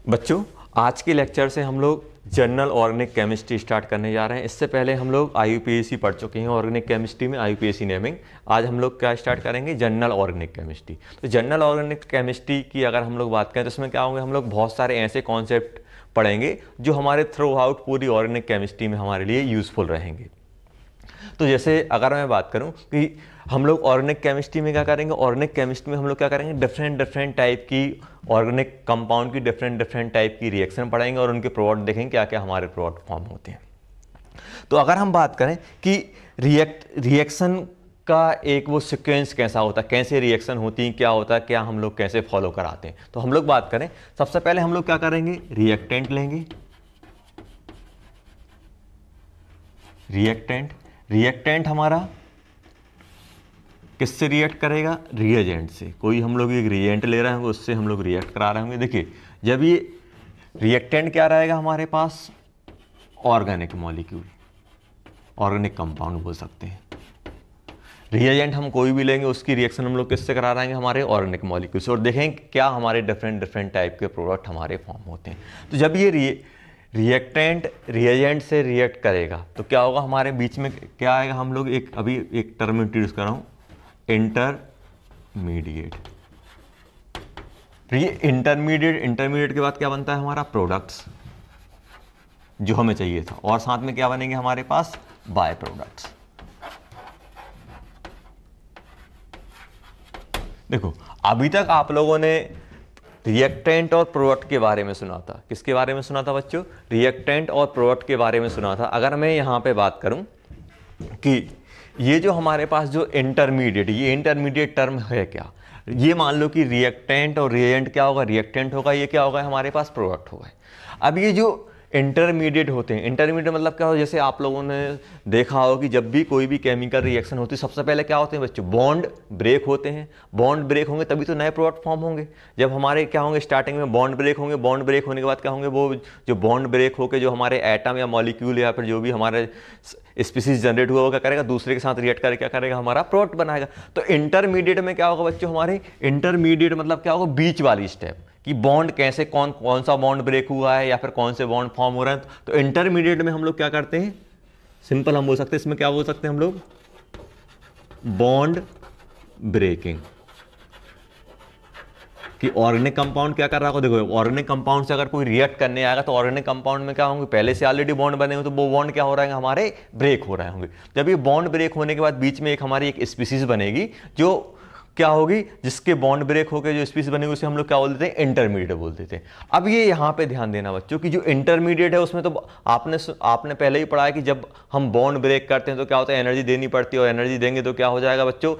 बच्चों, आज के लेक्चर से हम लोग जनरल ऑर्गेनिक केमिस्ट्री स्टार्ट करने जा रहे हैं। इससे पहले हम लोग IUPAC पढ़ चुके हैं ऑर्गेनिक केमिस्ट्री में, IUPAC नेमिंग। आज हम लोग क्या स्टार्ट करेंगे, जनरल ऑर्गेनिक केमिस्ट्री। तो जनरल ऑर्गेनिक केमिस्ट्री की अगर हम लोग बात करें तो इसमें क्या होंगे, हम लोग बहुत सारे ऐसे कॉन्सेप्ट पढ़ेंगे जो हमारे थ्रू आउट पूरी ऑर्गेनिक केमिस्ट्री में हमारे लिए यूज़फुल रहेंगे। तो जैसे अगर मैं बात करूं कि हम लोग ऑर्गेनिक केमिस्ट्री में क्या करेंगे, ऑर्गेनिक केमिस्ट्री में हम लोग क्या करेंगे, डिफरेंट टाइप की ऑर्गेनिक कंपाउंड की डिफरेंट टाइप की रिएक्शन पढ़ेंगे और उनके प्रोडक्ट देखेंगे क्या क्या हमारे प्रोडक्ट फॉर्म होते हैं। तो अगर हम बात करें कि रिएक्शन का एक वो सीक्वेंस कैसा होता है, कैसे रिएक्शन होती है, क्या होता है, क्या हम लोग कैसे फॉलो कराते हैं, तो हम लोग बात करें सबसे पहले हम लोग क्या करेंगे, रिएक्टेंट लेंगे। रिएक्टेंट हमारा किससे रिएक्ट करेगा, रिएजेंट से। कोई हम लोग एक रिएजेंट ले रहे होंगे, उससे हम लोग रिएक्ट करा रहे होंगे। देखिए, जब ये रिएक्टेंट क्या रहेगा हमारे पास, ऑर्गेनिक मॉलिक्यूल, ऑर्गेनिक कंपाउंड बोल सकते हैं। रिएजेंट हम कोई भी लेंगे, उसकी रिएक्शन हम लोग किससे करा रहे हैं, हमारे ऑर्गेनिक मॉलिक्यूल से, और देखें क्या हमारे डिफरेंट टाइप के प्रोडक्ट हमारे फॉर्म होते हैं। तो जब ये रिएक्टेंट रिएजेंट से रिएक्ट करेगा तो क्या होगा, हमारे बीच में क्या आएगा, हम लोग अभी एक टर्म इंट्रोड्यूस कर रहा हूं, इंटरमीडिएट। ये इंटरमीडिएट के बाद क्या बनता है हमारा, प्रोडक्ट्स, जो हमें चाहिए था, और साथ में क्या बनेंगे हमारे पास, बाय प्रोडक्ट्स। देखो, अभी तक आप लोगों ने रिएक्टेंट और प्रोडक्ट के बारे में सुना था। किसके बारे में सुना था बच्चों, रिएक्टेंट और प्रोडक्ट के बारे में सुना था। अगर मैं यहां पे बात करूं कि ये जो हमारे पास जो इंटरमीडिएट, ये इंटरमीडिएट टर्म है क्या, ये मान लो कि रिएक्टेंट और रिएजेंट क्या होगा, रिएक्टेंट होगा, ये क्या होगा हमारे पास, प्रोडक्ट होगा। अब ये जो इंटरमीडिएट होते हैं, इंटरमीडिएट मतलब क्या हो, जैसे आप लोगों ने देखा हो कि जब भी कोई भी केमिकल रिएक्शन होती है सबसे पहले क्या होते हैं बच्चों, बॉन्ड ब्रेक होते हैं। बॉन्ड ब्रेक होंगे तभी तो नए प्रोडक्ट फॉर्म होंगे। जब हमारे क्या होंगे, स्टार्टिंग में बॉन्ड ब्रेक होंगे, बॉन्ड ब्रेक होने के बाद क्या होंगे, वो जो बॉन्ड ब्रेक होकर जो हमारे एटम या मॉलिक्यूल या फिर जो भी हमारे स्पीसीज जनरेट हुआ वो क्या करेगा, दूसरे के साथ रिएक्ट करके क्या करेगा, हमारा प्रोडक्ट बनाएगा। तो इंटरमीडिएट में क्या होगा बच्चों, हमारे इंटरमीडिएट मतलब क्या होगा, बीच वाली स्टेप, कि बॉन्ड कैसे कौन सा बॉन्ड ब्रेक हुआ है या फिर कौन से बॉन्ड फॉर्म हो रहे हैं। तो इंटरमीडिएट में हम लोग क्या करते हैं, सिंपल हम बोल सकते हैं, इसमें क्या बोल सकते हैं हम लोग, बॉन्ड ब्रेकिंग। कि ऑर्गेनिक कंपाउंड क्या कर रहा है, देखो ऑर्गेनिक कंपाउंड से अगर कोई रिएक्ट करने आएगा तो ऑर्गेनिक कंपाउंड में क्या होंगे, पहले से ऑलरेडी बॉन्ड बने हुए, तो वो बॉन्ड क्या हो रहे हैं हमारे, ब्रेक हो रहे होंगे। जब ये बॉन्ड ब्रेक होने के बाद बीच में हमारी एक स्पीसीज बनेगी जो क्या होगी, जिसके बॉन्ड ब्रेक होकर जो स्पीसीज बनेगी उसे हम लोग क्या बोल देते हैं, इंटरमीडिएट बोल देते हैं। अब ये यहाँ पे ध्यान देना बच्चों कि जो इंटरमीडिएट है उसमें तो आपने पहले ही पढ़ा है कि जब हम बॉन्ड ब्रेक करते हैं तो क्या होता है, एनर्जी देनी पड़ती है, और एनर्जी देंगे तो क्या हो जाएगा बच्चों,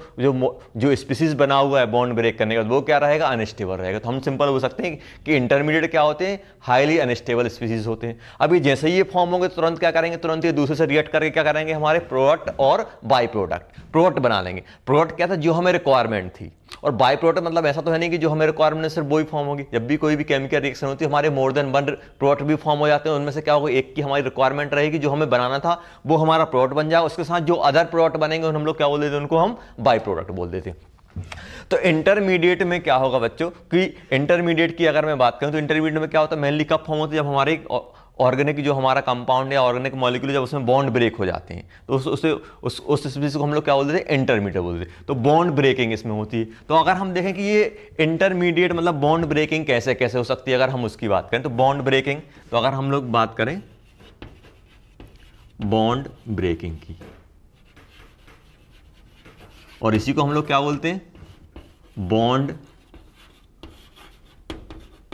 जो स्पीसीज बना हुआ है बॉन्ड ब्रेक करने के बाद वो क्या रहेगा, अनस्टेबल रहेगा। तो हम सिंपल बोल सकते हैं कि इंटरमीडिएट क्या होते हैं, हाईली अनस्टेबल स्पीसीज होते हैं। अभी जैसे ही ये फॉर्म होंगे तुरंत क्या करेंगे, तुरंत ये दूसरे से रिएक्ट करके क्या करेंगे, हमारे प्रोडक्ट और बाई प्रोडक्ट बना लेंगे। प्रोडक्ट क्या था, जो हमें रिक्वायरमेंट थी, और बाई प्रोडक्ट मतलब ऐसा तो है नहीं कि जो हमें रिक्वायरमेंट सिर्फ वही फॉर्म होगी। जब भी कोई भी केमिकल रिएक्शन होती है हमारे मोर देन वन प्रोडक्ट भी फॉर्म हो जाते हैं, उनमें से क्या होगा, एक की हमारी रिक्वायरमेंट रहेगी, जो हमें बनाना था वो हमारा प्रोडक्ट बन जाएगा, उसके साथ जो अदर प्रोडक्ट बनेंगे हम लोग क्या बोल देते हैं, उनको हम बाई प्रोडक्ट बोल देते हैं। तो इंटरमीडिएट में क्या होगा बच्चों कि इंटरमीडिएट की अगर मैं बात करूं तो इंटरमीडिएट में क्या होता है, मेनली कब फॉर्म होती है, जब हमारे ऑर्गेनिक जो हमारा कंपाउंड या ऑर्गेनिक मॉलिक्यूल जब उसमें बॉन्ड ब्रेक हो जाते हैं तो उस स्पीसीज को हम लोग क्या बोलते हैं, इंटरमीडिएट बोलते हैं। तो बॉन्ड ब्रेकिंग इसमें होती है। तो अगर हम देखें कि ये इंटरमीडिएट मतलब बॉन्ड ब्रेकिंग कैसे कैसे हो सकती है, अगर हम उसकी बात करें तो बॉन्ड ब्रेकिंग, तो अगर हम लोग बात करें बॉन्ड ब्रेकिंग की, और इसी को हम लोग क्या बोलते हैं, बॉन्ड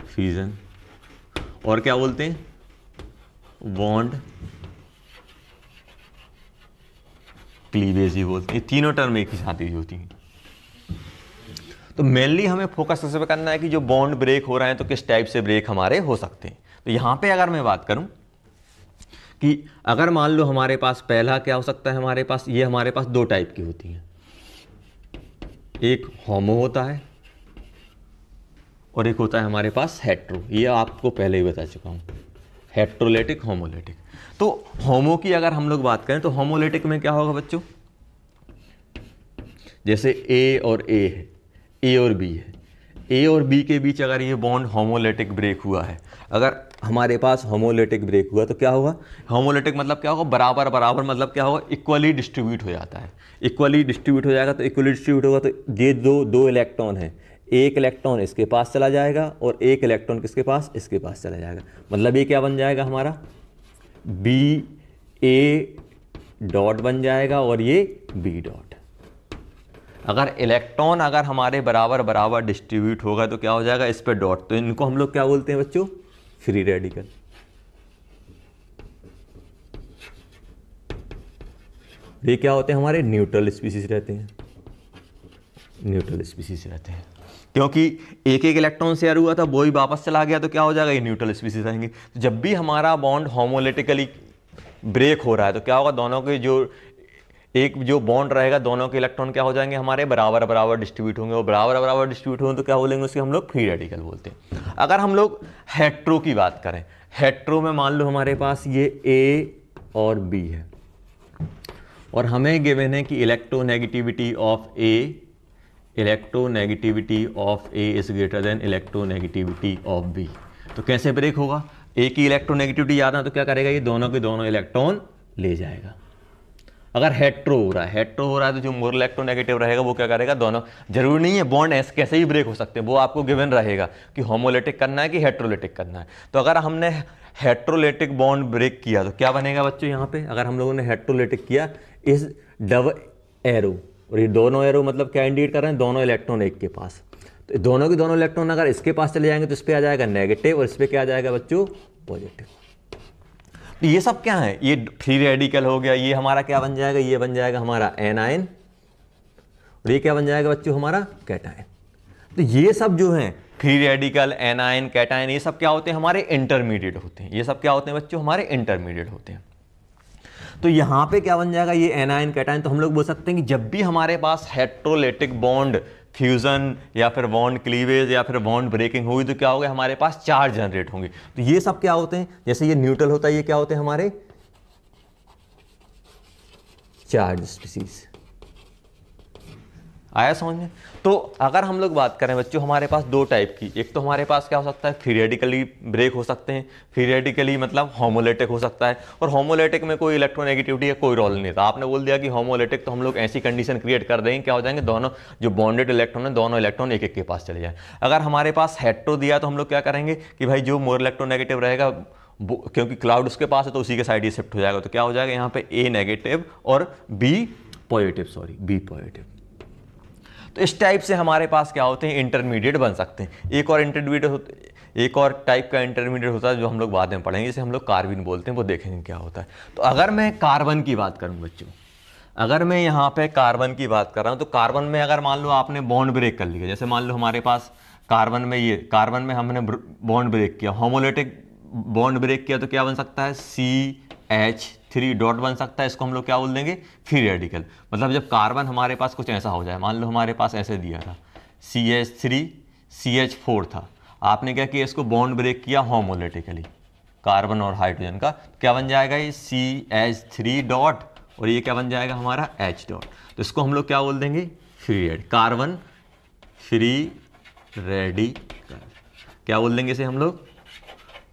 फ्यूजन, और क्या बोलते हैं, बॉन्ड क्लीवेज ही बोलते हैं। ये तीनों टर्म एक ही साथ यूज होती हैं। तो मेनली हमें फोकस इस पे करना है कि जो बॉन्ड ब्रेक हो रहे हैं तो किस टाइप से ब्रेक हमारे हो सकते हैं। तो यहां पे अगर मैं बात करूं कि अगर मान लो हमारे पास पहला क्या हो सकता है, हमारे पास ये हमारे पास दो टाइप की होती हैं, एक होमो होता है और एक होता है हमारे पास हेट्रो। ये आपको पहले ही बता चुका हूं, हेट्रोलेटिक होमोलेटिक। तो होमो की अगर हम लोग बात करें तो होमोलेटिक में क्या होगा बच्चों, जैसे ए और ए है, ए और बी है, ए और बी के बीच अगर ये बॉन्ड होमोलिटिक ब्रेक हुआ है, अगर हमारे पास होमोलिटिक ब्रेक हुआ तो क्या होगा, होमोलिटिक मतलब क्या होगा, बराबर बराबर मतलब क्या होगा, इक्वली डिस्ट्रीब्यूट हो जाता है, इक्वली डिस्ट्रीब्यूट हो जाएगा। तो इक्वली डिस्ट्रीब्यूट होगा तो ये दो इलेक्ट्रॉन है, एक इलेक्ट्रॉन इसके पास चला जाएगा और एक इलेक्ट्रॉन किसके पास, इसके पास चला जाएगा। मतलब ये क्या बन जाएगा हमारा, बी ए डॉट बन जाएगा और ये बी डॉट। अगर इलेक्ट्रॉन अगर हमारे बराबर बराबर डिस्ट्रीब्यूट होगा तो क्या हो जाएगा, इस पे डॉट, तो इनको हम लोग क्या बोलते हैं बच्चों, फ्री रेडिकल। ये क्या होते हैं, हमारे न्यूट्रल स्पीसीज रहते हैं, न्यूट्रल स्पीसीज रहते हैं, क्योंकि एक एक इलेक्ट्रॉन शेयर हुआ था वो ही वापस चला गया तो क्या हो जाएगा, ये न्यूट्रल स्पीसीज रहेंगे। तो जब भी हमारा बॉन्ड होमोलिटिकली ब्रेक हो रहा है तो क्या होगा, दोनों के जो बॉन्ड रहेगा, दोनों के इलेक्ट्रॉन क्या हो जाएंगे, हमारे बराबर बराबर डिस्ट्रीब्यूट होंगे, और बराबर बराबर डिस्ट्रीब्यूट होंगे तो क्या बोलेंगे, उसके हम लोग फ्री रेडिकल बोलते हैं। अगर हम लोग हेट्रो की बात करें, हेट्रो में मान लो हमारे पास ये ए और बी है और हमें गिवन है कि electronegativity of A is greater than electronegativity of B. तो कैसे ब्रेक होगा, ए की इलेक्ट्रोनेगेटिविटी याद है तो क्या करेगा, ये दोनों के दोनों इलेक्ट्रॉन ले जाएगा। अगर हेट्रो हो रहा है तो जो मोर इलेक्ट्रोनेगेटिव रहेगा वो क्या करेगा, दोनों, जरूरी नहीं है बॉन्ड ऐसे कैसे ही ब्रेक हो सकते हैं, वो आपको गिवन रहेगा कि होमोलिटिक करना है कि हेट्रोलिटिक करना है। तो अगर हमने हेट्रोलिटिक बॉन्ड ब्रेक किया तो क्या बनेगा बच्चों, यहाँ पे अगर हम लोगों ने हेट्रोलिटिक किया, इस डबल एरो, और ये दोनों एरो मतलब क्या इंडिकेट कर रहे हैं, दोनों इलेक्ट्रॉन एक के पास, तो दोनों के दोनों इलेक्ट्रॉन अगर इसके पास चले जाएंगे तो इस पर आ जाएगा नेगेटिव और इस पर क्या आ जाएगा बच्चों, पॉजिटिव। तो ये सब क्या है, ये फ्री रेडिकल हो गया, ये हमारा क्या बन जाएगा, ये बन जाएगा हमारा एनायन, और ये क्या बन जाएगा बच्चों, हमारा कैटायन। तो ये सब जो है फ्री रेडिकल, एनायन, कैटायन, ये सब क्या होते हैं, हमारे इंटरमीडिएट होते हैं। ये सब क्या होते हैं बच्चों, हमारे इंटरमीडिएट होते हैं। तो यहाँ पे क्या बन जाएगा, ये एनायन, कैटायन। तो हम लोग बोल सकते हैं कि जब भी हमारे पास हेट्रोलिटिक बॉन्ड फ्यूजन या फिर बॉन्ड क्लीवेज या फिर बॉन्ड ब्रेकिंग हुई तो क्या होगा, हमारे पास चार्ज जनरेट होंगे। तो ये सब क्या होते हैं, जैसे ये न्यूट्रल होता है, ये क्या होते हैं हमारे चार्ज स्पीसीज। आया समझ में। तो अगर हम लोग बात करें बच्चों, हमारे पास दो टाइप की, एक तो हमारे पास क्या हो सकता है, फ्री रेडिकली ब्रेक हो सकते हैं, फ्री रेडिकली मतलब होमोलिटिक हो सकता है, और होमोलिटिक में कोई इलेक्ट्रोनेगेटिविटी का कोई रोल नहीं था। आपने बोल दिया कि होमोलिटिक, तो हम लोग ऐसी कंडीशन क्रिएट कर देंगे, क्या हो जाएंगे, दोनों जो बॉन्डेड इलेक्ट्रॉन है, दोनों इलेक्ट्रॉन एक एक के पास चले जाए। अगर हमारे पास हेट्रो दिया तो हम लोग क्या करेंगे कि भाई जो मोर इलेक्ट्रोनेगेटिव रहेगा, क्योंकि क्लाउड उसके पास है तो उसी के साइड ही शिफ्ट हो जाएगा, तो क्या हो जाएगा यहाँ पे ए नेगेटिव और बी पॉजिटिव। तो इस टाइप से हमारे पास क्या होते हैं, इंटरमीडिएट बन सकते हैं। एक और टाइप का इंटरमीडिएट होता है जो हम लोग बाद में पढ़ेंगे, जिसे हम लोग कार्बिन बोलते हैं, वो देखेंगे क्या होता है। तो अगर मैं कार्बन की बात करूं बच्चों, अगर मैं यहाँ पे कार्बन की बात कर रहा हूँ, तो कार्बन में अगर मान लो आपने बॉन्ड ब्रेक कर लिया, जैसे मान लो हमारे पास कार्बन में हमने बॉन्ड ब्रेक किया, होमोलिटिक बॉन्ड ब्रेक किया, तो क्या बन सकता है, CH3 डॉट बन सकता है। इसको हम लोग क्या बोल देंगे, फ्री रेडिकल। मतलब जब कार्बन हमारे पास कुछ ऐसा हो जाए, मान लो हमारे पास ऐसे दिया था CH3 CH4 था, आपने क्या किया, इसको बॉन्ड ब्रेक किया होमोलिटिकली, कार्बन और हाइड्रोजन का, क्या बन जाएगा, ये CH3 डॉट, और ये क्या बन जाएगा हमारा H डॉट। तो इसको हम लोग क्या बोल देंगे, free radical, carbon free radical. क्या बोल देंगे इसे हम लोग,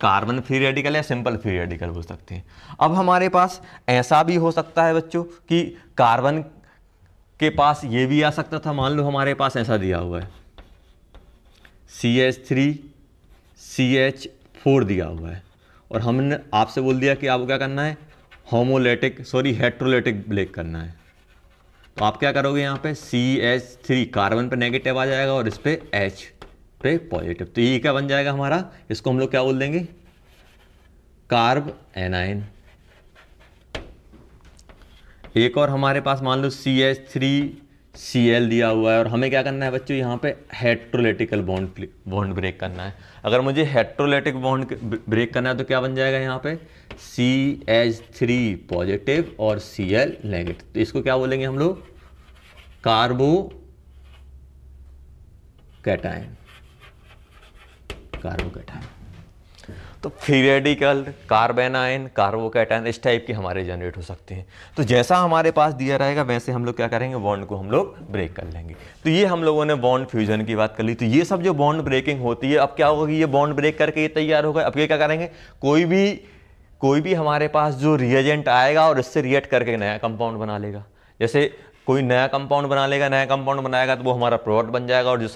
कार्बन फ्री रेडिकल या सिंपल फ्री रेडिकल बोल सकते हैं। अब हमारे पास ऐसा भी हो सकता है बच्चों कि कार्बन के पास ये भी आ सकता था, मान लो हमारे पास ऐसा दिया हुआ है CH3 CH4 दिया हुआ है, और हमने आपसे बोल दिया कि आपको क्या करना है, हेट्रोलिटिक ब्रेक करना है। तो आप क्या करोगे, यहाँ पे CH3 कार्बन पे नेगेटिव आ जाएगा और इस पे H पे पॉजिटिव, तो ये क्या बन जाएगा हमारा, इसको हम लोग क्या बोल देंगे, कार्ब एनाइन। एक और हमारे पास मान लो CH3Cl दिया हुआ है, और हमें क्या करना है बच्चों, यहाँ पे हेट्रोलिटिकल बॉन्ड ब्रेक करना है। अगर मुझे हेट्रोलिटिक बॉन्ड ब्रेक करना है तो क्या बन जाएगा यहाँ पे, CH3 पॉजिटिव और Cl नेगेटिव। तो इसको क्या बोलेंगे हम लोग, कार्बो कैटायन। तो फ्री रेडिकल, कार्बेनाइन, कार्बोकैटायन इस टाइप के हमारे जनरेट हो सकते हैं। तो जैसा हमारे पास दिया रहेगा वैसे हम लोग क्या करेंगे, बॉन्ड को हम लोग ब्रेक कर लेंगे। तो ये हम लोगों ने बॉन्ड फ्यूजन की बात कर ली। तो ये सब जो बॉन्ड ब्रेकिंग होती है, अब क्या होगा कि ये बॉन्ड ब्रेक करके ये तैयार होगा। अब ये क्या करेंगे, कोई भी हमारे पास जो रिएजेंट आएगा और इससे रिएक्ट करके नया कंपाउंड बना लेगा। जैसे कोई नया कंपाउंड बना लेगा, नया कंपाउंड बनाएगा तो वो हमारा प्रोडक्ट बन जाएगा, और जो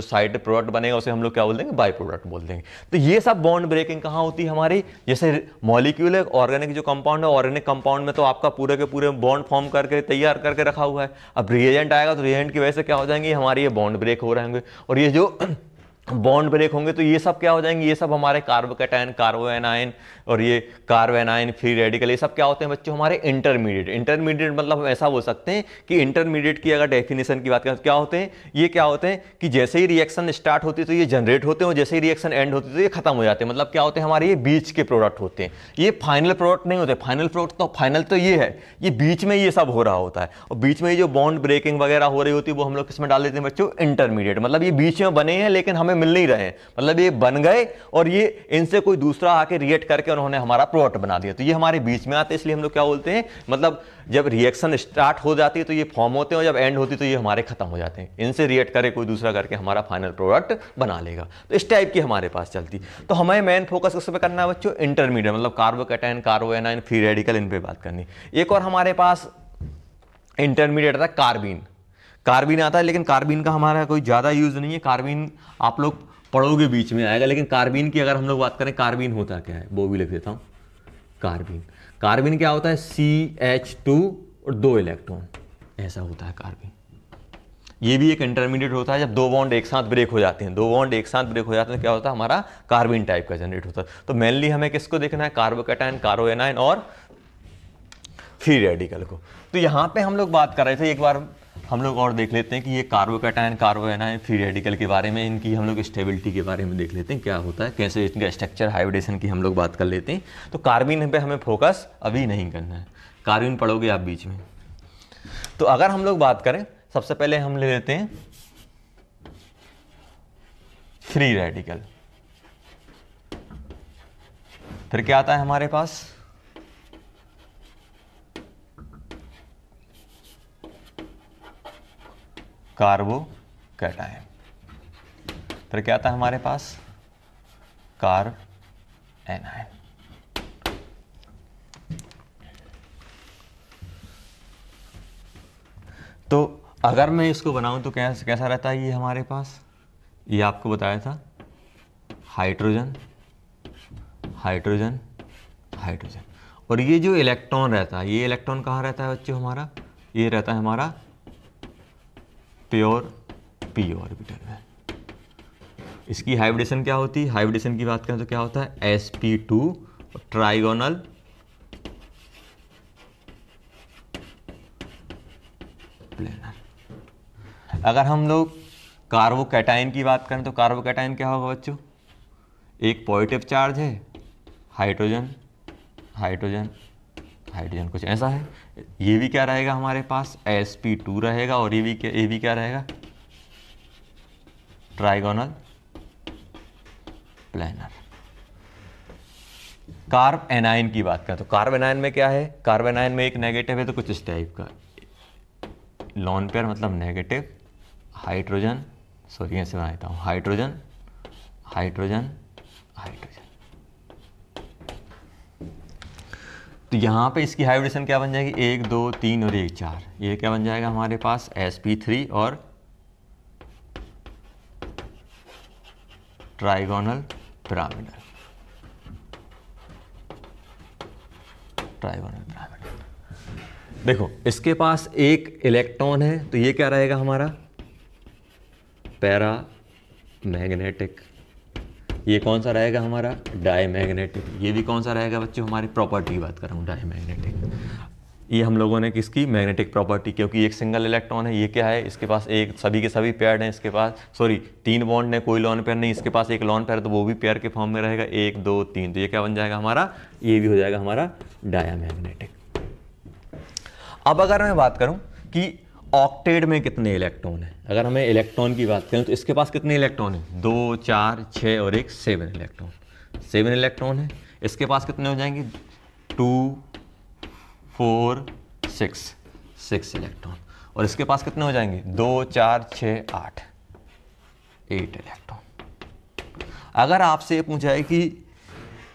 साइड प्रोडक्ट बनेगा उसे हम लोग क्या बोल देंगे, बाय प्रोडक्ट बोल देंगे। तो ये सब बॉन्ड ब्रेकिंग कहाँ होती है हमारी, जैसे मॉलिक्यूल है, ऑर्गेनिक जो कंपाउंड है, ऑर्गेनिक कंपाउंड में तो आपका पूरे के पूरे बॉन्ड फॉर्म करके तैयार करके रखा हुआ है। अब रिएजेंट आएगा तो रिएजेंट की वजह से क्या हो जाएंगे, हमारे ये बॉन्ड ब्रेक हो रहे होंगे, और ये जो बॉन्ड ब्रेक होंगे तो ये सब क्या हो जाएंगे, ये सब हमारे कार्बोकैटायन, कार्बोएनाइन और ये कार्बेनाइन, फ्री रेडिकल, ये सब क्या होते हैं बच्चों, हमारे इंटरमीडिएट मतलब हम ऐसा बोल सकते हैं कि इंटरमीडिएट की अगर डेफिनेशन की बात करें तो क्या होते हैं, ये क्या होते हैं कि जैसे ही रिएक्शन स्टार्ट होती है तो ये जनरेट होते हैं, और जैसे ही रिएक्शन एंड होती है तो ये खत्म हो जाते हैं। मतलब क्या होते हैं, हमारे ये बीच के प्रोडक्ट होते हैं, ये फाइनल प्रोडक्ट नहीं होते। फाइनल तो ये है, ये बीच में ये सब हो रहा होता है, और बीच में ये जो बॉन्ड ब्रेकिंग वगैरह हो रही होती है वो हम लोग किसमें डाल देते हैं बच्चों, इंटरमीडिएट। मतलब ये बीच में बने हैं लेकिन हमें मिल नहीं रहे हैं, मतलब ये बन गए और ये इनसे कोई दूसरा आके रिएक्ट करके उन्होंने हमारा प्रोडक्ट बना दिया, तो ये हमारे बीच में आते हैं। इसलिए हम लोग क्या बोलते हैं, मतलब जब रिएक्शन स्टार्ट हो जाती है तो ये फॉर्म होते हैं, और जब एंड होती है तो ये हमारे खत्म हो जाते हैं। इनसे रिएक्ट करे कोई दूसरा करके हमारा फाइनल प्रोडक्ट बना लेगा। तो इस टाइप की हमारे पास चलती। तो हमें मेन फोकस उस पर करना है बच्चों, इंटरमीडिएट, मतलब कार्बोकैटायन, कार्बोएनाइन, फ्री रेडिकल, इन पे बात करनी। एक और हमारे पास इंटरमीडिएट आता है कार्बीन आता है, लेकिन कार्बीन का हमारा कोई ज़्यादा यूज़ नहीं है। कार्बीन आप लोग पढ़ोगे बीच में आएगा, लेकिन कार्बीन की अगर हम लोग बात करें, कार्बीन होता क्या है वो भी लिख देता हूँ। कार्बीन क्या होता है, CH2 और 2 इलेक्ट्रॉन, ऐसा होता है कार्बीन। ये भी एक इंटरमीडिएट होता है। जब दो बॉन्ड एक साथ ब्रेक हो जाते हैं, तो क्या होता है, हमारा कार्बीन टाइप का जनरेट होता है। तो मेनली हमें किसको देखना है, कार्बोकैटायन, कार्बोएनाइन और फ्री रेडिकल को। तो यहाँ पे हम लोग बात कर रहे थे, एक बार हम लोग और देख लेते हैं कि ये कार्बोकैटायन, कार्बोएनाइन, फ्री रेडिकल के बारे में, इनकी हम लोग स्टेबिलिटी के बारे में देख लेते हैं क्या होता है, कैसे इनका स्ट्रक्चर, हाइब्रिडेशन की हम लोग बात कर लेते हैं। तो कार्बीन पे हमें फोकस अभी नहीं करना है, कार्बीन पढ़ोगे आप बीच में। तो अगर हम लोग बात करें, सबसे पहले हम ले लेते हैं फ्री रेडिकल। फिर क्या आता है हमारे पास, कार्बोकैटायन। फिर क्या आता है हमारे पास, कार्बेनाइन। तो अगर मैं इसको बनाऊं तो कैसा रहता है ये हमारे पास, ये आपको बताया था, हाइड्रोजन हाइड्रोजन हाइड्रोजन। और ये जो इलेक्ट्रॉन रहता है, ये इलेक्ट्रॉन कहाँ रहता है बच्चों हमारा, ये रहता है हमारा प्योर p ऑर्बिटल में। इसकी हाइब्रिडेशन क्या होती है, हाइब्रिडेशन की बात करें तो क्या होता है, sp2 ट्राइगोनल प्लेनर। अगर हम लोग कार्बोकैटायन की बात करें तो कार्बोकैटायन क्या होगा बच्चों, एक पॉजिटिव चार्ज है, हाइड्रोजन हाइड्रोजन हाइड्रोजन, कुछ ऐसा है। ये भी क्या रहेगा हमारे पास, sp2 रहेगा, और ये भी क्या रहेगा, ट्राइगोनल प्लेनर। कार्बेनाइन की बात करें तो कार्बेनाइन में क्या है, कार्बेनाइन में एक नेगेटिव है, तो कुछ इस टाइप का लॉन पेयर, मतलब नेगेटिव हाइड्रोजन, सॉरी ऐसे बनाता हूँ, हाइड्रोजन हाइड्रोजन हाइड्रोजन। तो यहाँ पे इसकी हाइब्रिडेशन क्या बन जाएगी, 1 2 3 और 1 4। ये क्या बन जाएगा हमारे पास, sp3 और ट्राइगोनल पिरामिडल, देखो इसके पास एक इलेक्ट्रॉन है, तो ये क्या रहेगा हमारा, पैरा मैग्नेटिक। ये कौन सा रहेगा हमारा, डायमैग्नेटिक। ये भी कौन सा रहेगा बच्चों, हमारी प्रॉपर्टी की बात कर रहा हूँ, डायमैग्नेटिक। ये हम लोगों ने किसकी, मैग्नेटिक प्रॉपर्टी, क्योंकि एक सिंगल इलेक्ट्रॉन है। ये क्या है, इसके पास एक, सभी के सभी पेयर्ड हैं, इसके पास 3 बॉन्ड है, कोई लॉन पेयर नहीं, इसके पास एक लॉन पेयर, तो वो भी पेयर के फॉर्म में रहेगा, 1 2 3। तो ये क्या बन जाएगा हमारा, ये भी हो जाएगा हमारा डायमैग्नेटिक। अब अगर मैं बात करूँ कि ऑक्टेट में कितने इलेक्ट्रॉन है, अगर हमें इलेक्ट्रॉन की बात करें तो इसके पास कितने इलेक्ट्रॉन है, 2 4 6 और एक 7 इलेक्ट्रॉन। 7 इलेक्ट्रॉन है, इसके पास कितने हो जाएंगे 2 4 6 इलेक्ट्रॉन, और इसके पास कितने हो जाएंगे 2 4 6 8 इलेक्ट्रॉन। अगर आपसे ये पूछा है कि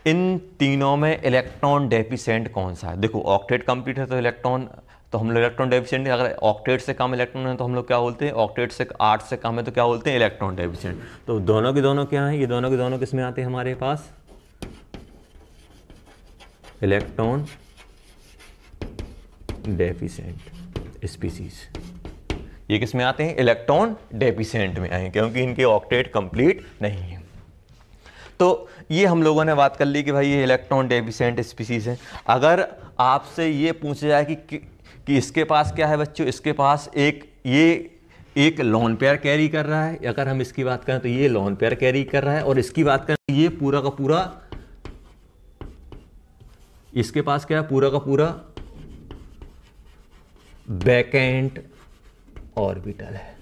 इन तीनों में इलेक्ट्रॉन डेफिशिएंट कौन सा है, देखो ऑक्टेट कंप्लीट है तो इलेक्ट्रॉन, तो हम लोग इलेक्ट्रॉन डेफिशिएंट, अगर ऑक्टेट से कम इलेक्ट्रॉन है तो हम लोग क्या बोलते हैं, ऑक्टेट से 8 से कम है तो क्या बोलते हैं, इलेक्ट्रॉन डेफिशिएंट। तो दोनों के दोनों क्या हैं, ये दोनों के दोनों किस में आते हैं हमारे पास, इलेक्ट्रॉन डेफिशिएंट स्पीसीज, ये किस में आते हैं, इलेक्ट्रॉन डेफिशिएंट में आए, क्योंकि इनके ऑक्टेट कंप्लीट नहीं है। तो ये हम लोगों ने बात कर ली कि भाई ये इलेक्ट्रॉन डेफिशिएंट स्पीसीज है। अगर आपसे ये पूछा जाए कि इसके पास क्या है बच्चों, इसके पास एक लोन पेयर कैरी कर रहा है, अगर हम इसकी बात करें तो ये लोन पेयर कैरी कर रहा है, और इसकी बात करें तो ये पूरा का पूरा, इसके पास क्या है, पूरा का पूरा वैकेंट ऑर्बिटल है,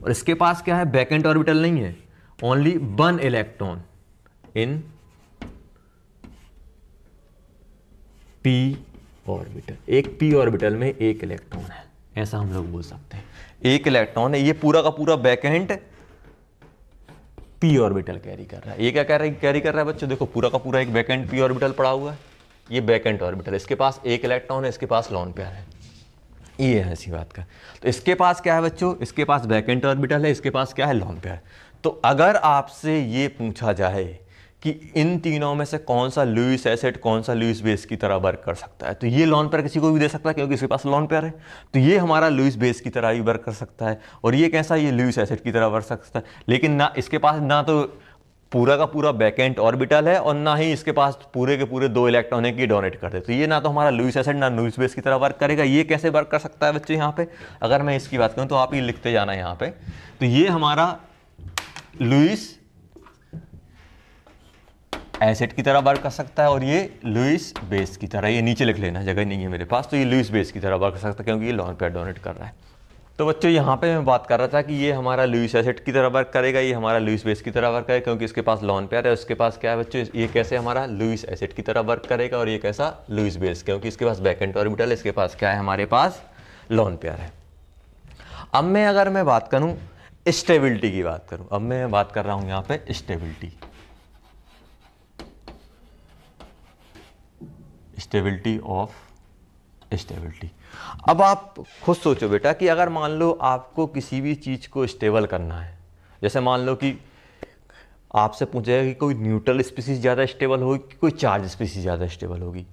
और इसके पास क्या है, वैकेंट ऑर्बिटल नहीं है, only 1 electron in P orbital, एक पी ऑर्बिटल में एक इलेक्ट्रॉन है, ऐसा हम लोग बोल सकते हैं, एक इलेक्ट्रॉन है, ये पूरा का पूरा वैकेंट पी ऑर्बिटल कैरी कर रहा है। ये क्या कैरी कर रहा है बच्चों, देखो पूरा का पूरा एक वैकेंट पी ऑर्बिटल पड़ा हुआ है, ये वैकेंट ऑर्बिटल, इसके पास एक इलेक्ट्रॉन है, इसके पास लोन पेयर है, ये है ऐसी बात का। तो इसके पास क्या है बच्चों, इसके पास वैकेंट ऑर्बिटल है, इसके पास क्या है, लोन पेयर। तो अगर आपसे ये पूछा जाए कि इन तीनों में से कौन सा लुईस एसिड कौन सा लुईस बेस की तरह वर्क कर सकता है, तो ये लोन पेयर किसी को भी दे सकता है क्योंकि इसके पास लोन पेयर है, तो ये हमारा लुईस बेस की तरह ही वर्क कर सकता है, और ये कैसा, ये लुईस एसिड की तरह वर्क सकता है। लेकिन ना इसके पास ना तो पूरा का पूरा वैकेंट ऑर्बिटल है, और ना ही इसके पास पूरे के पूरे 2 इलेक्ट्रॉन है कि डोनेट कर दे, तो ये ना तो हमारा लुईस एसिड ना लुईस बेस की तरह वर्क करेगा। ये कैसे वर्क कर सकता है बच्चे, यहाँ पे अगर मैं इसकी बात करूँ तो आप ये लिखते जाना यहाँ पे, तो ये हमारा लुईस एसिड की तरह वर्क कर सकता है, और ये लुईस बेस की तरह, ये नीचे लिख लेना, जगह नहीं है मेरे पास, तो ये लुईस बेस की तरह वर्क कर सकता है क्योंकि ये लोन पेयर डोनेट कर रहा है। तो बच्चों यहाँ पे मैं बात कर रहा था कि ये हमारा लुईस एसिड की तरह वर्क करेगा, ये हमारा लुईस बेस की तरह वर्क करेगा क्योंकि इसके पास लोन पेयर है, उसके पास क्या है बच्चों, ये कैसे हमारा लुईस एसिड की तरह वर्क करेगा, और ये कैसा लुईस बेस, क्योंकि इसके पास वैकेंट ऑर्बिटल है, इसके पास क्या है, हमारे पास लोन पेयर है। अब मैं अगर मैं बात करूँ स्टेबिलिटी की बात करूँ, अब मैं बात कर रहा हूँ यहाँ पे स्टेबिलिटी ऑफ स्टेबिलिटी। अब आप खुद सोचो बेटा कि अगर मान लो आपको किसी भी चीज़ को स्टेबल करना है, जैसे मान लो कि आपसे पूछेगा कि कोई न्यूट्रल स्पीसीज ज़्यादा स्टेबल होगी कि कोई चार्ज स्पीसीज ज़्यादा स्टेबल होगी,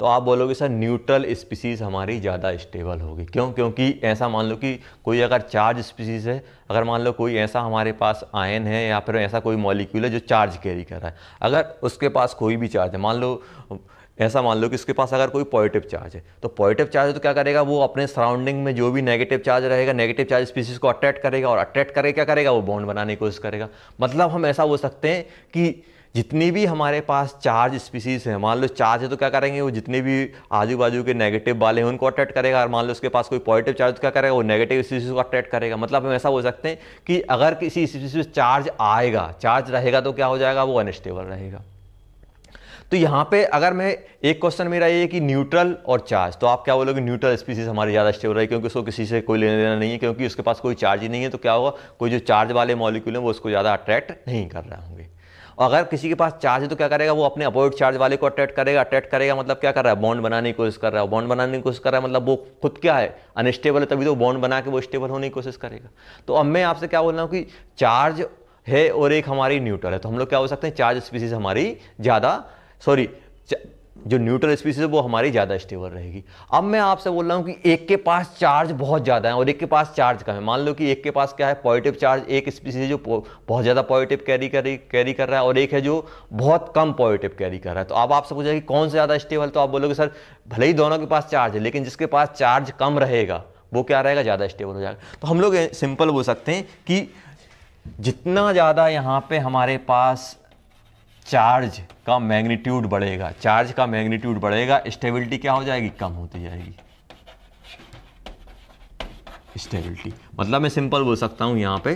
तो आप बोलोगे सर न्यूट्रल स्पीसीज हमारी ज़्यादा स्टेबल होगी। क्यों? क्योंकि ऐसा मान लो कि कोई अगर चार्ज स्पीसीज है, अगर मान लो कोई ऐसा हमारे पास आयन है या फिर ऐसा कोई मॉलिक्यूल है जो चार्ज कैरी कर रहा है, अगर उसके पास कोई भी चार्ज है, मान लो ऐसा मान लो कि इसके पास अगर कोई पॉजिटिव चार्ज है, तो पॉजिटिव चार्ज है तो क्या करेगा, वो अपने सराउंडिंग में जो भी नेगेटिव चार्ज रहेगा, नेगेटिव चार्ज स्पीसीज को अट्रैक्ट करेगा, और अट्रैक्ट करके क्या करेगा, वो बॉन्ड बनाने की कोशिश करेगा। मतलब हम ऐसा बोल सकते हैं कि जितनी भी हमारे पास चार्ज स्पीसीज है, मान लो चार्ज है तो क्या करेंगे, वो जितने भी आजू बाजू के नेगेटिव वाले हैं उनको अट्रैक्ट करेगा, और मान लो उसके पास कोई पॉजिटिव चार्ज तो क्या करेगा, वो नेगेटिव स्पीसीज को अट्रैक्ट करेगा। मतलब हम ऐसा बोल सकते हैं कि अगर किसी स्पीसीज में चार्ज आएगा, चार्ज रहेगा तो क्या हो जाएगा, वो अनस्टेबल रहेगा। तो यहाँ पे अगर मैं एक क्वेश्चन मेरा ये है कि न्यूट्रल और चार्ज, तो आप क्या बोलोगे, न्यूट्रल स्पीसीज हमारी ज़्यादा स्टेबल रहेगी क्योंकि उसको किसी से कोई लेना देना नहीं है, क्योंकि उसके पास कोई चार्ज ही नहीं है, तो क्या होगा, कोई जो चार्ज वाले मॉलिक्यूल हैं वो उसको ज़्यादा अट्रैक्ट नहीं कर रहे होंगे। और अगर किसी के पास चार्ज है तो क्या करेगा, वो अपने अपोजिट चार्ज वाले को अट्रैक्ट करेगा, मतलब क्या कर रहा है, बॉन्ड बनाने की कोशिश कर रहा है, बॉन्ड बनाने की कोशिश कर रहा है, मतलब वो खुद क्या है, अनस्टेबल है, तभी तो बॉन्ड बना के वो स्टेबल होने की कोशिश करेगा। तो अब मैं आपसे क्या बोल रहा हूँ कि चार्ज है और एक हमारी न्यूट्रल है, तो हम लोग क्या हो सकते हैं, चार्ज स्पीसीज हमारी जो न्यूट्रल स्पीसीज है वो हमारी ज़्यादा स्टेबल रहेगी। अब मैं आपसे बोल रहा हूँ कि एक के पास चार्ज बहुत ज़्यादा है और एक के पास चार्ज कम है। मान लो कि एक के पास क्या है, पॉजिटिव चार्ज, एक स्पीसीज जो बहुत ज़्यादा पॉजिटिव कैरी कर रहा है, और एक है जो बहुत कम पॉजिटिव कैरी कर रहा है। तो अब आपसे पूछा कि कौन से ज़्यादा स्टेबल, तो आप बोलोगे सर भले ही दोनों के पास चार्ज है, लेकिन जिसके पास चार्ज कम रहेगा वो क्या रहेगा, ज़्यादा स्टेबल हो जाएगा। तो हम लोग सिंपल बोल सकते हैं कि जितना ज़्यादा यहाँ पे हमारे पास चार्ज का मैग्नीट्यूड बढ़ेगा, स्टेबिलिटी क्या हो जाएगी, कम होती जाएगी स्टेबिलिटी। मतलब मैं सिंपल बोल सकता हूं यहां पे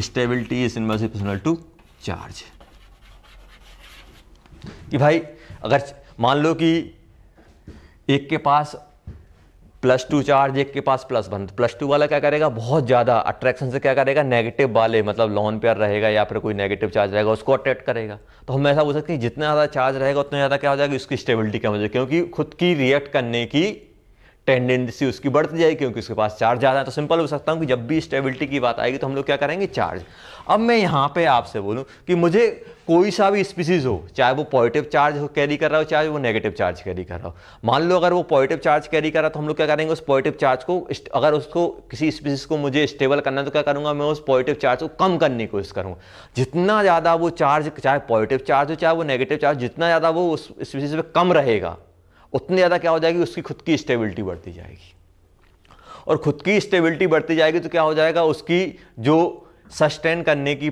stability is inversely proportional to charge. कि भाई अगर मान लो कि एक के पास +2 चार्ज, एक के पास +1, +2 वाला क्या करेगा, बहुत ज़्यादा अट्रैक्शन से क्या करेगा, नेगेटिव वाले मतलब लोन पेयर रहेगा या फिर कोई नेगेटिव चार्ज रहेगा उसको अट्रैक्ट करेगा। तो हम ऐसा बोल सकते हैं जितना ज़्यादा चार्ज रहेगा उतना ज़्यादा क्या हो जाएगी, उसकी स्टेबिलिटी कम हो जाएगी, क्योंकि खुद की रिएक्ट करने की टेंडेंसी उसकी बढ़ती जाएगी क्योंकि उसके पास चार्ज ज़्यादा है। तो सिंपल हो सकता हूँ कि जब भी स्टेबिलिटी की बात आएगी तो हम लोग क्या करेंगे, चार्ज। अब मैं यहाँ पे आपसे बोलूँ कि मुझे कोई सा भी स्पीसीज हो, चाहे वो पॉजिटिव चार्ज हो कैरी कर रहा हो, चाहे वो नेगेटिव चार्ज कैरी कर रहा हो। मान लो अगर वो पॉजिटिव चार्ज कैरी कर रहा है तो हम लोग क्या करेंगे, उस पॉजिटिव चार्ज को, अगर उसको किसी स्पीसीज को मुझे स्टेबल करना है तो क्या करूँगा, मैं उस पॉजिटिव चार्ज को कम करने की कोशिश करूँगा। जितना ज़्यादा वो चार्ज, चाहे पॉजिटिव चार्ज हो चाहे वो नेगेटिव चार्ज, जितना ज़्यादा वो उस स्पीसीज पे कम रहेगा उतनी ज़्यादा क्या हो जाएगी, उसकी खुद की स्टेबिलिटी बढ़ती जाएगी। और खुद की स्टेबिलिटी बढ़ती जाएगी तो क्या हो जाएगा, उसकी जो सस्टेन करने की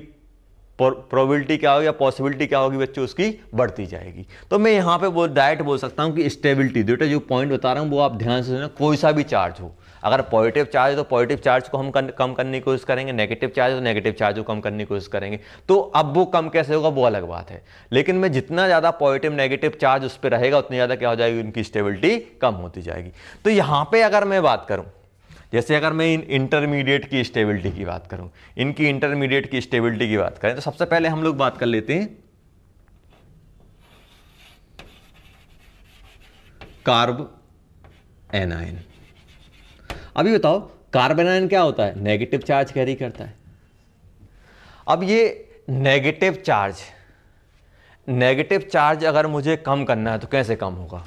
प्रोबेबिलिटी क्या होगी या पॉसिबिलिटी क्या होगी बच्चों, उसकी बढ़ती जाएगी। तो मैं यहाँ पे डायरेक्ट बोल सकता हूँ कि स्टेबिलिटी, बेटा जो पॉइंट बता रहा हूँ वो आप ध्यान से सुनना, कोई सा भी चार्ज हो, अगर पॉजिटिव चार्ज है तो पॉजिटिव चार्ज को हम कम करने की कोशिश करेंगे, नेगेटिव चार्ज है तो नेगेटिव चार्ज को कम करने की कोशिश करेंगे। तो अब वो कम कैसे होगा वो अलग बात है, लेकिन मैं जितना ज़्यादा पॉजिटिव नेगेटिव चार्ज उस पर रहेगा उतनी ज़्यादा क्या हो जाएगी, उनकी स्टेबिलिटी कम होती जाएगी। तो यहाँ पे अगर मैं बात करूँ, जैसे अगर मैं इन इंटरमीडिएट की स्टेबिलिटी की बात करूं, इनकी इंटरमीडिएट की स्टेबिलिटी की बात करें तो सबसे पहले हम लोग बात कर लेते हैं कार्ब एनायन। अभी बताओ कार्ब एनायन क्या होता है, नेगेटिव चार्ज कैरी करता है। अब ये नेगेटिव चार्ज अगर मुझे कम करना है तो कैसे कम होगा।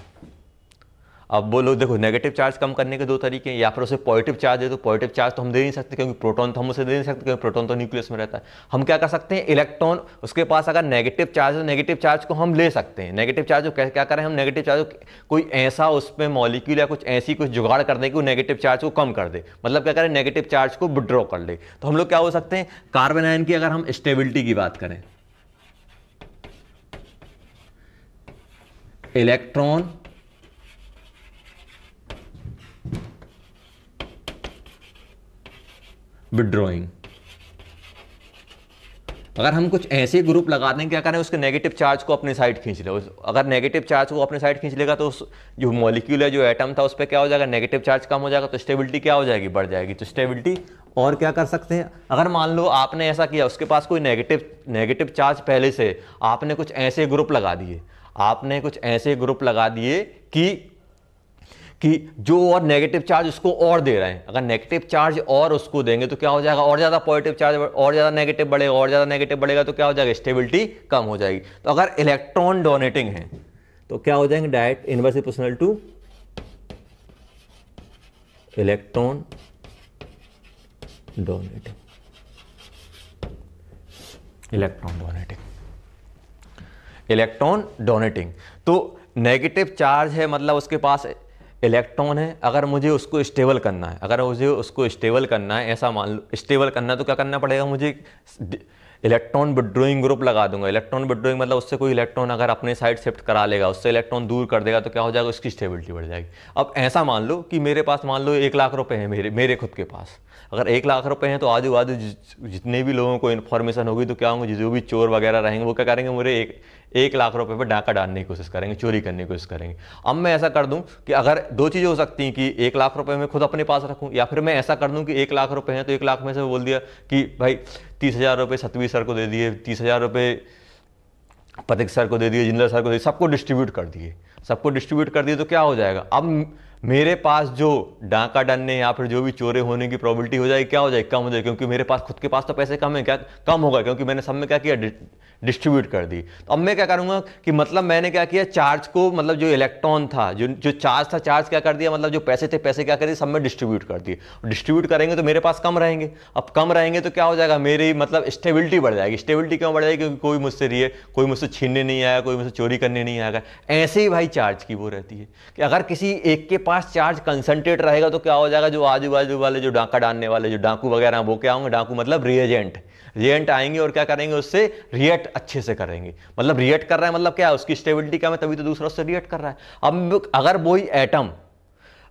अब बोलो देखो, नेगेटिव चार्ज कम करने के दो तरीके हैं, या फिर उसे पॉजिटिव चार्ज है तो पॉजिटिव चार्ज तो हम दे नहीं सकते क्योंकि प्रोटॉन तो हम उसे दे नहीं सकते क्योंकि प्रोटॉन तो न्यूक्लियस में रहता है। हम क्या कर सकते हैं, इलेक्ट्रॉन, उसके पास अगर नेगेटिव चार्ज है तो नेगेटिव चार्ज को हम ले सकते हैं। नेगेटिव चार्ज को क्या करें हम, नेगेटिव चार्ज कोई ऐसा उसमें मॉलिक्यूल या कुछ जुगाड़ कर दें कि वो नेगेटिव चार्ज को कम कर दे, मतलब क्या करें, नेगेटिव चार्ज को विड्रॉ कर ले। तो हम लोग क्या हो सकते हैं, कार्बन आयन की अगर हम स्टेबिलिटी की बात करें, इलेक्ट्रॉन विड्रॉइंग, अगर हम कुछ ऐसे ग्रुप लगा दें, क्या करें, उसके नेगेटिव चार्ज को अपने साइड खींच ले। अगर नेगेटिव चार्ज को अपने साइड खींच लेगा तो उस जो मॉलिक्यूल है, जो एटम था, उस पर क्या हो जाएगा, नेगेटिव चार्ज कम हो जाएगा तो स्टेबिलिटी क्या हो जाएगी, बढ़ जाएगी। तो स्टेबिलिटी और क्या कर सकते हैं, अगर मान लो आपने ऐसा किया, उसके पास कोई नेगेटिव चार्ज पहले से, आपने कुछ ऐसे ग्रुप लगा दिए कि जो और नेगेटिव चार्ज उसको और दे रहे हैं। अगर नेगेटिव चार्ज और उसको देंगे तो क्या हो जाएगा, और ज़्यादा पॉजिटिव चार्ज, और ज़्यादा नेगेटिव बढ़ेगा, और ज़्यादा नेगेटिव बढ़ेगा तो क्या हो जाएगा, स्टेबिलिटी कम हो जाएगी। तो अगर इलेक्ट्रॉन डोनेटिंग है तो क्या हो जाएंगे, direct inversely proportional to electron donating. तो नेगेटिव चार्ज है मतलब उसके पास इलेक्ट्रॉन है, अगर मुझे उसको स्टेबल करना है, ऐसा मान लो स्टेबल करना है तो क्या करना पड़ेगा, मुझे इलेक्ट्रॉन विड्रॉइंग ग्रुप लगा दूंगा। इलेक्ट्रॉन विड्रॉइंग मतलब उससे कोई इलेक्ट्रॉन अगर अपने साइड शिफ्ट करा लेगा, उससे इलेक्ट्रॉन दूर कर देगा तो क्या हो जाएगा, उसकी स्टेबिलिटी बढ़ जाएगी। अब ऐसा मान लो कि मेरे पास मान लो 1 लाख रुपए हैं, मेरे खुद के पास। अगर 1 लाख रुपए हैं तो आजू बाजू जितने भी लोगों को इन्फॉर्मेशन होगी तो क्या होंगे, जो भी चोर वगैरह रहेंगे वो क्या करेंगे, मेरे 1 लाख रुपए पर डाका डालने की कोशिश करेंगे, चोरी करने की कोशिश करेंगे। अब मैं ऐसा कर दूं कि अगर दो चीज़ें हो सकती हैं कि 1 लाख रुपए मैं खुद अपने पास रखूं, या फिर मैं ऐसा कर दूं कि 1 लाख रुपए हैं तो 1 लाख में से बोल दिया कि भाई 30,000 रुपये सतवीर सर को दे दिए, 30,000 रुपये पथिक सर को दे दिए, जिंदल सर को दे दिए, सबको डिस्ट्रीब्यूट कर दिए तो क्या हो जाएगा, अब मेरे पास जो डाका डरने या फिर जो भी चोरी होने की प्रोबेबिलिटी हो जाएगी, क्या हो जाएगी, कम हो जाएगी, क्योंकि मेरे पास खुद के पास तो पैसे कम है, क्या कम होगा, क्योंकि मैंने सब में क्या किया, डिस्ट्रीब्यूट कर दी। तो अब मैं क्या करूंगा कि मतलब मैंने क्या किया, चार्ज को, मतलब जो इलेक्ट्रॉन था, जो चार्ज था, चार्ज क्या कर दिया, मतलब जो पैसे थे, पैसे क्या कर दिए, सब में डिस्ट्रीब्यूट कर दिए। डिस्ट्रीब्यूट करेंगे तो मेरे पास कम रहेंगे। अब कम रहेंगे तो क्या हो जाएगा, मेरी मतलब स्टेबिलिटी बढ़ जाएगी। स्टेबिलिटी क्यों बढ़ जाएगी, क्योंकि कोई मुझसे छीनने नहीं आया, कोई मुझसे चोरी करने नहीं आएगा। ऐसे ही भाई चार्ज की वो रहती है कि अगर किसी एक के पास चार्ज कंसंट्रेट रहेगा तो क्या हो जाएगा, जो आजू बाजू वाले जो डाका डालने वाले जो डाकू वगैरह वो क्या होंगे, डाकू मतलब रिएजेंट आएंगे और क्या करेंगे, उससे रिएक्ट अच्छे से करेंगे। मतलब रिएक्ट कर रहा है मतलब क्या है, उसकी स्टेबिलिटी क्या है, तभी तो दूसरा उससे रिएक्ट कर रहा है। अब अगर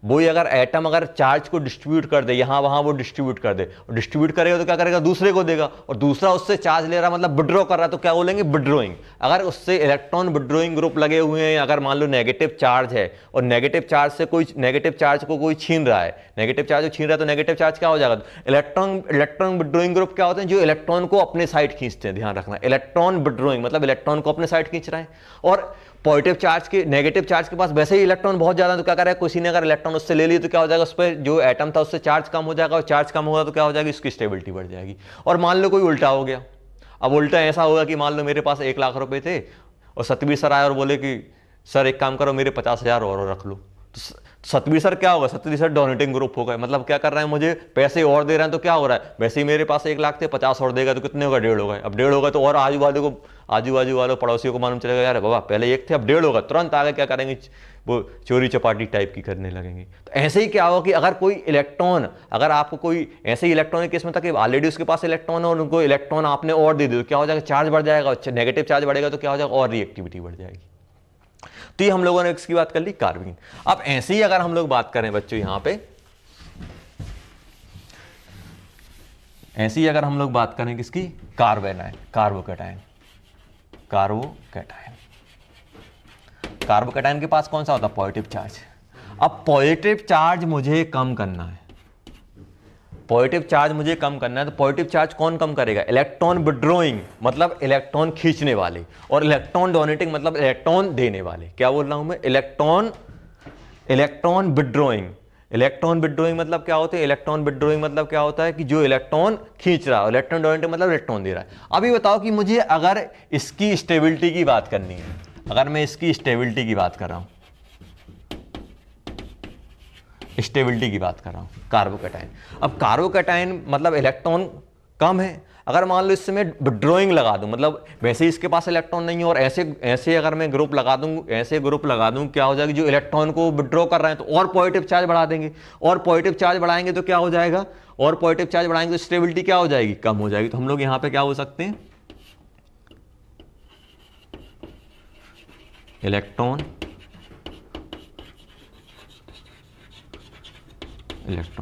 वही अगर एटम अगर चार्ज को डिस्ट्रीब्यूट कर दे, यहां वहां वो डिस्ट्रीब्यूट कर दे, और डिस्ट्रीब्यूट करेगा तो क्या करेगा, दूसरे को देगा, और दूसरा उससे चार्ज ले रहा मतलब विड्रॉ कर रहा है, तो क्या बोलेंगे, विड्रॉइंग। अगर उससे इलेक्ट्रॉन विड्रॉइंग ग्रुप लगे हुए हैं, अगर मान लो नेगेटिव चार्ज है और नेगेटिव चार्ज से कोई नेगेटिव चार्ज को कोई छीन रहा है, नेगेटिव चार्ज छीन रहा है, तो नेगेटिव चार्ज क्या हो जाएगा, इलेक्ट्रॉन विड्रॉइंग ग्रुप क्या होते हैं, जो इलेक्ट्रॉन को अपने साइड खींचते हैं। ध्यान रखना, इलेक्ट्रॉन विड्रॉइंग मतलब इलेक्ट्रॉन को अपने साइड खींच रहा है। और पॉजिटिव चार्ज के, नेगेटिव चार्ज के पास वैसे ही इलेक्ट्रॉन बहुत ज्यादा, तो क्या करेगा, किसी ने अगर इलेक्ट्रॉन उससे ले लिया तो क्या हो जाएगा, उस पर जो एटम था उससे चार्ज कम हो जाएगा, और चार्ज कम होगा तो क्या हो जाएगी, उसकी स्टेबिलिटी बढ़ जाएगी। और मान लो कोई उल्टा हो गया, अब उल्टा ऐसा होगा कि मान लो मेरे पास 1 लाख रुपए थे और सतबीर सर आए और बोले कि सर एक काम करो, मेरे 50,000 और रख लो, तो सतबीर सर क्या होगा, सतबीर सर डोनेटिंग ग्रुप होगा, मतलब क्या कर रहे हैं, मुझे पैसे और दे रहे हैं, तो क्या हो रहा है, वैसे ही मेरे पास 1 लाख थे, 50 और देगा तो कितने होगा, 1.5 होगा। अब 1.5 होगा तो और आजू बाजू वालों पड़ोसियों को मालूम चलेगा, यार बाबा पहले 1 थे अब 1.5 होगा, तुरंत आगे क्या करेंगे, वो चोरी चपाटी टाइप की करने लगेंगे। तो ऐसे ही क्या होगा कि अगर कोई इलेक्ट्रॉन, अगर आपको कोई ऐसे ही इलेक्ट्रॉनिक केस में था कि ऑलरेडी उसके पास इलेक्ट्रॉन है और उनको इलेक्ट्रॉन आपने और दे दिया, तो क्या हो जाएगा, चार्ज बढ़ जाएगा, नेगेटिव चार्ज बढ़ेगा तो क्या हो जाएगा, और रिएक्टिविटी बढ़ जाएगी। तो ये हम लोगों ने इसकी बात कर ली, कार्बीन। अब ऐसे ही अगर हम लोग बात करें बच्चों यहां पे, ऐसे ही अगर हम लोग बात करें किसकी, कार्बोनाइन, कार्बोकैटायन, कार्बोकैटायन। कार्बोकैटायन के पास कौन सा होता है, पॉजिटिव चार्ज। अब पॉजिटिव चार्ज मुझे कम करना है, पॉजिटिव चार्ज मुझे कम करना है, तो पॉजिटिव चार्ज कौन कम करेगा, इलेक्ट्रॉन विड्रॉइंग मतलब इलेक्ट्रॉन खींचने वाले, और इलेक्ट्रॉन डोनेटिंग मतलब इलेक्ट्रॉन देने वाले। क्या बोल रहा हूं मैं, इलेक्ट्रॉन विड्रॉइंग। इलेक्ट्रॉन विड्रॉइंग मतलब क्या होता है, इलेक्ट्रॉन विड्रॉइंग मतलब क्या होता है कि जो इलेक्ट्रॉन खींच रहा है, इलेक्ट्रॉन डोनेटिंग मतलब इलेक्ट्रॉन दे रहा है। अभी बताओ कि मुझे अगर इसकी स्टेबिलिटी की बात करनी है, अगर मैं इसकी स्टेबिलिटी की बात कर रहा हूं, स्टेबिलिटी की बात कर रहा हूं, कार्बोकैटायन। अब कार्बोकैटायन मतलब इलेक्ट्रॉन कम है, अगर मान लो इससे मैं विड्रॉइंग लगा दूं, मतलब वैसे ही इसके पास इलेक्ट्रॉन नहीं है, और ऐसे अगर मैं ग्रुप लगा दूं, ऐसे ग्रुप लगा दूं, क्या हो जाएगा, जो इलेक्ट्रॉन को विड्रॉ कर रहे हैं तो और पॉजिटिव चार्ज बढ़ा देंगे, और पॉजिटिव चार्ज बढ़ाएंगे तो क्या हो जाएगा, और पॉजिटिव चार्ज बढ़ाएंगे तो स्टेबिलिटी क्या हो जाएगी, कम हो जाएगी। तो हम लोग यहां पर क्या हो सकते हैं, इलेक्ट्रॉन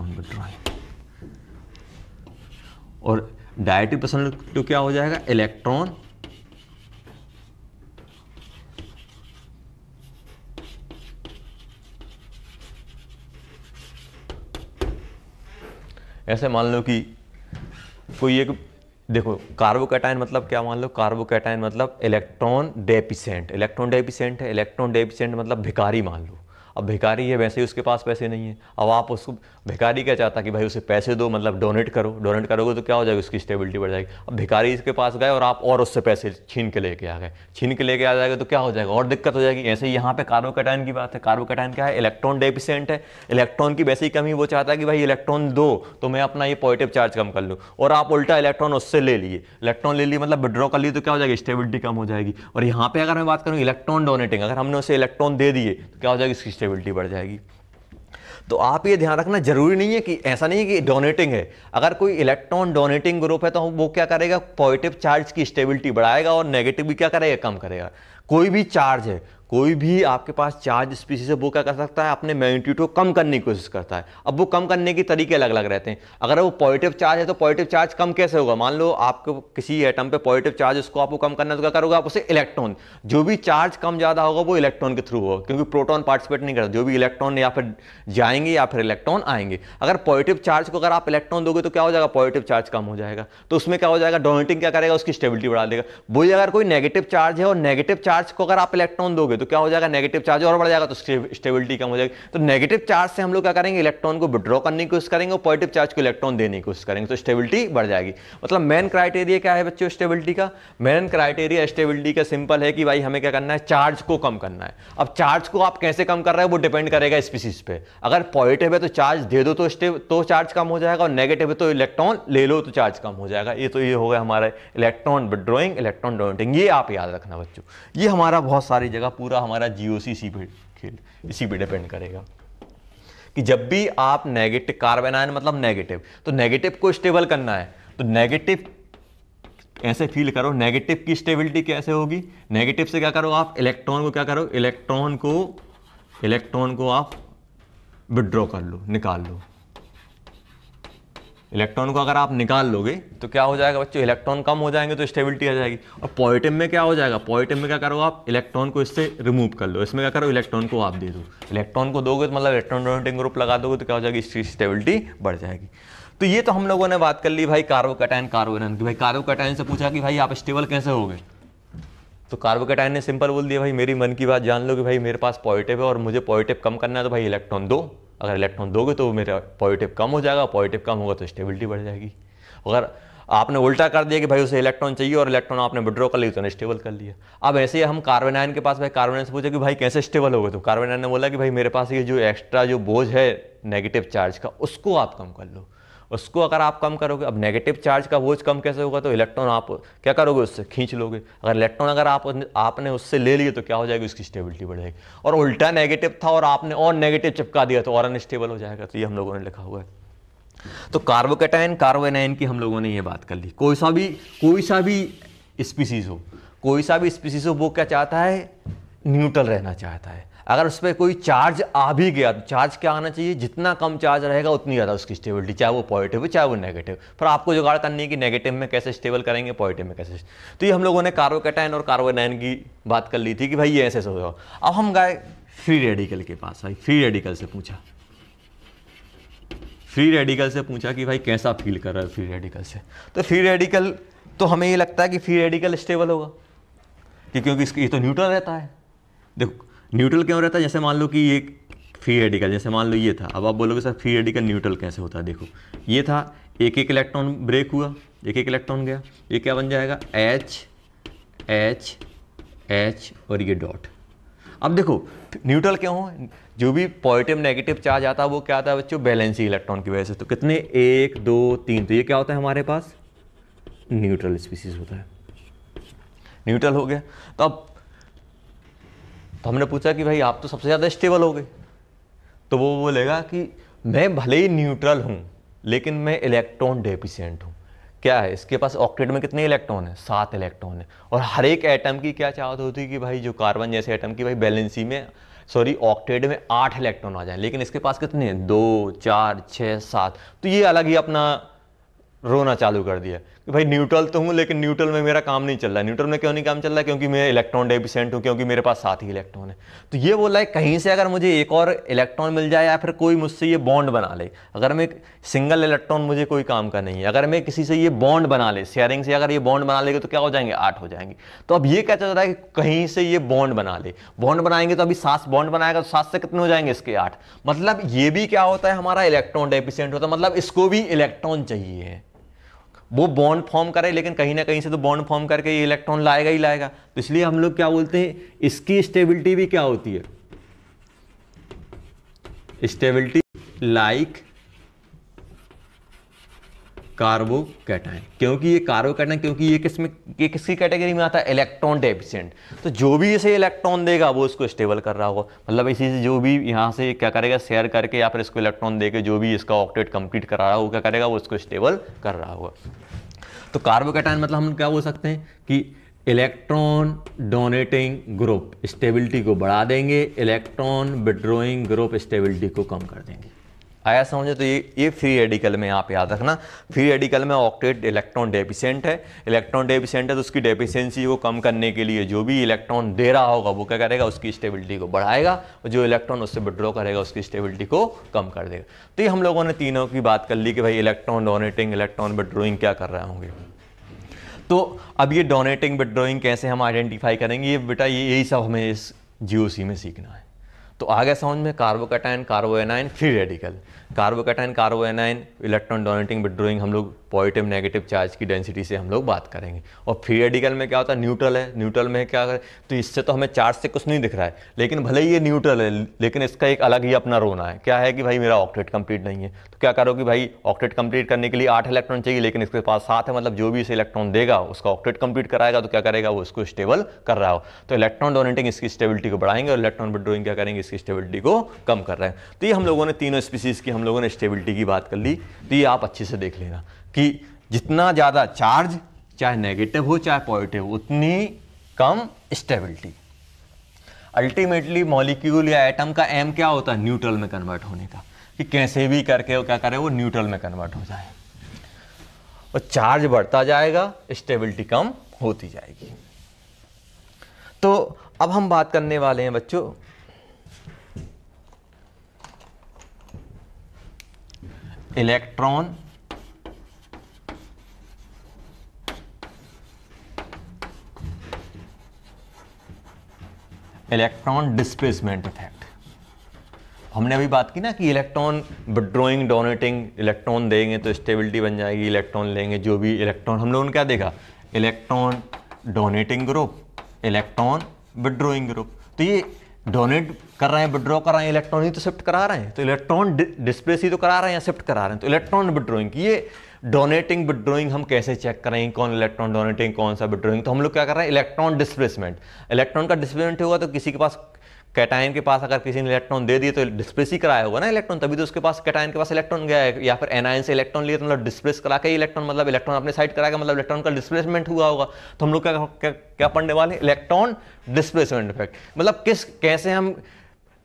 विड्रॉइंग, और डायरेक्टिव पर्सनल तो क्या हो जाएगा, इलेक्ट्रॉन ऐसे मान लो कि कोई एक, देखो कार्बोकैटायन मतलब क्या, मान लो कार्बोकैटायन मतलब इलेक्ट्रॉन डेफिशिएंट, इलेक्ट्रॉन डेफिशिएंट है, इलेक्ट्रॉन डेफिशिएंट मतलब भिखारी मान लो। अब भिखारी है, वैसे ही उसके पास पैसे नहीं है, अब आप उसको, भिखारी क्या चाहता कि भाई उसे पैसे दो, मतलब डोनेट करो, डोनेट करोगे तो क्या हो जाएगा, उसकी स्टेबिलिटी बढ़ जाएगी। अब भिखारी इसके पास गए और आप और उससे पैसे छीन के लेके आ गए, छीन के लेके आ जाएगा तो क्या हो जाएगा, और दिक्कत हो जाएगी। ऐसे ही यहाँ पे कार्बोकैटायन की बात है, कार्बोकैटायन क्या है, इलेक्ट्रॉन डेफिशिएंट है, इलेक्ट्रॉन की वैसे ही कमी, वो चाहता है कि भाई इलेक्ट्रॉन दो तो मैं अपना ये पॉजिटिव चार्ज कम कर लूँ, और आप उल्टा इलेक्ट्रॉन उससे ले लिए, इलेक्ट्रॉन ले लिए मतलब विड्रॉ कर लिए, तो क्या हो जाएगी, स्टेबिलिटी कम हो जाएगी। और यहाँ पे अगर मैं बात करूँ इलेक्ट्रॉन डोनेटिंग, अगर हमने उसे इलेक्ट्रॉन दे दिए तो क्या हो जाएगी, इसकी स्टेबिलिटी बढ़ जाएगी। तो आप ये ध्यान रखना, जरूरी नहीं है कि, ऐसा नहीं है कि डोनेटिंग है, अगर कोई इलेक्ट्रॉन डोनेटिंग ग्रुप है तो वो क्या करेगा, पॉजिटिव चार्ज की स्टेबिलिटी बढ़ाएगा और नेगेटिव भी क्या करेगा, कम करेगा। कोई भी चार्ज है, कोई भी आपके पास चार्ज स्पीशीज है, वो क्या कर सकता है, अपने मैग्नीट्यूड को कम करने की कोशिश करता है। अब वो कम करने के तरीके अलग अलग रहते हैं। अगर वो पॉजिटिव चार्ज है तो पॉजिटिव चार्ज कम कैसे होगा, मान लो आपको किसी एटम पे पॉजिटिव चार्ज, उसको आपको कम करना है तो क्या करोगे, आप उसे इलेक्ट्रॉन, जो भी चार्ज कम ज्यादा होगा वो इलेक्ट्रॉन के थ्रू होगा, क्योंकि प्रोटॉन पार्टिसिपेट नहीं करता, जो भी इलेक्ट्रॉन या फिर जाएंगे या फिर इलेक्ट्रॉन आएंगे। अगर पॉजिटिव चार्ज को अगर आप इलेक्ट्रॉन दोगे तो क्या हो जाएगा, पॉजिटिव चार्ज कम हो जाएगा, तो उसमें क्या हो जाएगा, डोनेटिंग क्या करेगा, उसकी स्टेबिलिटी बढ़ा देगा। वही अगर कोई नेगेटिव चार्ज है और नेगेटिव चार्ज को अगर आप इलेक्ट्रॉन दोगे तो क्या हो जाएगा, नेगेटिव चार्ज और बढ़ जाएगा, तो स्टेबिलिटी कम हो जाएगी। तो नेगेटिव चार्ज से हम लोग क्या करेंगे, इलेक्ट्रॉन को विड्रॉ करने की कोशिश करेंगे और पॉजिटिव चार्ज को इलेक्ट्रॉन देने की कोशिश करेंगे, तो स्टेबिलिटी बढ़ जाएगी। मतलब मेन क्राइटेरिया क्या है बच्चों स्टेबिलिटी का, मेन क्राइटेरिया स्टेबिलिटी का सिंपल है कि भाई हमें क्या करना है, चार्ज को कम करना है। अब चार्ज को आप कैसे कम कर रहे हैं वो डिपेंड करेगा स्पीशीज पे। अगर पॉजिटिव है तो चार्ज दे दो तो चार्ज कम हो जाएगा, और नेगेटिव है तो इलेक्ट्रॉन ले लो तो चार्ज कम हो जाएगा। ये हो गया हमारा इलेक्ट्रॉन विड्रॉइंग, इलेक्ट्रॉन डोनेटिंग, ये आप याद रखना बच्चों। ये हमारा बहुत सारी जगह पूरा हमारा जीओसी इसी पे डिपेंड करेगा कि जब भी आप नेगेटिव, कार्बन आयन मतलब नेगेटिव, तो नेगेटिव को स्टेबल करना है, तो नेगेटिव ऐसे फील करो, नेगेटिव की स्टेबिलिटी कैसे होगी, नेगेटिव से क्या करो आप, इलेक्ट्रॉन को क्या करो, इलेक्ट्रॉन को आप विड्रॉ कर लो, निकाल लो। इलेक्ट्रॉन को अगर आप निकाल लोगे तो क्या हो जाएगा बच्चों, इलेक्ट्रॉन कम हो जाएंगे तो स्टेबिलिटी आ जाएगी। और पॉजिटिव में क्या हो जाएगा, पॉजिटिव में क्या करो आप, इलेक्ट्रॉन को इससे रिमूव कर लो, इसमें क्या करो, इलेक्ट्रॉन को आप दे दो। इलेक्ट्रॉन को दोगे तो मतलब इलेक्ट्रॉन डोनेटिंग ग्रुप लगा दोगे तो क्या हो जाएगी, इसकी स्टेबिलिटी बढ़ जाएगी। तो ये तो हम लोगों ने बात कर ली भाई कार्बोकैटायन कार्बोएनायन की। भाई कार्बोकैटायन से पूछा कि भाई आप स्टेबल कैसे होगे, तो कार्बोकैटायन ने सिंपल बोल दिया भाई मेरी मन की बात जान लो कि भाई मेरे पास पॉजिटिव है और मुझे पॉजिटिव कम करना है तो भाई इलेक्ट्रॉन दो। अगर इलेक्ट्रॉन दोगे तो मेरा पॉजिटिव कम हो जाएगा, पॉजिटिव कम होगा तो स्टेबिलिटी बढ़ जाएगी। अगर आपने उल्टा कर दिया कि भाई उसे इलेक्ट्रॉन चाहिए और इलेक्ट्रॉन आपने विड्रॉ कर लिया तो स्टेबल कर लिया। अब ऐसे ही हम कार्बोनाइन के पास, भाई कार्बोनाइन से पूछा कि भाई कैसे स्टेबल होगे, तो कार्बोनाइन ने बोला कि भाई मेरे पास ये जो एक्स्ट्रा जो बोझ है नेगेटिव चार्ज का उसको आप कम कर लो। उसको अगर आप कम करोगे, अब नेगेटिव चार्ज का बोझ कम कैसे होगा, तो इलेक्ट्रॉन आप क्या करोगे, उससे खींच लोगे। अगर इलेक्ट्रॉन अगर आपने उससे ले लिए तो क्या हो जाएगी, उसकी स्टेबिलिटी बढ़ जाएगी। और उल्टा नेगेटिव था और आपने और नेगेटिव चिपका दिया तो और अनस्टेबल हो जाएगा। तो ये हम लोगों ने लिखा हुआ है। तो कार्बोकैटायन कार्बोएनायन की हम लोगों ने ये बात कर ली। कोई सा भी स्पीसीज हो वो क्या चाहता है, न्यूट्रल रहना चाहता है। अगर उस पर कोई चार्ज आ भी गया तो चार्ज क्या आना चाहिए, जितना कम चार्ज रहेगा उतनी ज़्यादा उसकी स्टेबिलिटी, चाहे वो पॉजिटिव हो चाहे वो नेगेटिव। फिर आपको जुगाड़ करनी है कि नेगेटिव में कैसे स्टेबल करेंगे, पॉजिटिव में कैसे। तो ये हम लोगों ने कार्बोकैटायन और कार्बोएनायन की बात कर ली थी कि भाई ये ऐसे होगा। अब हम गए फ्री रेडिकल के पास। भाई फ्री रेडिकल से पूछा कि भाई कैसा फील कर रहा है फ्री रेडिकल से। तो फ्री रेडिकल तो हमें ये लगता है कि फ्री रेडिकल स्टेबल होगा क्योंकि ये तो न्यूट्रल रहता है। देखो न्यूट्रल क्यों रहता है, जैसे मान लो कि ये फ्री रेडिकल, जैसे मान लो ये था। अब आप बोलोगे सर फ्री रेडिकल न्यूट्रल कैसे होता है। देखो ये था, एक एक इलेक्ट्रॉन ब्रेक हुआ, एक एक इलेक्ट्रॉन गया, ये क्या बन जाएगा, H H H और ये डॉट। अब देखो न्यूट्रल क्यों हो, जो भी पॉजिटिव नेगेटिव चार्ज आता है वो क्या आता है बच्चों, बैलेंसी इलेक्ट्रॉन की वजह से। तो कितने, 1 2 3, तो ये क्या होता है हमारे पास, न्यूट्रल स्पीसीज होता है, न्यूट्रल हो गया। तो हमने पूछा कि भाई आप तो सबसे ज़्यादा स्टेबल हो गए, तो वो बोलेगा कि मैं भले ही न्यूट्रल हूँ लेकिन मैं इलेक्ट्रॉन डेफिशिएंट हूँ। क्या है, इसके पास ऑक्टेट में कितने इलेक्ट्रॉन है, 7 इलेक्ट्रॉन है। और हर एक एटम की क्या चाहत होती है कि भाई जो कार्बन जैसे एटम की भाई बैलेंसी में ऑक्टेट में 8 इलेक्ट्रॉन आ जाए, लेकिन इसके पास कितने हैं, 2 4 6 7। तो ये अलग ही अपना रोना चालू कर दिया कि भाई न्यूट्रल तो हूँ लेकिन न्यूट्रल में मेरा काम नहीं चल रहा है। न्यूट्रल में क्यों नहीं काम चल रहा है, क्योंकि मैं इलेक्ट्रॉन डेफिशिएंट हूँ, क्योंकि मेरे पास 7 ही इलेक्ट्रॉन है। तो ये बोला है कहीं से अगर मुझे एक और इलेक्ट्रॉन मिल जाए या फिर कोई मुझसे ये बॉन्ड बना ले, अगर मैं सिंगल इलेक्ट्रॉन मुझे कोई काम का नहीं है, अगर मैं किसी से ये बॉन्ड बना ले, शेयरिंग से अगर ये बॉन्ड बना लेगा तो क्या हो जाएंगे, 8 हो जाएंगे। तो अब ये क्या चल रहा है कि कहीं से ये बॉन्ड बना ले, बॉन्ड बनाएंगे तो अभी 7 बॉन्ड बनाएगा तो 7 से कितने हो जाएंगे, इसके 8। मतलब ये भी क्या होता है, हमारा इलेक्ट्रॉन डेफिशिएंट होता है, मतलब इसको भी इलेक्ट्रॉन चाहिए। वो बॉन्ड फॉर्म करे लेकिन कहीं ना कहीं से तो बॉन्ड फॉर्म करके ये इलेक्ट्रॉन लाएगा ही लाएगा। तो इसलिए हम लोग क्या बोलते हैं, इसकी स्टेबिलिटी भी क्या होती है, स्टेबिलिटी लाइक कार्बोकैटायन। क्योंकि ये कार्बोकैटायन, क्योंकि ये किसकी कैटेगरी में आता है, इलेक्ट्रॉन डेफिशिएंट। तो जो भी इसे इलेक्ट्रॉन देगा वो इसको स्टेबल कर रहा होगा, मतलब इसी से जो भी यहाँ से क्या करेगा, शेयर करके या फिर इसको इलेक्ट्रॉन देके जो भी इसका ऑक्टेट कंप्लीट करा रहा होगा, क्या करेगा, वो इसको स्टेबल कर रहा होगा। तो कार्बोकैटायन मतलब हम क्या बोल सकते हैं कि इलेक्ट्रॉन डोनेटिंग ग्रुप स्टेबिलिटी को बढ़ा देंगे, इलेक्ट्रॉन विड्रॉइंग ग्रुप स्टेबिलिटी को कम कर देंगे। आया समझे। तो ये फ्री रेडिकल में आप याद रखना, फ्री रेडिकल में ऑक्टेट इलेक्ट्रॉन डेफिशिएंट है, इलेक्ट्रॉन डेफिशिएंट है तो उसकी डेफिशिएंसी को कम करने के लिए जो भी इलेक्ट्रॉन दे रहा होगा वो क्या करेगा, उसकी स्टेबिलिटी को बढ़ाएगा, और जो इलेक्ट्रॉन उससे विड्रॉ करेगा उसकी स्टेबिलिटी को कम कर देगा। तो ये हम लोगों ने तीनों की बात कर ली कि भाई इलेक्ट्रॉन डोनेटिंग इलेक्ट्रॉन विड्रॉइंग क्या कर रहे होंगे। तो अब ये डोनेटिंग विड्रॉइंग कैसे हम आइडेंटिफाई करेंगे, ये बेटा यही सब हमें इस जीओसी में सीखना है। तो आगे समझ में, carbocation कार्बोएनायन free radical, carbocation कार्बोएनायन electron donating withdrawing हम लोग पॉजिटिव नेगेटिव चार्ज की डेंसिटी से हम लोग बात करेंगे। और फ्री रेडिकल में क्या होता है, न्यूट्रल है, न्यूट्रल में क्या है, तो इससे तो हमें चार्ज से कुछ नहीं दिख रहा है, लेकिन भले ही ये न्यूट्रल है लेकिन इसका एक अलग ही अपना रोना है, क्या है कि भाई मेरा ऑक्टेट कंप्लीट नहीं है। तो क्या करो कि भाई ऑक्टेट कंप्लीट करने के लिए 8 इलेक्ट्रॉन चाहिए लेकिन इसके पास 7 है, मतलब जो भी इसे इलेक्ट्रॉन देगा उसका ऑक्टेट कंप्लीट कराएगा तो क्या करेगा, वो इसको स्टेबल कर रहा हो। तो इलेक्ट्रॉन डोनेटिंग इसकी स्टेबिलिटी को बढ़ाएंगे और इलेक्ट्रॉन विड्रॉइंग क्या करेंगे, इसकी स्टेबिलिटी को कम कर रहे हैं। तो ये हम लोगों ने तीनों स्पीसीज की हम लोगों ने स्टेबिलिटी की बात कर ली। तो ये आप अच्छे से देख लेना कि जितना ज़्यादा चार्ज, चाहे नेगेटिव हो चाहे पॉजिटिव, उतनी कम स्टेबिलिटी। अल्टीमेटली मॉलिक्यूल या एटम का एम क्या होता है, न्यूट्रल में कन्वर्ट होने का, कि कैसे भी करके वो क्या करे, वो न्यूट्रल में कन्वर्ट हो जाए, और चार्ज बढ़ता जाएगा, स्टेबिलिटी कम होती जाएगी। तो अब हम बात करने वाले हैं बच्चों इलेक्ट्रॉन डिस्प्लेसमेंट इफेक्ट। हमने अभी बात की ना कि इलेक्ट्रॉन विड्रॉइंग डोनेटिंग, इलेक्ट्रॉन देंगे तो स्टेबिलिटी बन जाएगी, इलेक्ट्रॉन लेंगे जो भी इलेक्ट्रॉन, हम लोगों ने क्या देखा, electron donating group, electron withdrawing group. तो ये डोनेट कर रहे हैं, विड्रॉ कर रहे हैं, इलेक्ट्रॉन ही तो शिफ्ट करा रहे हैं, तो इलेक्ट्रॉन डिस्प्लेस ही तो करा रहे हैं या शिफ्ट करा रहे हैं। तो इलेक्ट्रॉन विड्रॉइंग की ये डोनेटिंग विड्रॉइंग हम कैसे चेक करेंगे, कौन इलेक्ट्रॉन डोनेटिंग कौन सा विड्रॉइंग, तो हम लोग क्या कर रहे हैं, इलेक्ट्रॉन डिस्प्लेसमेंट। इलेक्ट्रॉन का डिस्प्लेसमेंट होगा तो किसी के पास कैटायन के पास अगर किसी ने इलेक्ट्रॉन दे दिए तो डिस्प्लेस ही कराया होगा ना इलेक्ट्रॉन, तभी तो उसके पास कैटायन के पास इलेक्ट्रॉन गया है, या फिर एनायन से इलेक्ट्रॉन लिए तो मतलब डिस्प्लेस करा के इलेक्ट्रॉन, मतलब इलेक्ट्रॉन अपने साइड कराएगा, मतलब इलेक्ट्रॉन का डिस्प्लेसमेंट हुआ होगा। तो हम लोग क्या पढ़ने वाले, इलेक्ट्रॉन डिस्प्लेसमेंट इफेक्ट, मतलब कैसे हम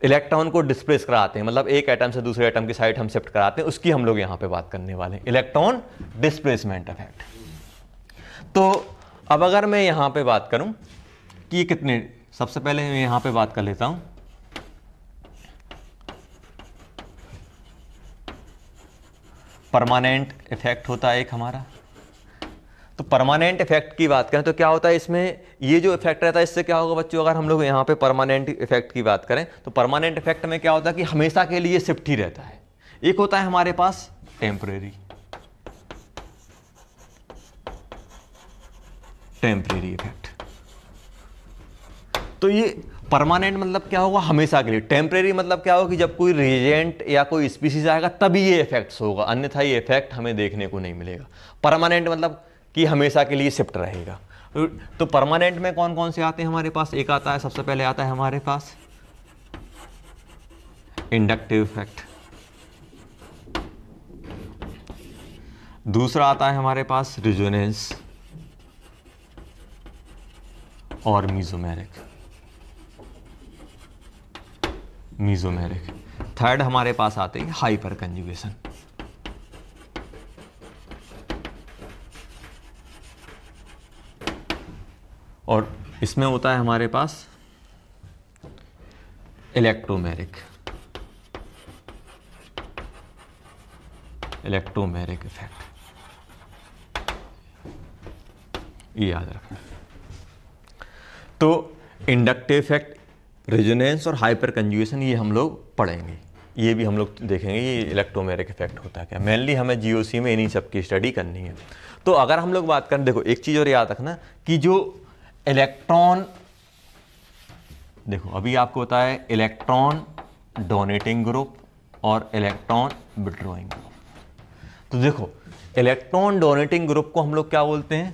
इलेक्ट्रॉन को डिस्प्लेस कराते हैं, मतलब एक एटम से दूसरे एटम की साइड हम शिफ्ट कराते हैं, उसकी हम लोग यहाँ पे बात करने वाले हैं, इलेक्ट्रॉन डिस्प्लेसमेंट इफेक्ट। तो अब अगर मैं यहाँ पे बात करूँ कि कितने, सबसे पहले मैं यहाँ पे बात कर लेता हूँ परमानेंट इफेक्ट होता है एक हमारा। तो परमानेंट इफेक्ट की बात करें तो क्या होता है इसमें, ये जो इफेक्ट रहता है इससे क्या होगा बच्चों, अगर हम लोग यहाँ पे परमानेंट इफेक्ट की बात करें तो परमानेंट इफेक्ट में क्या होता है कि हमेशा के लिए शिफ्ट ही रहता है। एक होता है हमारे पास टेम्परेरी इफेक्ट। तो ये परमानेंट मतलब क्या होगा, हमेशा के लिए। टेम्परेरी मतलब क्या होगा कि जब कोई रिएजेंट या कोई स्पीसीज आएगा तभी ये इफेक्ट्स होगा, अन्यथा ये इफेक्ट हमें देखने को नहीं मिलेगा। परमानेंट मतलब कि हमेशा के लिए शिफ्ट रहेगा। तो परमानेंट में कौन कौन से आते हैं हमारे पास, एक आता है, सबसे पहले आता है हमारे पास इंडक्टिव इफेक्ट, दूसरा आता है हमारे पास रिजोनेंस और मीजोमेरिक। थर्ड हमारे पास आते हैं हाइपर कंजुगेशन। और इसमें होता है हमारे पास इलेक्ट्रोमेरिक इफेक्ट, ये याद रखना। तो इंडक्टिव इफेक्ट, रेजोनेंस और हाइपर कंजुगेशन ये हम लोग पढ़ेंगे, ये भी हम लोग देखेंगे ये इलेक्ट्रोमेरिक इफेक्ट होता है क्या। मेनली हमें जीओसी में इन्हीं सब की स्टडी करनी है। तो अगर हम लोग बात करें, देखो एक चीज़ और याद रखना कि जो इलेक्ट्रॉन, देखो अभी आपको होता है इलेक्ट्रॉन डोनेटिंग ग्रुप और इलेक्ट्रॉन विड्रॉइंग ग्रुप। तो देखो इलेक्ट्रॉन डोनेटिंग ग्रुप को हम लोग क्या बोलते हैं,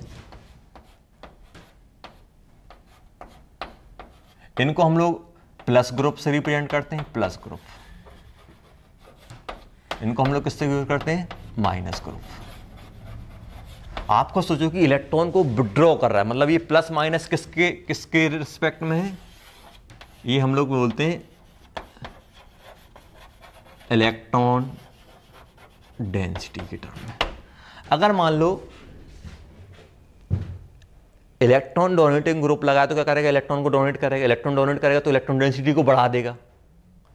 इनको हम लोग प्लस ग्रुप से रिप्रेजेंट करते हैं, प्लस ग्रुप। इनको हम लोग किससे यूज करते हैं, माइनस ग्रुप। आपको सोचो कि इलेक्ट्रॉन को विड्रॉ कर रहा है, मतलब ये प्लस माइनस किसके रिस्पेक्ट में है, ये हम लोग बोलते हैं इलेक्ट्रॉन डेंसिटी के टर्म में। अगर मान लो इलेक्ट्रॉन डोनेटिंग ग्रुप लगाया तो क्या करेगा, इलेक्ट्रॉन को डोनेट करेगा, इलेक्ट्रॉन डोनेट करेगा तो इलेक्ट्रॉन डेंसिटी को बढ़ा देगा।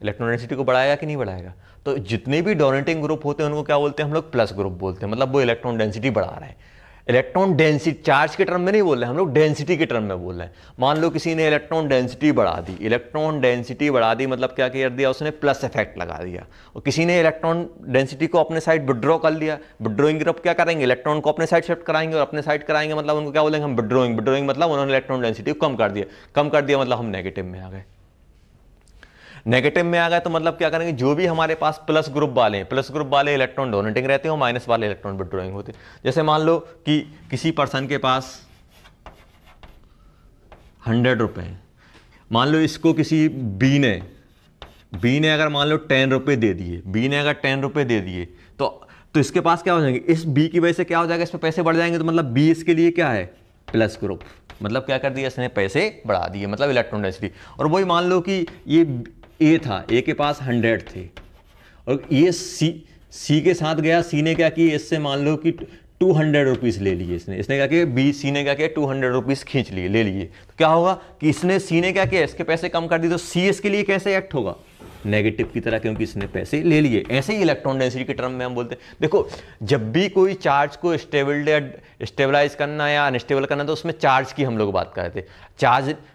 इलेक्ट्रॉन डेंसिटी को बढ़ाएगा कि नहीं बढ़ाएगा। तो जितने भी डोनेटिंग ग्रुप होते हैं उनको क्या बोलते हैं हम लोग, प्लस ग्रुप बोलते हैं, मतलब वो इलेक्ट्रॉन डेंसिटी बढ़ा रहा है। इलेक्ट्रॉन डेंसिटी चार्ज के टर्म में नहीं बोल रहे हैं हम लोग, डेंसिटी के टर्म में बोल रहे हैं। मान लो किसी ने इलेक्ट्रॉन डेंसिटी बढ़ा दी, इलेक्ट्रॉन डेंसिटी बढ़ा दी मतलब क्या कर दिया उसने, प्लस इफेक्ट लगा दिया। और किसी ने इलेक्ट्रॉन डेंसिटी को अपने साइड विड्रॉ कर लिया, विड्रॉइंग ग्रुप क्या करेंगे, इलेक्ट्रॉन को अपने साइड शिफ्ट कराएंगे और अपने साइड कराएंगे, मतलब उनको क्या बोलेंगे हम, विड्रॉइंग मतलब उन्होंने इलेक्ट्रॉन डेंसिटी को कम कर दिया मतलब हम नेगेटिव में आ गए। नेगेटिव में आ गए तो मतलब क्या करेंगे, जो भी हमारे पास प्लस ग्रुप वाले हैं, प्लस ग्रुप वाले इलेक्ट्रॉन डोनेटिंग रहते हैं और माइनस वाले इलेक्ट्रॉन विड्रॉइंग होते हैं। जैसे मान लो कि किसी पर्सन के पास 100 रुपए हैं, मान लो इसको किसी बी ने अगर मान लो 10 रुपए दे दिए, बी ने अगर 10 रुपए दे दिए तो इसके पास क्या हो जाएंगे, इस बी की वजह से क्या हो जाएगा, इस पे पैसे बढ़ जाएंगे, तो मतलब बी इसके लिए क्या है, प्लस ग्रुप, मतलब क्या कर दिया इसने, पैसे बढ़ा दिए, मतलब इलेक्ट्रॉन डेंसिटी। और वही मान लो कि ये ए था, ए के पास 100 थे और ये सी के साथ गया, सी ने क्या किया, इससे मान लो कि 200 रुपीज़ ले लिए इसने क्या किया, बी सी ने क्या किया 200 रुपीज़ खींच लिए, ले लिए। तो क्या होगा कि इसने सी ने क्या किया, इसके पैसे कम कर दिए, तो सी इसके लिए कैसे एक्ट होगा, नेगेटिव की तरह, क्योंकि इसने पैसे ले लिए। ऐसे ही इलेक्ट्रॉन डेंसिटी के टर्म में हम बोलते हैं, देखो जब भी कोई चार्ज को स्टेबलाइज करना या अनस्टेबल करना, तो उसमें चार्ज की हम लोग बात कर रहे थे।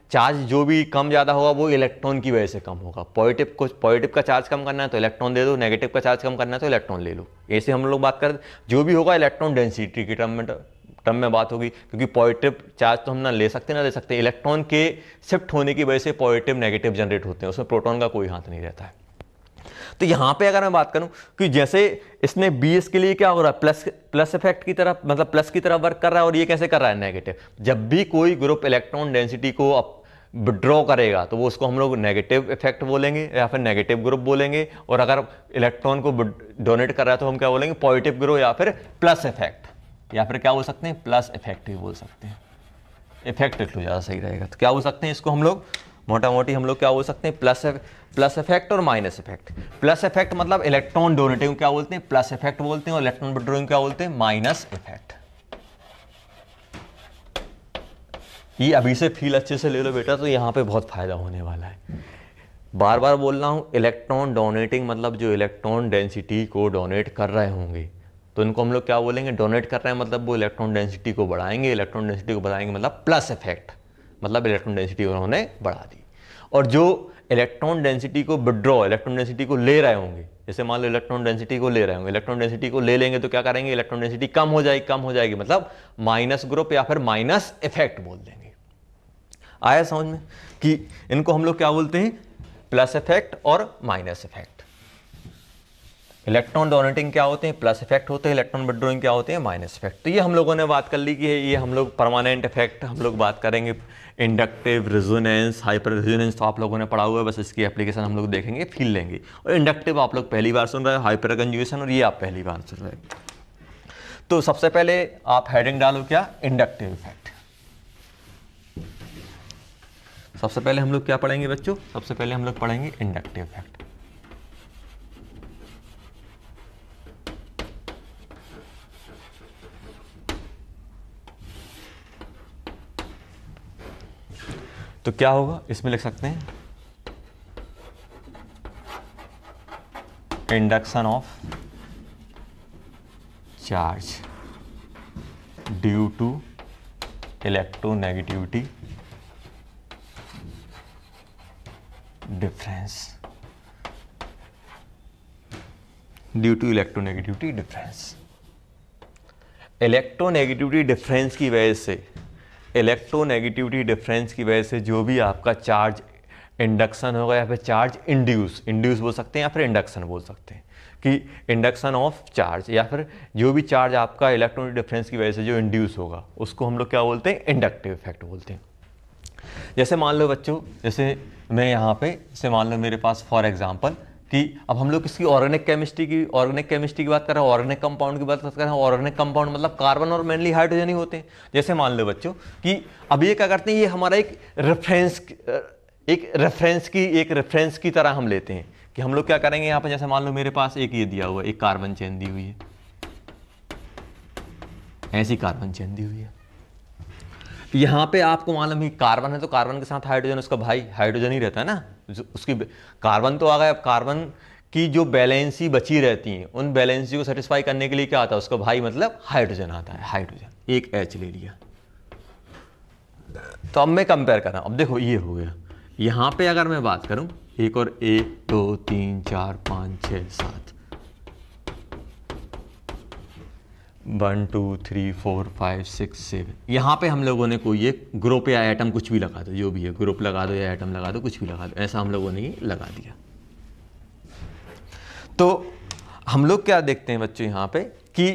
चार्ज जो भी कम ज़्यादा होगा वो इलेक्ट्रॉन की वजह से कम होगा। पॉजिटिव का चार्ज कम करना है तो इलेक्ट्रॉन दे दो, नेगेटिव का चार्ज कम करना है तो इलेक्ट्रॉन ले लो। ऐसे हम लोग बात कर, जो भी होगा इलेक्ट्रॉन डेंसिटी के टर्म में बात होगी, क्योंकि पॉजिटिव चार्ज तो हम ना ले सकते ना दे सकते, इलेक्ट्रॉन के शिफ्ट होने की वजह से पॉजिटिव नेगेटिव जनरेट होते हैं, उसमें प्रोटॉन का कोई हाथ नहीं रहता है। तो यहां पे अगर मैं बात करूं कि जैसे इसने बीएस के लिए क्या हो रहा है, प्लस इफेक्ट की तरफ, मतलब प्लस की तरफ वर्क कर रहा है, और ये कैसे कर रहा है, नेगेटिव। जब भी कोई ग्रुप इलेक्ट्रॉन डेंसिटी को विड्रॉ करेगा तो वो उसको हम लोग नेगेटिव इफेक्ट बोलेंगे या फिर नेगेटिव ग्रुप बोलेंगे, और अगर इलेक्ट्रॉन को डोनेट कर रहा है तो हम क्या बोलेंगे, पॉजिटिव ग्रुप या फिर प्लस इफेक्ट, या फिर क्या बोल सकते हैं, प्लस इफेक्ट ही बोल सकते हैं। इफेक्ट लिख लो ज़्यादा सही रहेगा। तो क्या बोल सकते हैं इसको हम लोग, मोटा मोटी हम लोग क्या बोल सकते हैं, प्लस इफेक्ट और माइनस इफेक्ट। प्लस इफेक्ट मतलब इलेक्ट्रॉन डोनेटिंग क्या बोलते हैं, प्लस इफेक्ट बोलते हैं, और इलेक्ट्रॉन विड्रॉइंग क्या बोलते हैं, माइनस इफेक्ट। ये अभी से फील अच्छे से ले लो बेटा, तो यहाँ पे बहुत फायदा होने वाला है। बार बार बोल रहा हूँ, इलेक्ट्रॉन डोनेटिंग मतलब जो इलेक्ट्रॉन डेंसिटी को डोनेट कर रहे होंगे तो इनको हम लोग क्या बोलेंगे, डोनेट कर रहे हैं मतलब वो इलेक्ट्रॉन डेंसिटी को बढ़ाएंगे, इलेक्ट्रॉन डेंसिटी को बढ़ाएंगे मतलब प्लस इफेक्ट, मतलब इलेक्ट्रॉन डेंसिटी उन्होंने बढ़ा दी। और जो इलेक्ट्रॉन डेंसिटी को विड्रॉ, इलेक्ट्रॉन डेंसिटी को ले रहे होंगे, जैसे मान लो इलेक्ट्रॉन डेंसिटी को ले रहे होंगे, इलेक्ट्रॉन डेंसिटी को ले लेंगे तो क्या करेंगे, इलेक्ट्रॉन डेंसिटी कम हो जाएगी, मतलब माइनस ग्रुप या फिर माइनस इफेक्ट बोल देंगे। आया समझ में कि इनको हम लोग क्या बोलते हैं, प्लस इफेक्ट और माइनस इफेक्ट। इलेक्ट्रॉन डोनेटिंग क्या होते हैं, प्लस इफेक्ट होते हैं, इलेक्ट्रॉन विड्रॉइंग क्या होते हैं, माइनस इफेक्ट। तो ये हम लोगों ने बात कर ली कि ये हम लोग परमानेंट इफेक्ट हम लोग बात करेंगे, इंडक्टिव, रेजोनेंस, हाइपर रेजोनेंस तो आप लोगों ने पढ़ा हुआ है, बस इसकी एप्लीकेशन हम लोग देखेंगे, फील लेंगे। और इंडक्टिव आप लोग पहली बार सुन रहे हो, हाइपर कंजुगेशन और ये आप पहली बार सुन रहे हो। तो सबसे पहले आप हेडिंग डालो क्या, इंडक्टिव इफेक्ट। सबसे पहले हम लोग क्या पढ़ेंगे बच्चों, सबसे पहले हम लोग पढ़ेंगे इंडक्टिव इफेक्ट। तो क्या होगा, इसमें लिख सकते हैं induction of charge due to electronegativity difference, due to electronegativity difference. Electronegativity difference की वजह से, इलेक्ट्रोनेगेटिविटी डिफरेंस की वजह से जो भी आपका चार्ज इंडक्शन होगा या फिर चार्ज इंड्यूस बोल सकते हैं या फिर इंडक्शन बोल सकते हैं, कि इंडक्शन ऑफ चार्ज या फिर जो भी चार्ज आपका इलेक्ट्रॉनिक डिफरेंस की वजह से जो इंड्यूस होगा उसको हम लोग क्या बोलते हैं, इंडक्टिव इफेक्ट बोलते हैं। जैसे मान लो बच्चों, जैसे मैं यहाँ पे, जैसे मान लो मेरे पास फॉर एग्जांपल कि अब हम लोग किसकी, ऑर्गेनिक केमिस्ट्री की बात कर रहे हैं, ऑर्गेनिक कंपाउंड की बात कर रहे हैं। ऑर्गेनिक कंपाउंड मतलब कार्बन और मेनली हाइड्रोजन ही होते हैं। जैसे मान लो बच्चों कि अब ये क्या करते हैं, ये हमारा एक रेफरेंस की तरह हम लेते हैं कि हम लोग क्या करेंगे यहाँ पे, जैसे मान लो मेरे पास एक ये दिया हुआ है, एक कार्बन चेन दी हुई है, ऐसी कार्बन चेन दी हुई है। यहाँ पे आपको मालूम है कार्बन है तो कार्बन के साथ हाइड्रोजन, उसका भाई हाइड्रोजन ही रहता है ना, उसकी कार्बन तो आ गया। अब कार्बन की जो बैलेंसी बची रहती है, उन बैलेंसी को सेटिस्फाई करने के लिए क्या आता है, उसका भाई मतलब हाइड्रोजन आता है। हाइड्रोजन एक H ले लिया। तो अब मैं कंपेयर कर रहा हूँ, अब देखो ये हो गया। यहाँ पे अगर मैं बात करूँ, एक और 1 2 3 4 5 6 7 1 2 3 4 5 6 7, यहाँ पे हम लोगों ने कोई एक ग्रुप या एटम कुछ भी लगा दो, जो भी है ग्रुप लगा दो या एटम लगा दो, कुछ भी लगा दो, ऐसा हम लोगों ने ये लगा दिया। तो हम लोग क्या देखते हैं बच्चों यहाँ पे कि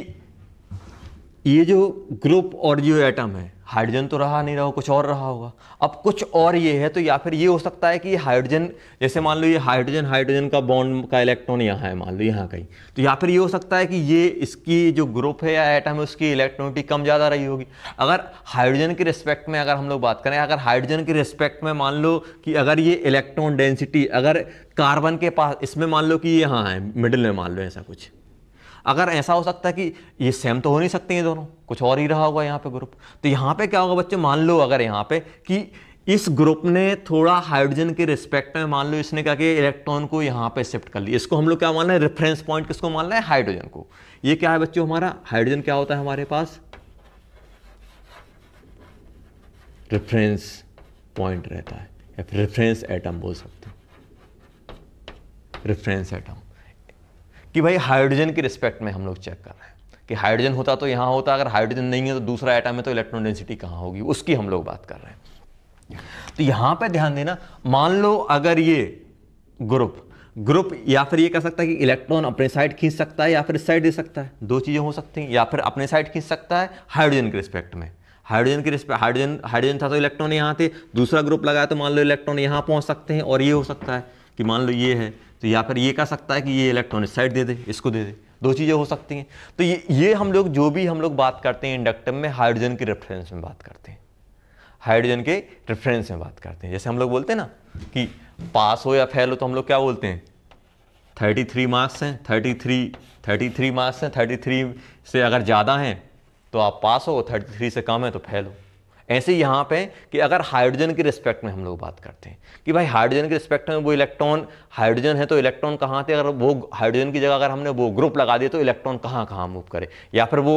ये जो ग्रुप और जो एटम है, हाइड्रोजन तो रहा नहीं, रहा कुछ और रहा होगा। अब कुछ और ये है, तो या फिर ये हो सकता है कि हाइड्रोजन, जैसे मान लो ये हाइड्रोजन हाइड्रोजन का बॉन्ड का इलेक्ट्रॉन यहाँ है, मान लो यहाँ कहीं, तो या फिर ये हो सकता है कि ये इसकी जो ग्रुप है या एटम है उसकी इलेक्ट्रॉनिटी कम ज़्यादा रही होगी। अगर हाइड्रोजन के रिस्पेक्ट में अगर हम लोग बात करें, अगर हाइड्रोजन के रिस्पेक्ट में मान लो कि अगर ये इलेक्ट्रॉन डेंसिटी अगर कार्बन के पास, इसमें मान लो कि यहाँ है मिडिल में, मान लो ऐसा कुछ, अगर ऐसा हो सकता है कि ये सेम तो हो नहीं सकते ये दोनों, कुछ और ही रहा होगा यहाँ पे ग्रुप। तो यहाँ पे क्या होगा बच्चे, मान लो अगर यहाँ पे कि इस ग्रुप ने थोड़ा हाइड्रोजन के रिस्पेक्ट में मान लो इसने क्या किया, इलेक्ट्रॉन को यहाँ पे शिफ्ट कर लिया। इसको हम लोग क्या मान रहे हैं, रेफरेंस पॉइंट किसको मान रहे हैं, हाइड्रोजन को। ये क्या है बच्चों हमारा, हाइड्रोजन क्या होता है हमारे पास, रेफरेंस पॉइंट रहता है, या फिर रेफरेंस एटम बोल सकते हैं, रेफरेंस एटम, कि भाई हाइड्रोजन के रिस्पेक्ट में हम लोग चेक कर रहे हैं कि हाइड्रोजन होता तो यहाँ होता, अगर हाइड्रोजन नहीं है तो दूसरा एटम है तो इलेक्ट्रॉन डेंसिटी कहाँ होगी, उसकी हम लोग बात कर रहे हैं। तो यहाँ पे ध्यान देना, मान लो अगर ये ग्रुप या फिर ये कह सकता है कि इलेक्ट्रॉन अपने साइड खींच सकता है या फिर इस साइड दे सकता है, दो चीज़ें हो सकती हैं, या फिर अपने साइड खींच सकता है हाइड्रोजन के रिस्पेक्ट में, हाइड्रोजन था तो इलेक्ट्रॉन यहाँ थे, दूसरा ग्रुप लगाया तो मान लो इलेक्ट्रॉन यहाँ पहुँच सकते हैं। और ये हो सकता है कि मान लो ये है तो या फिर ये कह सकता है कि ये इलेक्ट्रॉन इस साइड दे दे, इसको दे दे, दो चीज़ें हो सकती हैं। तो ये हम लोग जो भी हम लोग बात करते हैं इंडक्टर में, हाइड्रोजन के रेफरेंस में बात करते हैं, हाइड्रोजन के रेफरेंस में बात करते हैं। जैसे हम लोग बोलते हैं ना कि पास हो या फेल हो, तो हम लोग क्या बोलते हैं, 33 मार्क्स हैं, 33 मार्क्स हैं, 33 से अगर ज़्यादा हैं तो आप पास हो, 33 से कम है तो फेल हो। ऐसे यहाँ पे कि अगर हाइड्रोजन के रिस्पेक्ट में हम लोग बात करते हैं कि भाई हाइड्रोजन के रिस्पेक्ट में वो इलेक्ट्रॉन, हाइड्रोजन है तो इलेक्ट्रॉन कहाँ थे, अगर वो हाइड्रोजन की जगह अगर हमने वो ग्रुप लगा दिए तो इलेक्ट्रॉन कहाँ कहाँ मूव करे, या फिर वो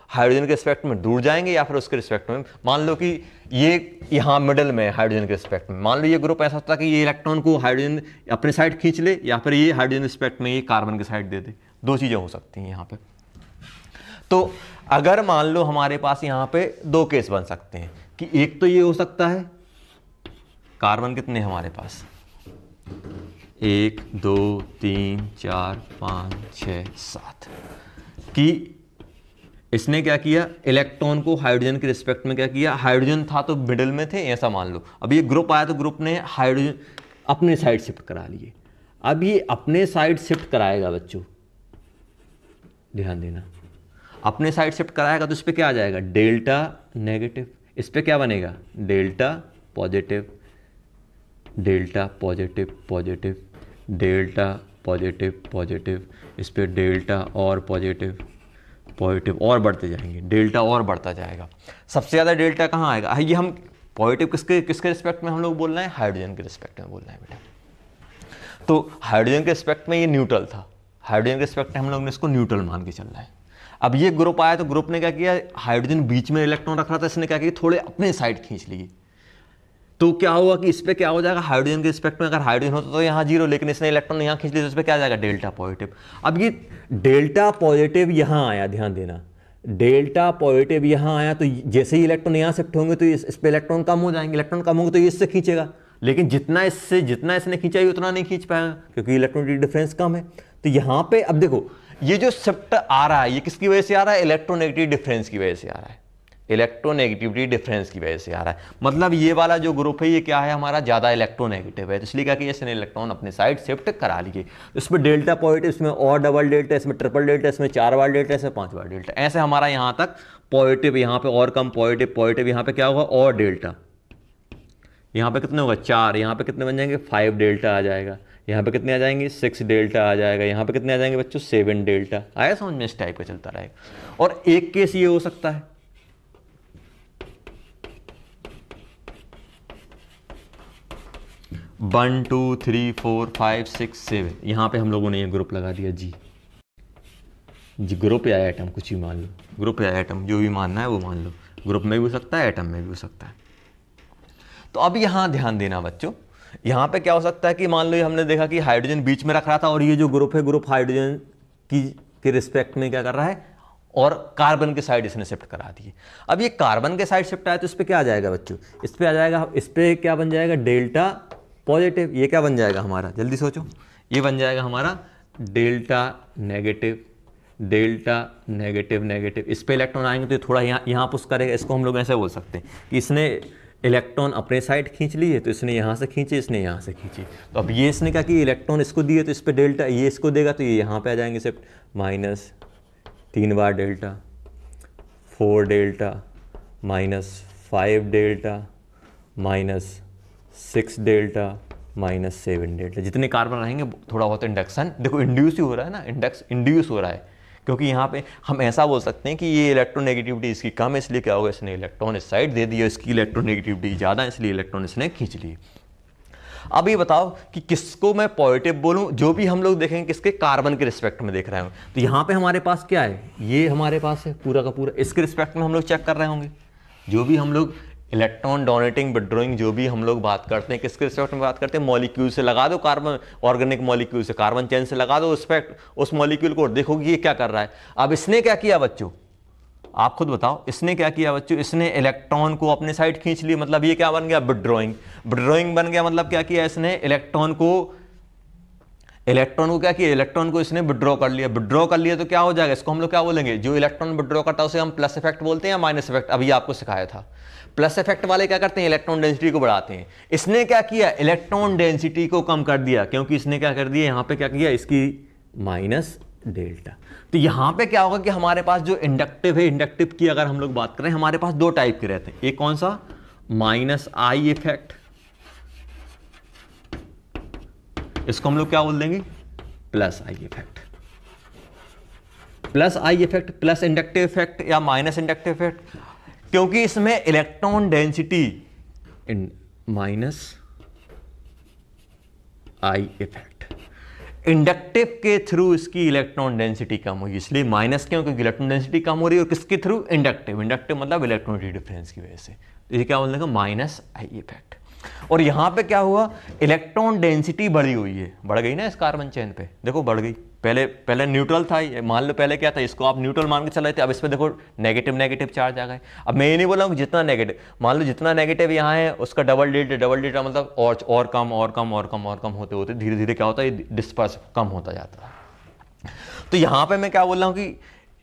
हाइड्रोजन के रिस्पेक्ट में दूर जाएंगे या फिर उसके रिस्पेक्ट में, मान लो कि ये यहाँ मिडल में हाइड्रोजन के रिस्पेक्ट में, मान लो ये ग्रुप ऐसा होता है कि ये इलेक्ट्रॉन को हाइड्रोजन अपने साइड खींच ले या फिर ये हाइड्रोजन रिस्पेक्ट में ये कार्बन के साइड दे दे, दो चीज़ें हो सकती हैं यहाँ पे। तो अगर मान लो हमारे पास यहाँ पे दो केस बन सकते हैं कि एक तो ये हो सकता है, कार्बन कितने हमारे पास, 1 2 3 4 5 6 7, कि इसने क्या किया, इलेक्ट्रॉन को हाइड्रोजन के रिस्पेक्ट में क्या किया, हाइड्रोजन था तो मिडिल में थे ऐसा मान लो, अब ये ग्रुप आया तो ग्रुप ने हाइड्रोजन अपने साइड शिफ्ट करा लिए। अब ये अपने साइड शिफ्ट कराएगा बच्चों, ध्यान देना, अपने साइड शिफ्ट कराएगा तो इस पर क्या आ जाएगा, डेल्टा नेगेटिव, इस पर क्या बनेगा, delta positive, delta positive positive, delta positive positive, इस पर डेल्टा और पॉजिटिव पॉजिटिव और बढ़ते जाएंगे, डेल्टा और बढ़ता जाएगा। सबसे ज़्यादा डेल्टा कहाँ आएगा, ये हम पॉजिटिव किसके किसके रिस्पेक्ट में हम लोग बोल रहे हैं, हाइड्रोजन के रिस्पेक्ट में बोल रहे हैं बेटा। तो हाइड्रोजन के रिस्पेक्ट में ये न्यूट्रल था, हाइड्रोजन के रिस्पेक्ट में हम लोग ने इसको न्यूट्रल मान के चल रहा है। अब ये ग्रुप आया तो ग्रुप ने क्या किया, हाइड्रोजन बीच में इलेक्ट्रॉन रख रहा था, इसने क्या किया, थोड़े अपने साइड खींच लिए। तो क्या हुआ कि इस पर क्या हो जाएगा, हाइड्रोजन के रिस्पेक्ट में अगर हाइड्रोजन होता तो यहाँ जीरो, लेकिन इसने इलेक्ट्रॉन यहाँ खींच लिया तो इस पर क्या आ जाएगा, डेल्टा पॉजिटिव। अब ये डेल्टा पॉजिटिव यहाँ आया, ध्यान देना, डेल्टा पॉजिटिव यहाँ आया तो जैसे ही इलेक्ट्रॉन यहाँ शिफ्ट होंगे तो इस पर इलेक्ट्रॉन कम हो जाएंगे, इलेक्ट्रॉन कम होंगे तो ये इससे खींचेगा, लेकिन जितना इसने खींचा ही उतना नहीं खींच पाएगा क्योंकि इलेक्ट्रॉनिक डिफरेंस कम है। तो यहाँ पे अब देखो ये जो शिफ्ट आ रहा है ये किसकी वजह से आ रहा है, इलेक्ट्रोनेगेटिव डिफरेंस की वजह से आ रहा है, इलेक्ट्रोनेगेटिविटी डिफरेंस की वजह से आ रहा है। मतलब ये वाला जो ग्रुप है ये क्या है हमारा, ज़्यादा इलेक्ट्रोनेगेटिव है, तो इसलिए क्या किया इसने इलेक्ट्रॉन अपने साइड शिफ्ट करा लिए। इसमें डेल्टा पॉजिटिव, इसमें और डबल डेल्टा, इसमें ट्रिपल डेल्टा, इसमें 4 बार डेल्टा, इसमें 5 बार डेल्टा, ऐसे हमारा यहाँ तक पॉजिटिव, यहाँ पे और कम पॉजिटिव पॉजिटिव, यहाँ पे क्या होगा और डेल्टा, यहाँ पे कितने होगा 4, यहाँ पे कितने बन जाएंगे 5 डेल्टा आ जाएगा, यहाँ पे कितने आ जाएंगे 6 डेल्टा आ जाएगा, यहाँ पे कितने आ जाएंगे बच्चों 7 डेल्टा। आया समझ में, इस टाइप का चलता रहेगा। और एक केस ये हो सकता है 1 2 3 4 5 6 7, यहाँ पे हम लोगों ने ये ग्रुप लगा दिया जी ग्रुप या एटम कुछ भी मान लो, ग्रुप या एटम जो भी मानना है वो मान लो, ग्रुप में भी हो सकता है एटम में भी हो सकता है। तो अब यहाँ ध्यान देना बच्चों, यहाँ पे क्या हो सकता है कि मान लो हमने देखा कि हाइड्रोजन बीच में रख रहा था और ये जो ग्रुप है ग्रुप हाइड्रोजन के रिस्पेक्ट में क्या कर रहा है और कार्बन के साइड इसने शिफ्ट करा दिए। अब ये कार्बन के साइड शिफ्ट आया तो इस पर क्या आ जाएगा बच्चों, इस पर आ जाएगा, इस पर क्या बन जाएगा डेल्टा पॉजिटिव, ये क्या बन जाएगा हमारा, जल्दी सोचो, ये बन जाएगा हमारा delta negative, delta negative negative, इस पे इलेक्ट्रॉन आएंगे तो थोड़ा यहाँ पुश करेगा। इसको हम लोग ऐसे बोल सकते हैं कि इसने इलेक्ट्रॉन अपने साइड खींच लिए तो इसने यहाँ से खींचे, इसने यहाँ से खींचे। तो अब ये इसने कहा कि इलेक्ट्रॉन इसको दिए तो इस पर डेल्टा, ये इसको देगा तो ये यहाँ पे आ जाएंगे शिफ्ट, माइनस 3 बार delta, 4 delta, -5 delta, -6 delta, -7 delta. जितने कार्बन रहेंगे थोड़ा बहुत इंडक्शन, देखो इंड्यूस ही हो रहा है ना, इंड्यूस हो रहा है, क्योंकि यहाँ पे हम ऐसा बोल सकते हैं कि ये इलेक्ट्रोनेगेटिविटी इसकी कम है, इसलिए क्या होगा, इसने इलेक्ट्रॉन इस साइड दे दिया, इसकी इलेक्ट्रोनेगेटिविटी ज़्यादा है, इसलिए इलेक्ट्रॉन इसने खींच लिए। अब ये बताओ कि किसको मैं पॉजिटिव बोलूं, जो भी हम लोग देखेंगे किसके, कार्बन के रिस्पेक्ट में देख रहे होंगे। तो यहाँ पे हमारे पास क्या है, ये हमारे पास है पूरा का पूरा, इसके रिस्पेक्ट में हम लोग चेक कर रहे होंगे। जो भी हम लोग इलेक्ट्रॉन डोनेटिंग विड्रॉइंग जो भी हम लोग बात करते हैं, किसके रिस्पेक्ट में बात करते हैं, मॉलिक्यूल से लगा दो, कार्बन ऑर्गेनिक मॉलिक्यूल से, कार्बन चेन से लगा दो रिस्पेक्ट उस मॉलिक्यूल को, देखो कि ये क्या कर रहा है। अब इसने क्या किया बच्चों, आप खुद बताओ, इसने क्या किया बच्चों, इसने इलेक्ट्रॉन को अपने साइड खींच लिया, मतलब ये क्या बन गया, विड्रॉइंग। विड्रॉइंग बन गया मतलब क्या किया इसने, इलेक्ट्रॉन को क्या किया, इलेक्ट्रॉन को इसने विड्रॉ कर लिया। विड्रॉ कर लिया तो क्या हो जाएगा, इसको हम लोग क्या बोलेंगे, जो इलेक्ट्रॉन विड्रॉ करता है उसे हम प्लस इफेक्ट बोलते हैं या माइनस इफेक्ट, अभी आपको सिखाया था। प्लस इफेक्ट वाले क्या करते हैं, इलेक्ट्रॉन डेंसिटी को बढ़ाते हैं। इसने क्या किया, इलेक्ट्रॉन डेंसिटी को कम कर दिया, क्योंकि इसने क्या कर दिया, यहां पे क्या किया, इसकी माइनस डेल्टा। तो यहां पे क्या होगा कि हमारे पास जो इंडक्टिव है, इंडक्टिव की अगर हम लोग बात करें, हमारे पास 2 टाइप के रहते हैं। एक कौन सा, माइनस आई इफेक्ट, इसको हम लोग क्या बोल देंगे, plus I effect. Plus I effect, plus inductive effect या माइनस इंडक्टिव इफेक्ट, क्योंकि इसमें electron density minus I effect, inductive के थ्रू इसकी इलेक्ट्रॉन डेंसिटी कम हुई, इसलिए माइनस क्यों, क्योंकि इलेक्ट्रॉन डेंसिटी कम हो रही है, और किसके थ्रू, इंडक्टिव। इंडक्टिव मतलब इलेक्ट्रॉन डिफरेंस की वजह से, तो ये क्या बोलने का, माइनस आई इफेक्ट। और यहां पे क्या हुआ, इलेक्ट्रॉन डेंसिटी बढ़ी हुई है, बढ़ गई ना इस कार्बन चेन पे, देखो बढ़ गई। पहले न्यूट्रल था, मान लो पहले क्या था, इसको आप न्यूट्रल मान के चल रहे थे, अब इस पे देखो नेगेटिव नेगेटिव चार्ज आ गए। अब मैं ये नहीं बोल रहा हूँ जितना नेगेटिव, मान लो जितना नेगेटिव यहाँ है उसका डबल डेल्टा मतलब और कम और कम और कम और कम होते होते धीरे धीरे क्या होता है, डिस्पर्स कम होता जाता है। तो यहाँ पे मैं क्या बोल रहा हूँ कि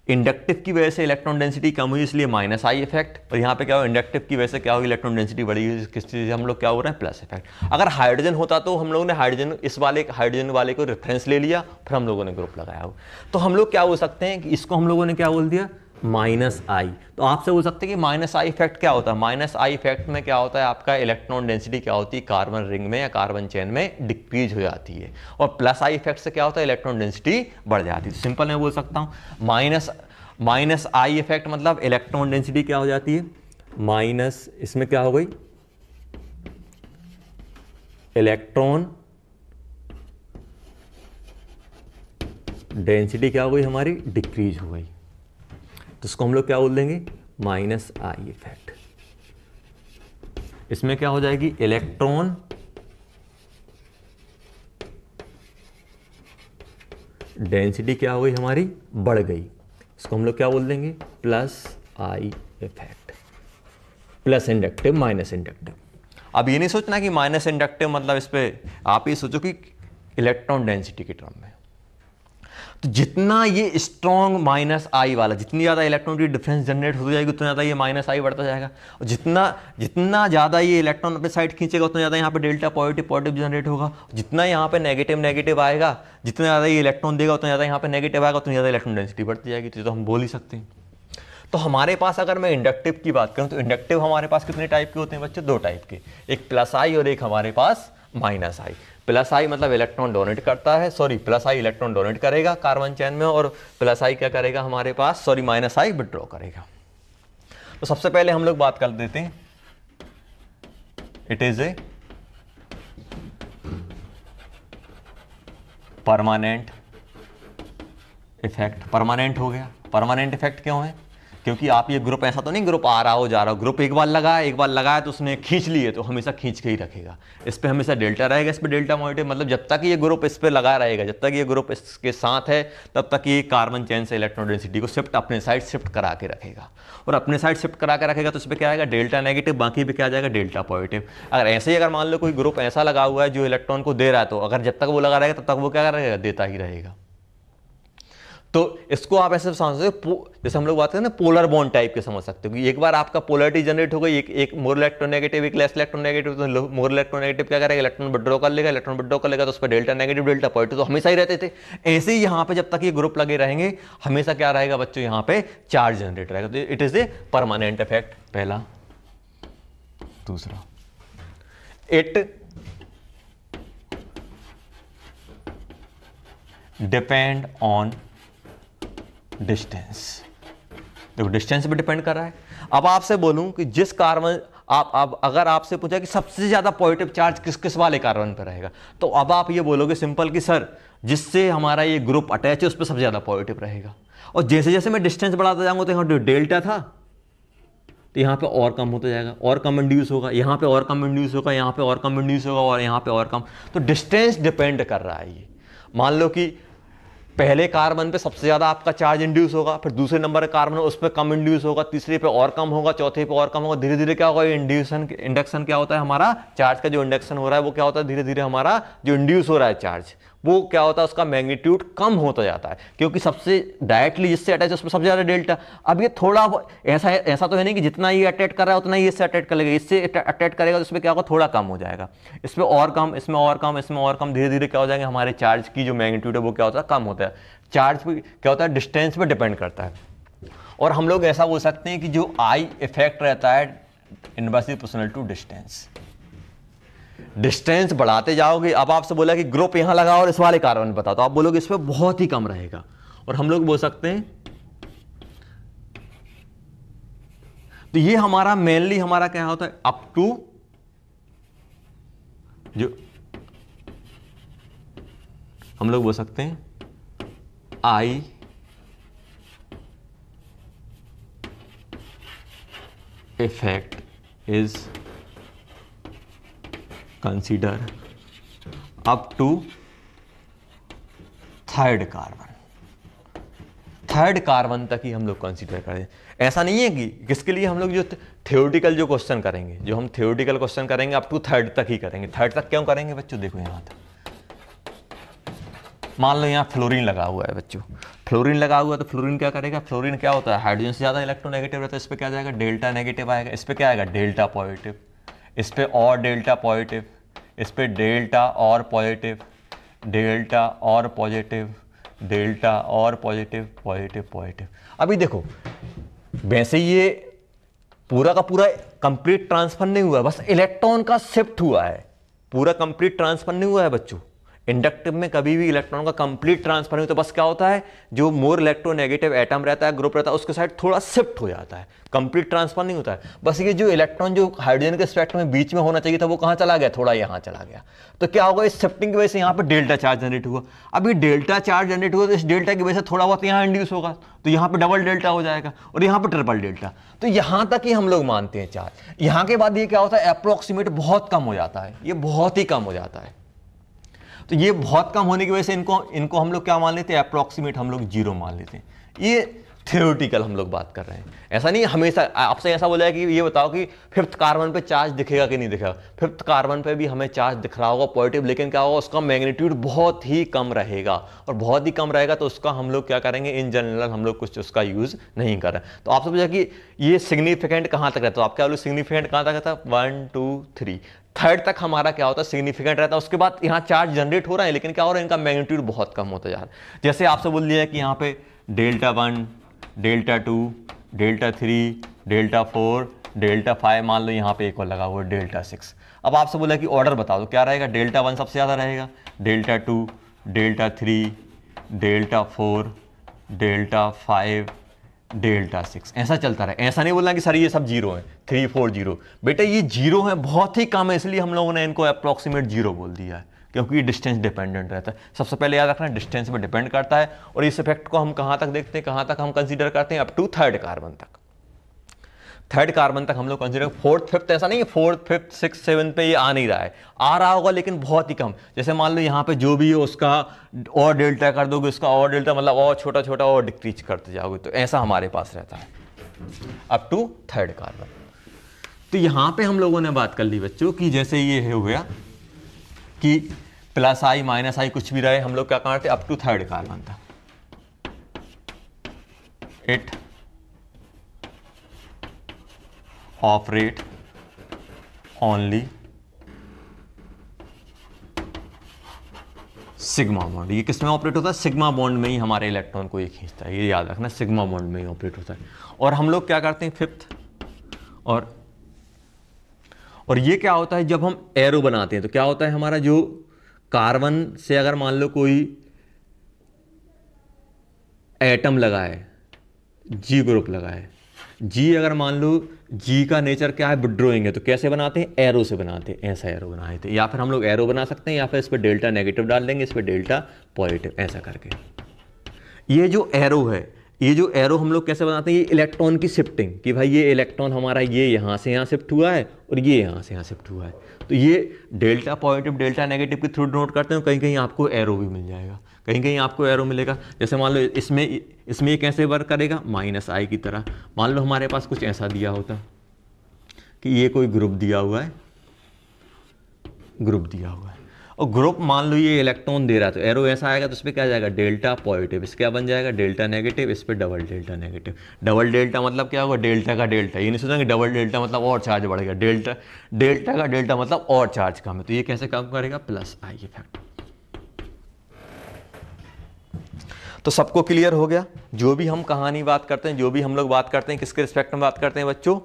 इंडक्टिव की वजह से इलेक्ट्रॉन डेंसिटी कम हुई, इसलिए माइनस आई इफेक्ट। और यहाँ पे क्या हुआ, इंडक्टिव की वजह से क्या हुई, इलेक्ट्रॉन डेंसिटी बढ़ी हुई, किस चीज़ से हम लोग क्या हो रहा है, प्लस इफेक्ट। अगर हाइड्रोजन होता तो हम लोगों ने हाइड्रोजन वाले को रेफरेंस ले लिया, फिर हम लोगों ने ग्रुप लगाया हो। तो हम लोग क्या बोल सकते हैं कि इसको हम लोगों ने क्या बोल दिया, माइनस आई। तो आपसे बोल सकते हैं कि माइनस आई इफेक्ट क्या होता है, माइनस आई इफेक्ट में क्या होता है, आपका इलेक्ट्रॉन डेंसिटी क्या होती है, कार्बन रिंग में या कार्बन चेन में डिक्रीज हो जाती है। और प्लस आई इफेक्ट से क्या होता है, इलेक्ट्रॉन डेंसिटी बढ़ जाती है। सिंपल मैं बोल सकता हूँ माइनस आई इफेक्ट मतलब इलेक्ट्रॉन डेंसिटी क्या हो जाती है, माइनस, इसमें क्या हो गई, इलेक्ट्रॉन डेंसिटी क्या हो गई हमारी, डिक्रीज हो गई। तो इसको हम लोग क्या बोल देंगे, माइनस आई इफेक्ट। इसमें क्या हो जाएगी, इलेक्ट्रॉन डेंसिटी क्या हो गई हमारी, बढ़ गई। इसको हम लोग क्या बोल देंगे, plus I effect. Plus inductive minus inductive. अब ये नहीं सोचना कि माइनस इंडक्टिव मतलब इस पे, आप ये सोचो कि इलेक्ट्रॉन डेंसिटी के टर्म में। तो जितना ये स्ट्रॉन्ग माइनस आई वाला, जितनी ज़्यादा इलेक्ट्रॉन की डिफरेंस जनरेट हो जाएगी उतना ज़्यादा ये माइनस आई बढ़ता जाएगा। और जितना ज़्यादा ये इलेक्ट्रॉन अपने साइड खींचेगा उतना ज़्यादा यहाँ पे डेल्टा पॉजिटिव जनरेट होगा। जितना यहाँ पे नेगेटिव आएगा, जितना ज़्यादा ये इलेक्ट्रॉन देगा उतना ज़्यादा यहाँ पे नेगेटिव आएगा, उतनी ज़्यादा इलेक्ट्रॉन डेंसिटी बढ़ती जाएगी। तो हम बोल ही सकते हैं। तो हमारे पास अगर मैं इंडक्टिव की बात करूँ तो इंडक्टिव हमारे पास कितने टाइप के होते हैं बच्चे, 2 टाइप के, एक प्लस आई और एक हमारे पास माइनस आई। प्लस आई मतलब इलेक्ट्रॉन डोनेट करता है, प्लस आई इलेक्ट्रॉन डोनेट करेगा कार्बन चेन में, और प्लस आई क्या करेगा हमारे पास, माइनस आई विड्रॉ करेगा। तो सबसे पहले हम लोग बात कर देते हैं, it is a permanent effect. Permanent हो गया। परमानेंट इफेक्ट क्यों है, क्योंकि आप ये ग्रुप ऐसा तो नहीं ग्रुप आ रहा हो जा रहा हो, ग्रुप एक बार लगाया तो उसने खींच लिए तो हमेशा खींच के ही रखेगा। इस पे हमेशा डेल्टा रहेगा, इस पे डेल्टा पॉजिटिव, मतलब जब तक ये ग्रुप इस पे लगा रहेगा, जब तक ये ग्रुप इसके साथ है तब तक ये कार्बन चेन से इलेक्ट्रॉन डेंसिटी को अपने साइड शिफ्ट करा के रखेगा। और अपने साइड शिफ्ट करा के रखेगा तो इस पर क्या आएगा, डेल्टा नेगेटिव, बाकी पे क्या आ जाएगा, डेल्टा पॉजिटिव। अगर ऐसे ही अगर मान लो कोई ग्रुप ऐसा लगा हुआ है जो इलेक्ट्रॉन को दे रहा है, तो अगर जब तक वो लगा रहेगा तब तक वो क्या करेगा, देता ही रहेगा। तो इसको आप ऐसे समझ सकते हो, जैसे हम लोग बात करें ना पोलर बॉन्ड टाइप के समझ सकते हो कि एक बार आपका पोलरिटी जनरेट हो गई, एक मोर इलेक्ट्रोनेगेटिव एक लेस इलेक्ट्रोनेगेटिव, तो मोर इलेक्ट्रोनेगेटिव क्या करेगा, इलेक्ट्रॉन विड्रॉ कर लेगा, इलेक्ट्रॉन विड्रॉ कर लेगा तो उस पर डेल्टा नेगेटिव डेल्टा पॉजिटिव तो हमेशा ही रहते थे। ऐसे ही यहाँ पे जब तक ये ग्रुप लगे रहेंगे हमेशा क्या रहेगा बच्चों, यहाँ पे चार्ज जनरेट रहेगा। तो it is a permanent effect, पहला। दूसरा, इट डिपेंड ऑन डिस्टेंस। देखो डिस्टेंस पे डिपेंड कर रहा है। अब आपसे बोलूं कि जिस कार्बन आप अगर आपसे पूछा कि सबसे ज्यादा पॉजिटिव चार्ज किस किस वाले कार्बन पे रहेगा, तो अब आप ये बोलोगे सिंपल कि सर जिससे हमारा ये ग्रुप अटैच है उस पर सबसे ज्यादा पॉजिटिव रहेगा। और जैसे जैसे मैं डिस्टेंस बढ़ाता जाऊंगा तो यहाँ डेल्टा था तो यहाँ पे और कम होता जाएगा, और कम इंड्यूस होगा, यहाँ पे और कम इंड्यूस होगा, यहाँ पे और कम इंड्यूस होगा, और यहाँ पे और कम। तो डिस्टेंस डिपेंड कर रहा है ये। मान लो कि पहले कार्बन पे सबसे ज्यादा आपका चार्ज इंड्यूस होगा, फिर दूसरे नंबर का कार्बन उस पर कम इंड्यूस होगा, तीसरे पे और कम होगा, चौथे पे और कम होगा। धीरे धीरे क्या होगा, इंडक्शन क्या होता है, हमारा चार्ज का जो इंडक्शन हो रहा है वो क्या होता है, धीरे धीरे हमारा जो इंड्यूस हो रहा है चार्ज वो क्या होता है, उसका मैग्नीट्यूड कम होता जाता है, क्योंकि सबसे डायरेक्टली जिससे अटैच है उसमें सबसे ज्यादा डेल्टा। अब ये थोड़ा ऐसा तो है नहीं कि जितना ये अटैच कर रहा है उतना ही इससे अटैच कर लेगा, इससे अटैच करेगा तो इसमें क्या होगा, थोड़ा कम हो जाएगा, इसमें और कम, इसमें और कम, इसमें और कम। धीरे धीरे क्या हो जाएंगे, हमारे चार्ज की जो मैग्नीट्यूड है वो क्या होता है, कम होता है। चार्ज पे क्या होता है, डिस्टेंस पे डिपेंड करता है। और हम लोग ऐसा बोल सकते हैं कि जो आई इफेक्ट रहता है inversely proportional to distance. Distance बढ़ाते जाओगे, अब आपसे बोला कि ग्रुप यहां लगा और इस वाले कार्बन बताओ, तो आप बोलोगे इस पे बहुत ही कम रहेगा। और हम लोग बोल सकते हैं तो ये हमारा मेनली हमारा क्या होता है, अप टू जो हम लोग बोल सकते हैं I effect is consider up to third carbon तक ही हम लोग कंसीडर करें। ऐसा नहीं है कि किसके लिए हम लोग जो थ्योरेटिकल जो क्वेश्चन करेंगे, जो हम थ्योरेटिकल क्वेश्चन करेंगे अप टू थर्ड तक ही करेंगे। थर्ड तक क्यों करेंगे बच्चों, देखो यहां तक मान लो यहाँ फ्लोरीन लगा हुआ है बच्चों, फ्लोरीन लगा हुआ है तो फ्लोरीन क्या करेगा, फ्लोरीन क्या होता है, हाइड्रोजन से ज्यादा इलेक्ट्रोनेगेटिव रहता है, इस पर क्या जाएगा, डेल्टा नेगेटिव आएगा, इस पर क्या आएगा, डेल्टा पॉजिटिव, इस पर और डेल्टा पॉजिटिव, इस पर डेल्टा और पॉजिटिव, डेल्टा और पॉजिटिव, डेल्टा और पॉजिटिव, पॉजिटिव पॉजिटिव। अभी देखो वैसे ये पूरा का पूरा कंप्लीट ट्रांसफर नहीं हुआ है, बस इलेक्ट्रॉन का शिफ्ट हुआ है, पूरा कंप्लीट ट्रांसफर नहीं हुआ है बच्चों। इंडक्टिव में कभी भी इलेक्ट्रॉन का कंप्लीट ट्रांसफर नहीं, तो बस क्या होता है, जो मोर इलेक्ट्रोनेगेटिव एटम रहता है, ग्रुप रहता है, उसके साइड थोड़ा शिफ्ट हो जाता है, कंप्लीट ट्रांसफर नहीं होता है। बस ये जो इलेक्ट्रॉन जो हाइड्रोजन के स्पेक्ट्रम में बीच में होना चाहिए था वो कहाँ चला गया, थोड़ा यहाँ चला गया। तो क्या होगा, इस शिफ्टिंग की वजह से यहाँ पर डेल्टा चार्ज जनरेट हुआ। अब ये डेल्टा चार्ज जनरेट हुआ तो इस डेल्टा की वजह से थोड़ा बहुत यहाँ इंड्यूस होगा, तो यहाँ पे डबल डेल्टा हो जाएगा और यहाँ पे ट्रिपल डेल्टा। तो यहाँ तक ही हम लोग मानते हैं चार्ज। यहाँ के बाद ये क्या होता है, अप्रोक्सीमेट बहुत कम हो जाता है, ये बहुत ही कम हो जाता है। तो ये बहुत कम होने की वजह से इनको हम लोग क्या मान लेते हैं, अप्रोक्सीमेट हम लोग जीरो मान लेते हैं। ये थ्योरेटिकल हम लोग बात कर रहे हैं, ऐसा नहीं हमेशा आपसे ऐसा बोला है कि ये बताओ कि फिफ्थ कार्बन पे चार्ज दिखेगा कि नहीं दिखेगा। फिफ्थ कार्बन पे भी हमें चार्ज दिख रहा होगा पॉजिटिव, लेकिन क्या होगा, उसका मैग्नीट्यूड बहुत ही कम रहेगा, और बहुत ही कम रहेगा तो उसका हम लोग क्या करेंगे, इन जनरल हम लोग कुछ उसका यूज नहीं कर रहे। तो आपसे पूछा कि ये सिग्निफिकेंट कहाँ तक रहता है, तो आप क्या बोलो सिग्निफिकेंट कहाँ तक रहता है, 1 2 3 थर्ड तक हमारा क्या होता है, सिग्निफिकेंट रहता है। उसके बाद यहाँ चार्ज जनरेट हो रहा है, लेकिन क्या हो रहा है, इनका मैग्नीट्यूड बहुत कम होता जा रहा है। जैसे आपसे बोल दिया कि यहाँ पे delta 1 delta 2 delta 3 delta 4 delta 5, मान लो यहाँ पे एक और लगा हुआ है डेल्टा 6। अब आपसे बोला कि ऑर्डर बताओ, तो क्या रहेगा, डेल्टा 1 सबसे ज़्यादा रहेगा, delta 2 delta 3 delta 4 delta 5 delta 6, ऐसा चलता रहे। ऐसा नहीं बोलना कि सर ये सब जीरो है, 3 4 जीरो, बेटा ये जीरो है, बहुत ही कम है, इसलिए हम लोगों ने इनको अप्रॉक्सीमेट जीरो बोल दिया है, क्योंकि ये डिस्टेंस डिपेंडेंट रहता है। सबसे पहले याद रखना डिस्टेंस पे डिपेंड करता है। और इस इफेक्ट को हम कहाँ तक देखते हैं, कहाँ तक हम कंसीडर करते हैं, अप टू थर्ड कार्बन तक। थर्ड कार्बन तक हम लोग कंसीडर, फोर्थ फिफ्थ ऐसा नहीं है, फोर्थ फिफ्थ सिक्स सेवन्थ पे ये आ नहीं रहा है, आ रहा होगा लेकिन बहुत ही कम। जैसे मान लो यहाँ पे जो भी है उसका और डेल्टा कर दोगे, उसका और डेल्टा मतलब और छोटा छोटा और डिक्रीज करते जाओगे, तो ऐसा हमारे पास रहता है अप टू थर्ड कार्बन। तो यहाँ पे हम लोगों ने बात कर ली बच्चों कि जैसे ये हो गया कि प्लस आई माइनस आई कुछ भी रहे, हम लोग क्या करते अप टू थर्ड कार्बन था। It operate only sigma bond. ये किस में ऑपरेट होता है? सिग्मा बॉन्ड में ही हमारे इलेक्ट्रॉन को ये खींचता है, ये याद रखना, सिग्मा बॉन्ड में ही ऑपरेट होता है। और हम लोग क्या करते हैं फिफ्थ, और ये क्या होता है जब हम एरो बनाते हैं तो क्या होता है, हमारा जो कार्बन से अगर मान लो कोई एटम लगा है, जी ग्रुप लगा है, जी अगर मान लो जी का नेचर क्या है, विड्रॉइंग है, तो कैसे बनाते हैं? एरो से बनाते हैं, ऐसा एरो बनाए थे, या फिर हम लोग एरो बना सकते हैं, या फिर इस पर डेल्टा नेगेटिव डाल देंगे, इस पर डेल्टा पॉजिटिव, ऐसा करके। ये जो एरो है, ये जो एरो हम लोग कैसे बनाते हैं? ये इलेक्ट्रॉन की शिफ्टिंग, कि भाई ये इलेक्ट्रॉन हमारा ये यहाँ से यहाँ शिफ्ट हुआ है और ये यहाँ से यहाँ शिफ्ट हुआ है, तो ये डेल्टा पॉजिटिव डेल्टा नेगेटिव के थ्रू नोट करते हैं। कहीं कहीं आपको एरो भी मिल जाएगा, कहीं कहीं आपको एरो मिलेगा। जैसे मान लो इसमें ये कैसे वर्क करेगा? -i की तरह। मान लो हमारे पास कुछ ऐसा दिया होता कि ये कोई ग्रुप दिया हुआ है, ग्रुप दिया हुआ है, और ग्रुप मान लो ये इलेक्ट्रॉन दे रहा है, तो एरो ऐसा आएगा तो इस पर क्या जाएगा? डेल्टा पॉजिटिव, इस क्या बन जाएगा? डेल्टा नेगेटिव, इस पर double delta negative. Double delta मतलब क्या होगा? डेल्टा का डेल्टा। ये नहीं सोचेंगे डबल डेल्टा मतलब और चार्ज बढ़ेगा, डेल्टा का डेल्टा मतलब और चार्ज कम है, तो ये कैसे काम करेगा? +i effect. तो सबको क्लियर हो गया? जो भी हम कहानी बात करते हैं, जो भी हम लोग बात करते हैं, किसके रिस्पेक्ट में बात करते हैं बच्चों?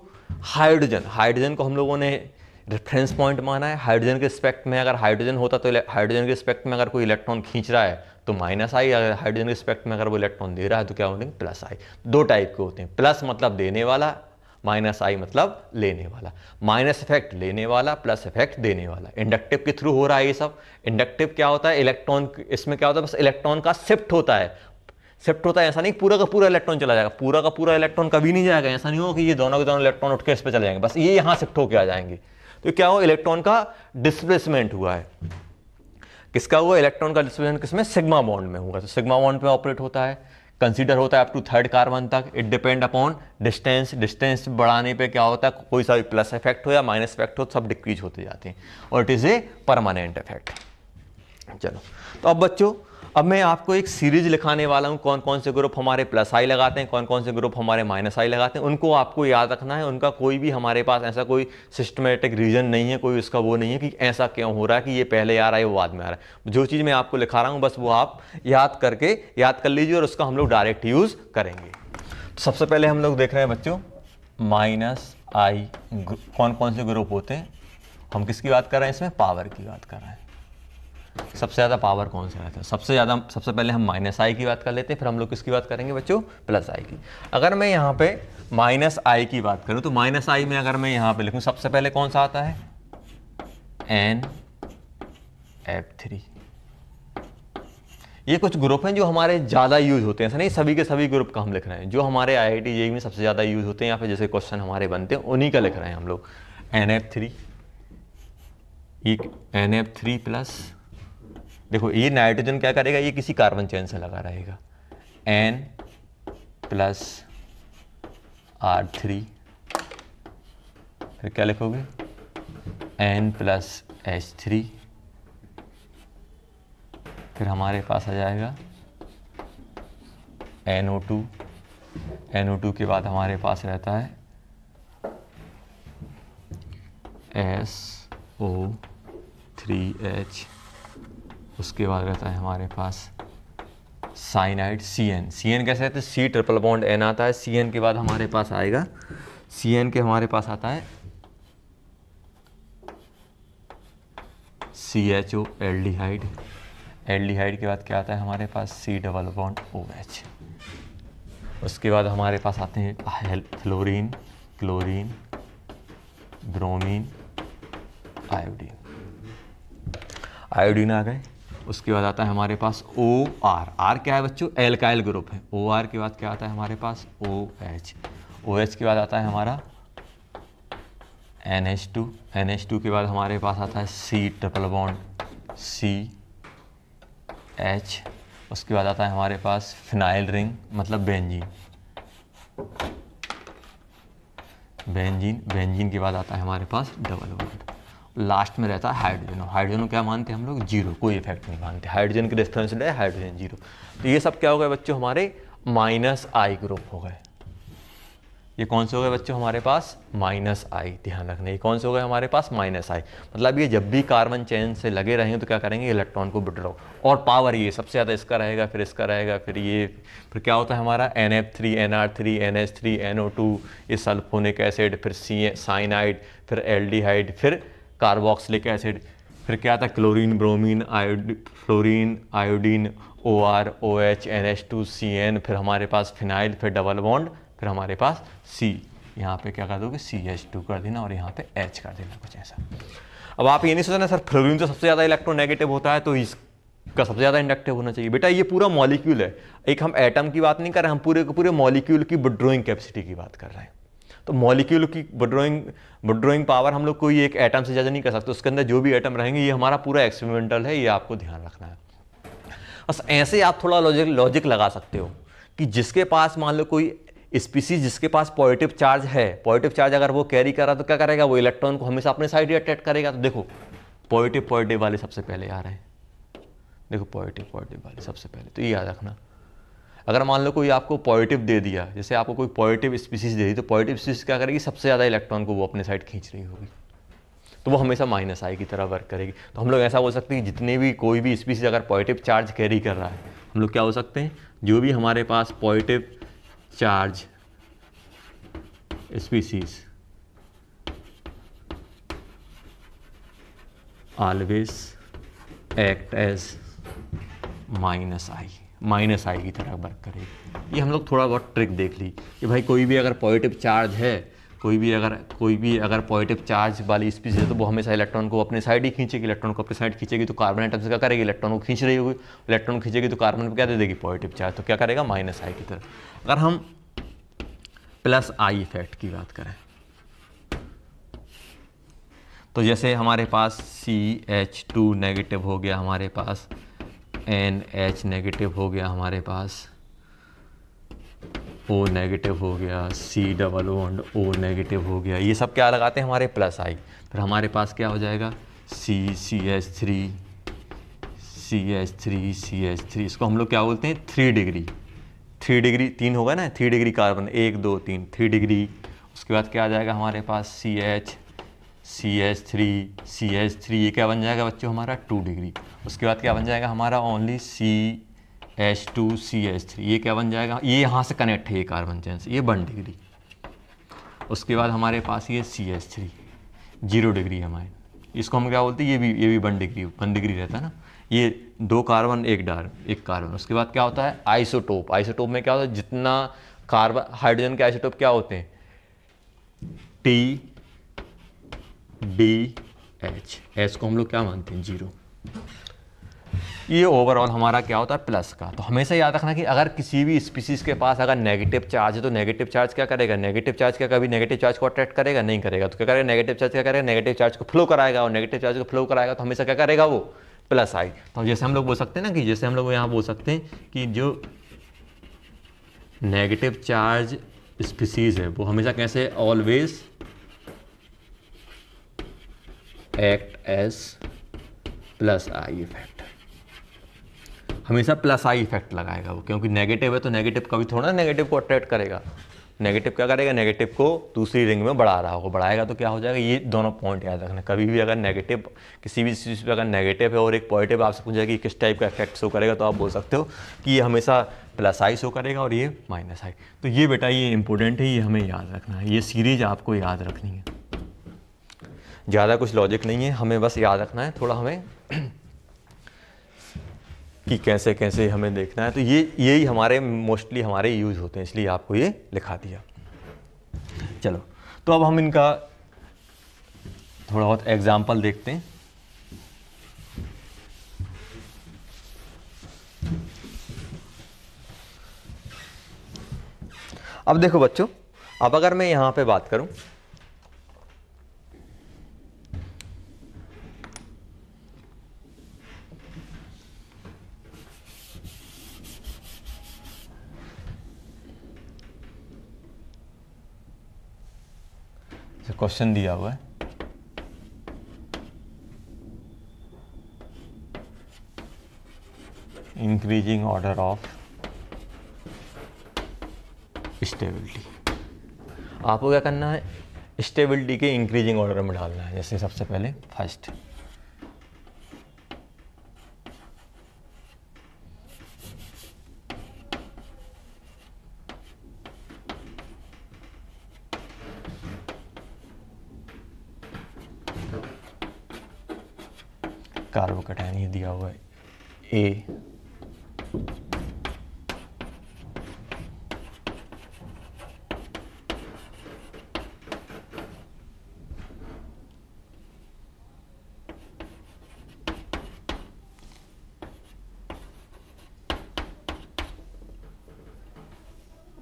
हाइड्रोजन को हम लोगों ने रेफरेंस पॉइंट माना है। हाइड्रोजन के रिस्पेक्ट में अगर हाइड्रोजन होता तो हाइड्रोजन के रिस्पेक्ट में अगर कोई इलेक्ट्रॉन खींच रहा है तो -i, अगर हाइड्रोजन के रिस्पेक्ट में अगर वो इलेक्ट्रॉन दे रहा है तो क्या होंगे? +i। दो टाइप के होते हैं, प्लस मतलब देने वाला, -i मतलब लेने वाला। माइनस इफेक्ट लेने वाला, प्लस इफेक्ट देने वाला। इंडक्टिव के थ्रू हो रहा है ये सब। इंडक्टिव क्या होता है? इलेक्ट्रॉन, इसमें क्या होता है? बस इलेक्ट्रॉन का शिफ्ट होता है, ऐसा नहीं पूरा का पूरा इलेक्ट्रॉन चला जाएगा, पूरा का पूरा इलेक्ट्रॉन कभी नहीं जाएगा। ऐसा नहीं होगा कि ये दोनों के दोनों इलेक्ट्रॉन उठ के इस पे चले जाएंगे, बस ये यहां शिफ्ट होके आ जाएंगे। तो क्या हो? इलेक्ट्रॉन का डिस्प्लेसमेंट हुआ है। किसका हुआ? इलेक्ट्रॉन का डिस्प्लेसमेंट किसमें? सिग्मा बॉन्ड में हुआ। तो सिग्मा बॉन्ड पे ऑपरेट होता है, कंसीडर होता है अप टू 3rd कार्बन तक। इट डिपेंड अपॉन डिस्टेंस बढ़ाने पे क्या होता है? कोई सा भी प्लस इफेक्ट हो या माइनस इफेक्ट हो, सब डिक्रीज होते जाते हैं, और it is a permanent effect. चलो, तो अब बच्चों, अब मैं आपको एक सीरीज लिखाने वाला हूं, कौन कौन से ग्रुप हमारे +i लगाते हैं, कौन कौन से ग्रुप हमारे -i लगाते हैं, उनको आपको याद रखना है। उनका कोई भी हमारे पास ऐसा कोई सिस्टमेटिक रीजन नहीं है, कोई उसका वो नहीं है कि ऐसा क्यों हो रहा है कि ये पहले आ रहा है वो बाद में आ रहा है। जो चीज़ मैं आपको लिखा रहा हूँ बस वो आप याद कर लीजिए, और उसका हम लोग डायरेक्ट यूज़ करेंगे। तो सबसे पहले हम लोग देख रहे हैं बच्चों -i कौन कौन से ग्रुप होते हैं। हम किसकी बात कर रहे हैं? इसमें पावर की बात कर रहे हैं। सबसे ज़्यादा पावर कौन सा रहता है? सबसे पहले हम -i की बात कर लेते हैं, फिर हम लोग किसकी बात करेंगे बच्चों? +i की। अगर मैं यहाँ पे -i की बात करूँ तो -i में अगर मैं यहाँ पे लिखूँ, सबसे पहले कौन सा आता है? NF3। ये कुछ ग्रुप हैं जो हमारे ज़्यादा यूज होते हैं, ऐसा नहीं सभी के सभी ग्रुप का हम लिख रहे हैं, जो हमारे IIT JEE में सबसे ज़्यादा यूज होते हैं, या फिर जैसे क्वेश्चन हमारे बनते हैं उन्हीं का लिख रहे हैं हम लोग। NF3, NF3 प्लस, देखो ये नाइट्रोजन क्या करेगा? ये किसी कार्बन चेन से लगा रहेगा, N+R3, फिर क्या लिखोगे? N+H3, फिर हमारे पास आ जाएगा NO2। NO2 के बाद हमारे पास रहता है SO3H, उसके बाद रहता है हमारे पास साइनाइड CN कैसे रहते हैं? C∧N आता है। CN के बाद हमारे पास आएगा, CN के हमारे पास आता है CHO एल्डिहाइड के बाद क्या आता है हमारे पास? C∧OH। उसके बाद हमारे पास आते हैं फ्लोरीन, क्लोरीन, ब्रोमीन, आयोडीन आ गए। उसके बाद आता है हमारे पास OR क्या है बच्चों? एल्काइल ग्रुप है। OR के बाद क्या आता है हमारे पास? OH के बाद आता है हमारा NH2 के बाद हमारे पास आता है C∧CH। उसके बाद आता है हमारे पास फिनाइल रिंग मतलब बेंजीन के बाद आता है हमारे पास डबल बॉन्ड। लास्ट में रहता है हाइड्रोजन क्या मानते हैं हम लोग? 0, कोई इफेक्ट नहीं मानते। हाइड्रोजन के रेफरेंस ले हाइड्रोजन 0। तो ये सब क्या हो गया बच्चों? हमारे माइनस आई ग्रुप हो गए। ये कौन से हो गए बच्चों हमारे पास? माइनस आई। ध्यान रखना, ये कौन से हो गए हमारे पास? माइनस आई। मतलब ये जब भी कार्बन चेन से लगे रहेंगे तो क्या करेंगे? इलेक्ट्रॉन को विड्रॉ। और पावर ये सबसे ज़्यादा इसका रहेगा, फिर इसका रहेगा, फिर ये, फिर क्या होता है हमारा NF3 NR3 NH3 NO2, ये सल्फोनिक एसिड, फिर साइनाइड, फिर एल्डिहाइड, फिर कार्बोक्सिलिक एसिड, फिर क्या था? Chlorine, bromine, fluorine, iodine, OR, OH, NH2CN, फिर हमारे पास फिनाइल, फिर डबल बॉन्ड, फिर हमारे पास C। यहाँ पे क्या कर दोगे? CH2 कर देना और यहाँ पे H कर देना, कुछ ऐसा। अब आप ये नहीं सोचना सर फ्लोरीन तो सबसे ज़्यादा इलेक्ट्रोनेगेटिव होता है तो इसका सबसे ज़्यादा इंडक्टिव होना चाहिए। बेटा ये पूरा मॉलिक्यूल है, एक हम एटम की बात नहीं कर रहे, हम पूरे के पूरे मॉलिक्यूल की विड्रॉइंग कैपेसिटी की बात कर रहे हैं। तो मॉलिक्यूल की विड्रॉइंग पावर हम लोग कोई एक एटम से ज़्यादा नहीं कर सकते, उसके अंदर जो भी एटम रहेंगे, ये हमारा पूरा एक्सपेरिमेंटल है, ये आपको ध्यान रखना है। बस ऐसे आप थोड़ा लॉजिक लगा सकते हो कि जिसके पास मान लो कोई स्पीसीज जिसके पास पॉजिटिव चार्ज है, पॉजिटिव चार्ज अगर वो कैरी कर रहा तो क्या करेगा? वो इलेक्ट्रॉन को हमेशा अपने साइड ही अट्रैक्ट करेगा। तो देखो पॉजिटिव वाले सबसे पहले आ रहे हैं, देखो पॉजिटिव वाले सबसे पहले, तो ये याद रखना। अगर मान लो कोई आपको पॉजिटिव दे दिया, जैसे आपको कोई पॉजिटिव स्पीसीज दे दी, तो पॉजिटिव स्पीसीज क्या करेगी? सबसे ज़्यादा इलेक्ट्रॉन को वो अपने साइड खींच रही होगी, तो वो हमेशा माइनस आई की तरह वर्क करेगी। तो हम लोग ऐसा बोल सकते हैं कि जितने भी कोई भी स्पीसीज अगर पॉजिटिव चार्ज कैरी कर रहा है, हम लोग क्या हो सकते हैं? जो भी हमारे पास positive charge species always act as minus I की तरह वर्क करेगी। ये हम लोग थोड़ा बहुत ट्रिक देख ली कि भाई कोई भी अगर पॉजिटिव चार्ज है, कोई भी अगर पॉजिटिव चार्ज वाली स्पीसीज है तो वो हमेशा इलेक्ट्रॉन को अपने साइड ही खींचेगी। इलेक्ट्रॉन को अपने साइड खींचेगी तो कार्बन एटम से क्या करेगी? इलेक्ट्रॉन को खींच रही होगी, इलेक्ट्रॉन खींचेगी तो कार्बन को क्या दे देगी? पॉजिटिव चार्ज, तो क्या करेगा? माइनस आई की तरह। अगर हम प्लस आई इफेक्ट की बात करें तो जैसे हमारे पास CH2 नेगेटिव हो गया, हमारे पास NH नेगेटिव हो गया, हमारे पास O नेगेटिव हो गया, C double bond O negative हो गया, ये सब क्या लगाते हैं? हमारे प्लस आई। फिर हमारे पास क्या हो जाएगा? CH3, इसको हम लोग क्या बोलते हैं? 3 डिग्री 3 होगा ना, 3 डिग्री कार्बन, 1 2 3, 3 डिग्री। उसके बाद क्या आ जाएगा हमारे पास? CH3, ये क्या बन जाएगा बच्चों? हमारा 2 डिग्री। उसके बाद क्या बन जाएगा हमारा? ओनली CH2, CH3, ये क्या बन जाएगा? ये यहाँ से कनेक्ट है ये कार्बन चेन से, ये 1 डिग्री। उसके बाद हमारे पास ये CH3 0 डिग्री है हमारे, इसको हम क्या बोलते हैं? ये भी 1 डिग्री रहता है ना, ये 2 कार्बन 1 कार्बन। उसके बाद क्या होता है? आइसोटोप में क्या होता है? जितना कार्बन हाइड्रोजन के आइसोटोप क्या होते हैं? TDH, एस को हम लोग क्या मानते हैं? 0। ये ओवरऑल हमारा क्या होता है? प्लस का। तो हमेशा याद रखना कि अगर किसी भी स्पीसीज के पास अगर नेगेटिव चार्ज है तो नेगेटिव चार्ज क्या करेगा? नेगेटिव चार्ज क्या कभी नेगेटिव चार्ज को अट्रैक्ट करेगा? नहीं करेगा। तो क्या करेगा? नेगेटिव चार्ज क्या करेगा? नेगेटिव चार्ज को फ्लो कराएगा, और नेगेटिव चार्ज को फ्लो कराएगा तो हमेशा क्या करेगा? वो प्लस आई। तो जैसे हम लोग बोल सकते हैं ना, कि जैसे हम लोग यहाँ बोल सकते हैं कि जो नेगेटिव चार्ज स्पीसीज है वो हमेशा कैसे? Always act as plus I effect, हमेशा प्लस आई इफेक्ट लगाएगा वो, क्योंकि नेगेटिव है तो नेगेटिव कभी थोड़ा नेगेटिव को अट्रैक्ट करेगा। नेगेटिव क्या करेगा? नेगेटिव को दूसरी रिंग में बढ़ा रहा होगा, बढ़ाएगा तो क्या हो जाएगा? ये दोनों पॉइंट याद रखना। कभी भी अगर नेगेटिव किसी भी चीज़ पर अगर नेगेटिव है और एक पॉजिटिव आपसे पूछेगा कि किस टाइप का इफेक्ट शो करेगा, तो आप बोल सकते हो कि ये हमेशा प्लस आई शो करेगा और ये माइनस आई। तो ये बेटा ये इंपॉर्टेंट है, ये हमें याद रखना है, ये सीरीज आपको याद रखनी है। ज़्यादा कुछ लॉजिक नहीं है, हमें बस याद रखना है थोड़ा हमें कि कैसे कैसे हमें देखना है। तो यही हमारे मोस्टली हमारे यूज़ होते हैं, इसलिए आपको ये लिखा दिया। चलो तो अब हम इनका थोड़ा बहुत एग्जाम्पल देखते हैं। अब देखो बच्चों, अब अगर मैं यहाँ पे बात करूँ, क्वेश्चन दिया हुआ है इंक्रीजिंग ऑर्डर ऑफ स्टेबिलिटी। आपको क्या करना है, स्टेबिलिटी के इंक्रीजिंग ऑर्डर में डालना है। जैसे सबसे पहले फर्स्ट, कार्बोकैटायन ये दिया हुआ है ए,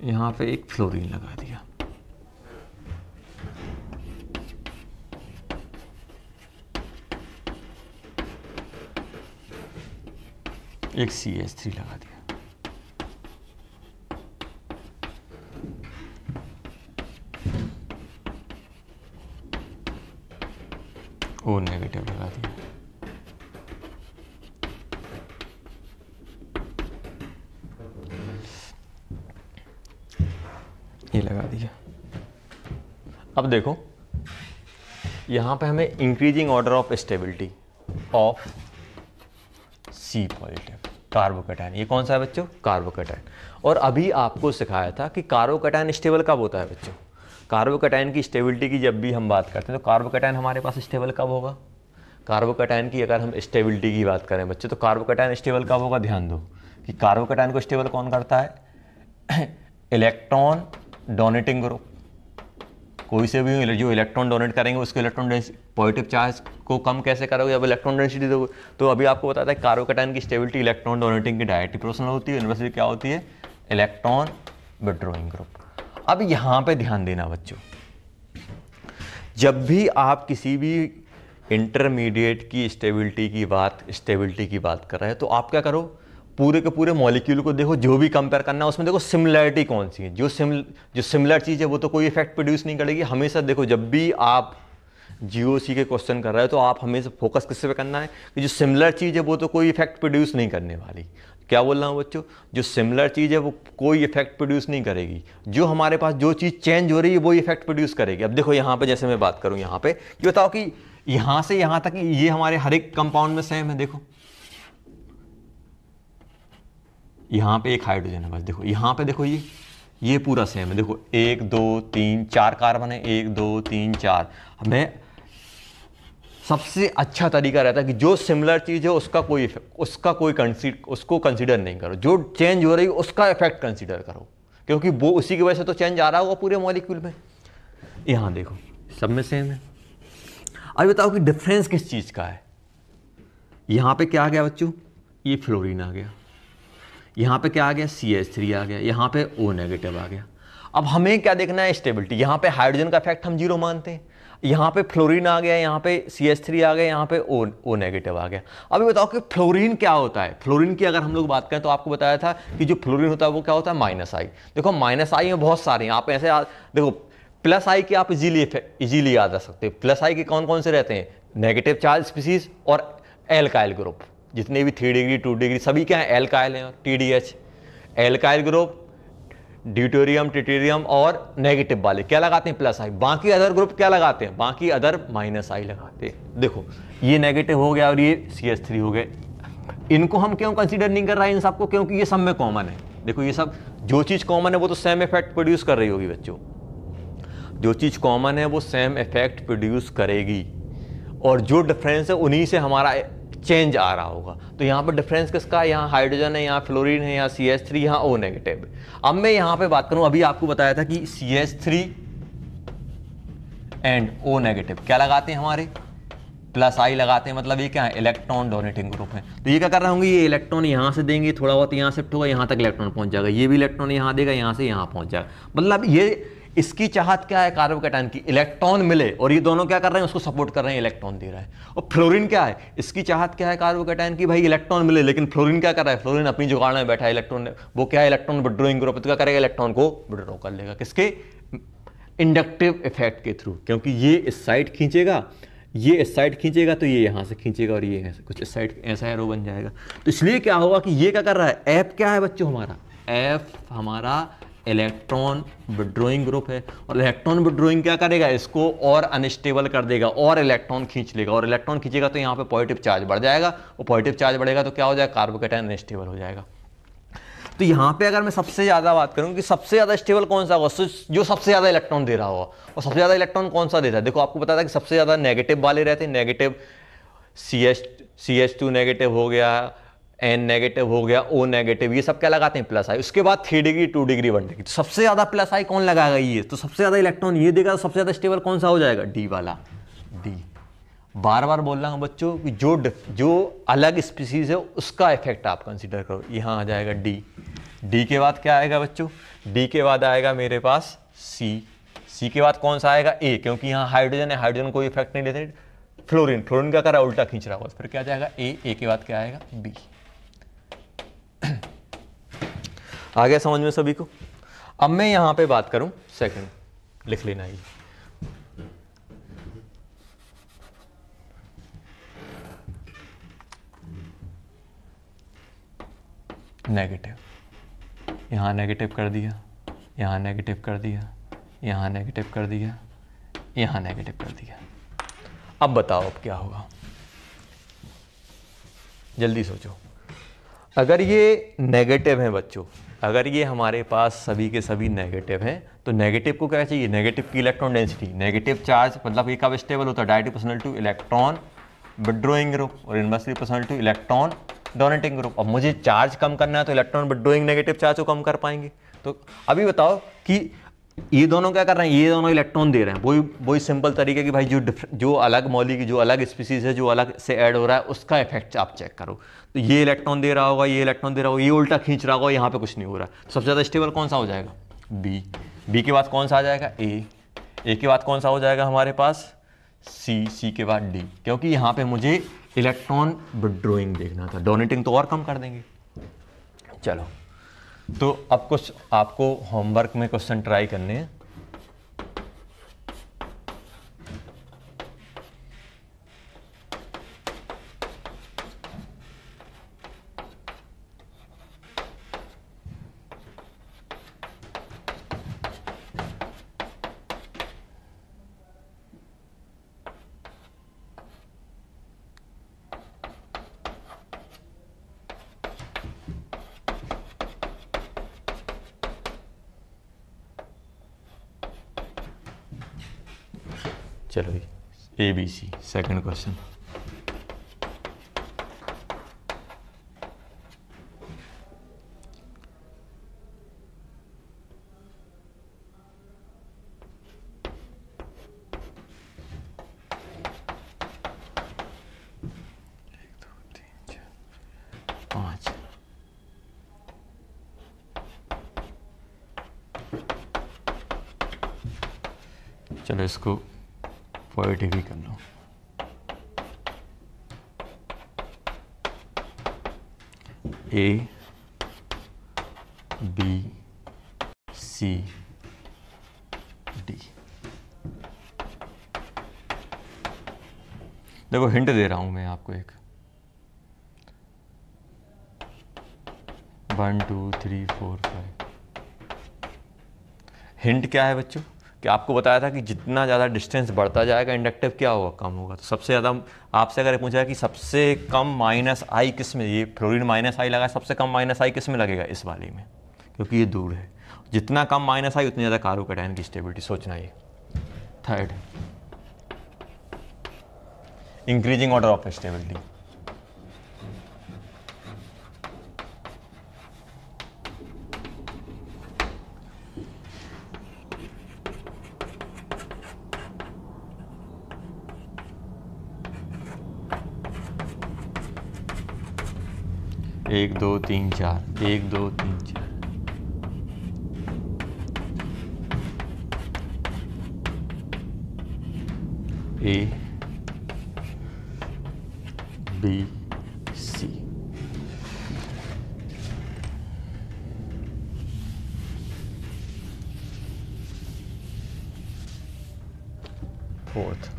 यहाँ पे एक फ्लोरीन लगा दिया, एक CH3 लगा दिया, O नेगेटिव लगा दिया, ये लगा दिया। अब देखो यहाँ पे हमें increasing order of stability of C positive carbocation, ये कौन सा है बच्चों, कार्बोकैटायन। और अभी आपको सिखाया था कि कार्बोकैटायन स्टेबल कब होता है बच्चों। कार्बोकैटायन की स्टेबिलिटी की जब भी हम बात करते हैं तो कार्बोकैटायन हमारे पास स्टेबल कब होगा। कार्बोकैटायन की अगर हम स्टेबिलिटी की बात करें बच्चों तो कार्बोकैटायन स्टेबल कब होगा। ध्यान दो कि कार्बोकैटायन को स्टेबल कौन करता है, इलेक्ट्रॉन डोनेटिंग ग्रुप। कोई से भी जो इलेक्ट्रॉन डोनेट करेंगे उसके इलेक्ट्रॉन पॉजिटिव चार्ज को कम कैसे करोगे, अब इलेक्ट्रॉन डेंसिटी दोगे। तो अभी आपको बताता है कार्बोकैटायन की स्टेबिलिटी इलेक्ट्रॉन डोनेटिंग की डायरेक्टली प्रोपोर्शनल होती है, इनवर्सली क्या होती है, इलेक्ट्रॉन विड्रॉइंग ग्रुप। अब यहाँ पे ध्यान देना बच्चों, जब भी आप किसी भी इंटरमीडिएट की स्टेबिलिटी की बात कर रहे हैं तो आप क्या करो, पूरे के पूरे मॉलिक्यूल को देखो, जो भी कंपेयर करना है उसमें देखो सिमिलैरिटी कौन सी है। जो सिमिलर चीज़ है वो तो कोई इफेक्ट प्रोड्यूस नहीं करेगी। हमेशा देखो जब भी आप GOC के क्वेश्चन कर रहे हो तो आप हमेशा फोकस किस पे करना है कि जो सिमिलर चीज़ है वो तो कोई इफेक्ट प्रोड्यूस नहीं करने वाली। क्या बोल रहा हूँ बच्चों, जो सिमिलर चीज़ है वो कोई इफेक्ट प्रोड्यूस नहीं करेगी। जो हमारे पास जो चीज़ चेंज हो रही है वो इफेक्ट प्रोड्यूस करेगी। अब देखो यहाँ पे जैसे मैं बात करूँ यहाँ पे ये बताओ कि यहाँ से यहाँ तक ये हमारे हर एक कंपाउंड में सेम है। देखो यहाँ पे एक हाइड्रोजन है बस, देखो यहाँ पे देखो ये पूरा सेम है। देखो 1 2 3 4 कार्बन है, 1 2 3 4। हमें सबसे अच्छा तरीका रहता है कि जो सिमिलर चीज़ है उसको कंसीडर नहीं करो, जो चेंज हो रही है उसका इफेक्ट कंसीडर करो, क्योंकि वो उसी की वजह से तो चेंज आ रहा होगा पूरे मॉलिक्यूल में। यहाँ देखो सब में सेम है। अब बताओ कि डिफरेंस किस चीज़ का है। यहाँ पे क्या आ गया बच्चों, ये फ्लोरीन आ गया, यहाँ पे क्या आ गया, CH3 आ गया, यहाँ पे O नेगेटिव आ गया। अब हमें क्या देखना है, स्टेबिलिटी। यहाँ पे हाइड्रोजन का इफेक्ट हम 0 मानते हैं, यहाँ पे फ्लोरीन आ गया, यहाँ पे CH3 आ गया, यहाँ पे O नेगेटिव आ गया। अभी बताओ कि फ्लोरीन क्या होता है। फ्लोरीन की अगर हम लोग बात करें तो आपको बताया था कि जो फ्लोरीन होता है वो क्या होता है, -I। देखो -I में बहुत सारे हैं, आप ऐसे देखो +I के आप इजीली याद रख सकते हैं। +I के कौन कौन से रहते हैं, नेगेटिव चार्ज स्पीसीज और एल्काइल ग्रुप। जितने भी 3 डिग्री 2 डिग्री सभी क्या है, एल्काइल हैं और TDH। Alkyl group deuterium tritium और नेगेटिव वाले क्या लगाते हैं, +I। बाकी अदर ग्रुप क्या लगाते हैं, बाकी अदर -I लगाते हैं। देखो ये नेगेटिव हो गया और ये CH3 हो गए। इनको हम क्यों कंसीडर नहीं कर रहे हैं इन सबको, क्योंकि ये सब में कॉमन है। देखो ये सब जो चीज़ कॉमन है वो तो सेम इफेक्ट प्रोड्यूस कर रही होगी बच्चों। जो चीज़ कॉमन है वो सेम इफेक्ट प्रोड्यूस करेगी, और जो डिफरेंस है उन्हीं से हमारा चेंज आ रहा होगा। तो यहाँ पर डिफरेंस किसका है, यहाँ हाइड्रोजन है, यहाँ फ्लोरीन है, यहाँ CH3, यहाँ O नेगेटिव। अब मैं यहाँ पे बात करूँ, अभी आपको बताया था कि CH3 एंड O नेगेटिव क्या लगाते हैं, हमारे +I लगाते हैं, मतलब ये क्या है, इलेक्ट्रॉन डोनेटिंग ग्रुप है। तो ये क्या कर रहे होंगे, ये इलेक्ट्रॉन यहाँ से देंगे, थोड़ा बहुत यहाँ शिफ्ट होगा, यहाँ तक इलेक्ट्रॉन पहुँच जाएगा, ये भी इलेक्ट्रॉन यहाँ देगा, यहाँ से यहाँ पहुँच जाएगा। मतलब ये इसकी चाहत क्या है, कार्बोकैटायन की इलेक्ट्रॉन मिले, और ये दोनों क्या कर रहे हैं, उसको सपोर्ट कर रहे हैं, इलेक्ट्रॉन दे रहा है। और फ्लोरीन क्या है, इसकी चाहत क्या है कार्बोकैटायन की, भाई इलेक्ट्रॉन मिले, लेकिन फ्लोरीन क्या कर रहा है, फ्लोरीन अपनी जुगाड़ में बैठा है, इलेक्ट्रॉन वो क्या है, इलेक्ट्रॉन विड्रॉइंग ग्रुप। तो क्या करेगा, इलेक्ट्रॉन को विड्रॉ कर लेगा, किसके, इंडक्टिव इफेक्ट के थ्रू, क्योंकि ये इस साइड खींचेगा, ये इस साइड खींचेगा, तो ये यहाँ से खींचेगा, और ये कुछ इस साइड ऐसा एरो बन जाएगा। तो इसलिए क्या होगा कि ये क्या कर रहा है, एफ क्या है बच्चों हमारा, एफ हमारा इलेक्ट्रॉन विड्रॉइंग ग्रुप है, और इलेक्ट्रॉन विड्रॉइंग क्या करेगा, इसको और अनस्टेबल कर देगा और इलेक्ट्रॉन खींच लेगा, और इलेक्ट्रॉन खींचेगा तो यहाँ पे पॉजिटिव चार्ज बढ़ जाएगा, और पॉजिटिव चार्ज बढ़ेगा तो क्या हो जाएगा, कार्बोकेटायन अनस्टेबल हो जाएगा। तो यहाँ पे अगर मैं सबसे ज़्यादा बात करूँ कि सबसे ज़्यादा स्टेबल कौन सा होगा, जो सबसे ज़्यादा इलेक्ट्रॉन दे रहा होगा, और सबसे ज़्यादा इलेक्ट्रॉन कौन सा देता है, देखो आपको पता था कि सबसे ज़्यादा नेगेटिव वाले रहते हैं, नेगेटिव CH2 नेगेटिव हो गया, N नेगेटिव हो गया, O नेगेटिव, ये सब क्या लगाते हैं, प्लस आई। उसके बाद 3 डिग्री 2 डिग्री 1 डिग्री, तो सबसे ज़्यादा प्लस आई कौन लगाएगा, ये, तो सबसे ज़्यादा इलेक्ट्रॉन ये देगा, तो सबसे ज़्यादा स्टेबल कौन सा हो जाएगा, डी वाला, डी। बार बार बोल रहा हूँ बच्चों कि जो अलग स्पीसीज है उसका इफेक्ट आप कंसीडर करो, यहाँ आ जाएगा डी। डी के बाद क्या आएगा बच्चों, डी के बाद आएगा मेरे पास सी, सी के बाद कौन सा आएगा, ए, क्योंकि यहाँ हाइड्रोजन है, हाइड्रोजन कोई इफेक्ट नहीं लेते, फ्लोरीन, फ्लोरीन क्या कर रहा है, उल्टा खींच रहा होगा, फिर क्या जाएगा ए, ए के बाद क्या आएगा, बी। आ गया समझ में सभी को। अब मैं यहां पे बात करूं, सेकंड लिख लेना ये, नेगेटिव, यहां नेगेटिव कर दिया, यहां नेगेटिव कर दिया, यहां नेगेटिव कर दिया, यहां नेगेटिव कर दिया। अब बताओ अब क्या होगा, जल्दी सोचो। अगर ये नेगेटिव है बच्चों, अगर ये हमारे पास सभी के सभी नेगेटिव हैं, तो नेगेटिव को क्या चाहिए, नेगेटिव की इलेक्ट्रॉन डेंसिटी, नेगेटिव चार्ज मतलब ये कब स्टेबल होता है, directly proportional to electron withdrawing group, और inversely proportional to electron donating group. अब मुझे चार्ज कम करना है तो इलेक्ट्रॉन विड्रॉइंग नेगेटिव चार्ज को कम कर पाएंगे। तो अभी बताओ कि ये दोनों क्या कर रहे हैं, ये दोनों इलेक्ट्रॉन दे रहे हैं, वही सिंपल तरीके की भाई, जो अलग मॉलिक्यूल, जो अलग स्पीसीज है, जो अलग से ऐड हो रहा है, उसका इफेक्ट आप चेक करो। तो ये इलेक्ट्रॉन दे रहा होगा, ये इलेक्ट्रॉन दे रहा होगा, ये उल्टा खींच रहा होगा, यहाँ पे कुछ नहीं हो रहा है। सबसे ज़्यादा स्टेबल कौन सा हो जाएगा, बी। बी के बाद कौन सा आ जाएगा, ए। ए के बाद कौन सा हो जाएगा हमारे पास, सी। सी के बाद डी, क्योंकि यहाँ पे मुझे इलेक्ट्रॉन विड्रॉइंग देखना था, डोनेटिंग तो और कम कर देंगे। चलो, तो अब कुछ आपको होमवर्क में क्वेश्चन ट्राई करने हैं। चलो ABC सेकंड क्वेश्चन। चलो इसको 4 डिग्री कर लो। A, B, C, D। देखो हिंट दे रहा हूं मैं आपको एक, 1 2 3 4 5। हिंट क्या है बच्चों, कि आपको बताया था कि जितना ज़्यादा डिस्टेंस बढ़ता जाएगा इंडक्टिव क्या होगा, कम होगा। तो सबसे ज़्यादा आपसे अगर पूछा है कि सबसे कम माइनस आई किस में, ये फ्लोरीन माइनस आई लगा, सबसे कम माइनस आई किस में लगेगा, इस वाले में, क्योंकि ये दूर है। जितना कम माइनस आई उतनी ज़्यादा कार्बोकेटायन की स्टेबिलिटी। सोचना ये third, increasing order of stability. एक दो तीन चार, 1 2 3 4। A, B, C। फोर्थ,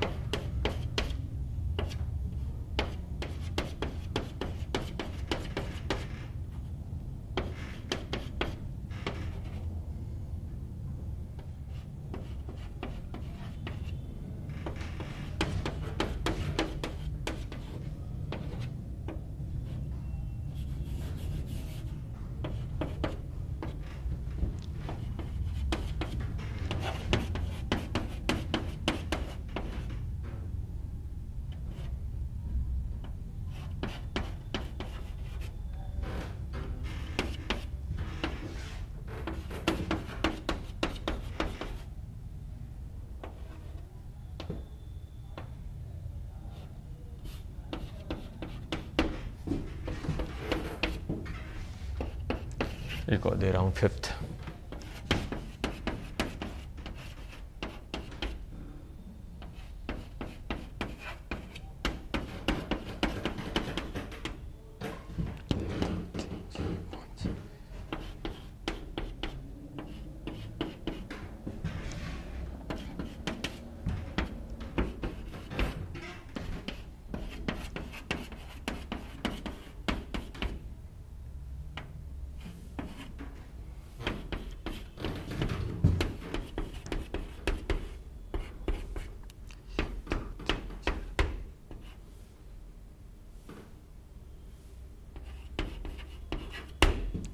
एक और दे रहा हूँ, फिफ्थ।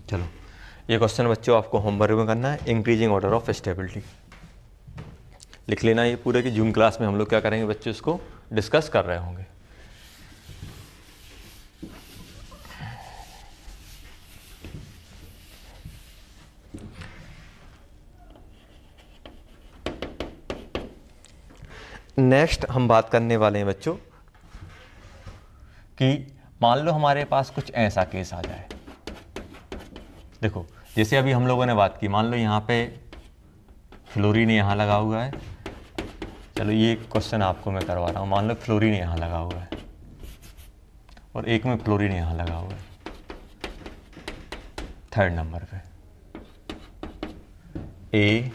चलो ये क्वेश्चन बच्चों आपको होमवर्क में करना है, इंक्रीजिंग ऑर्डर ऑफ स्टेबिलिटी लिख लेना ये पूरे की। जूम क्लास में हम लोग क्या करेंगे बच्चों, इसको डिस्कस कर रहे होंगे। नेक्स्ट हम बात करने वाले हैं बच्चों कि मान लो हमारे पास कुछ ऐसा केस आ जाए। देखो जैसे अभी हम लोगों ने बात की, मान लो यहाँ पे फ्लोरीन यहाँ लगा हुआ है। चलो ये क्वेश्चन आपको मैं करवा रहा हूँ। मान लो फ्लोरीन यहाँ लगा हुआ है और एक में फ्लोरीन यहाँ लगा हुआ है, थर्ड नंबर पे। ए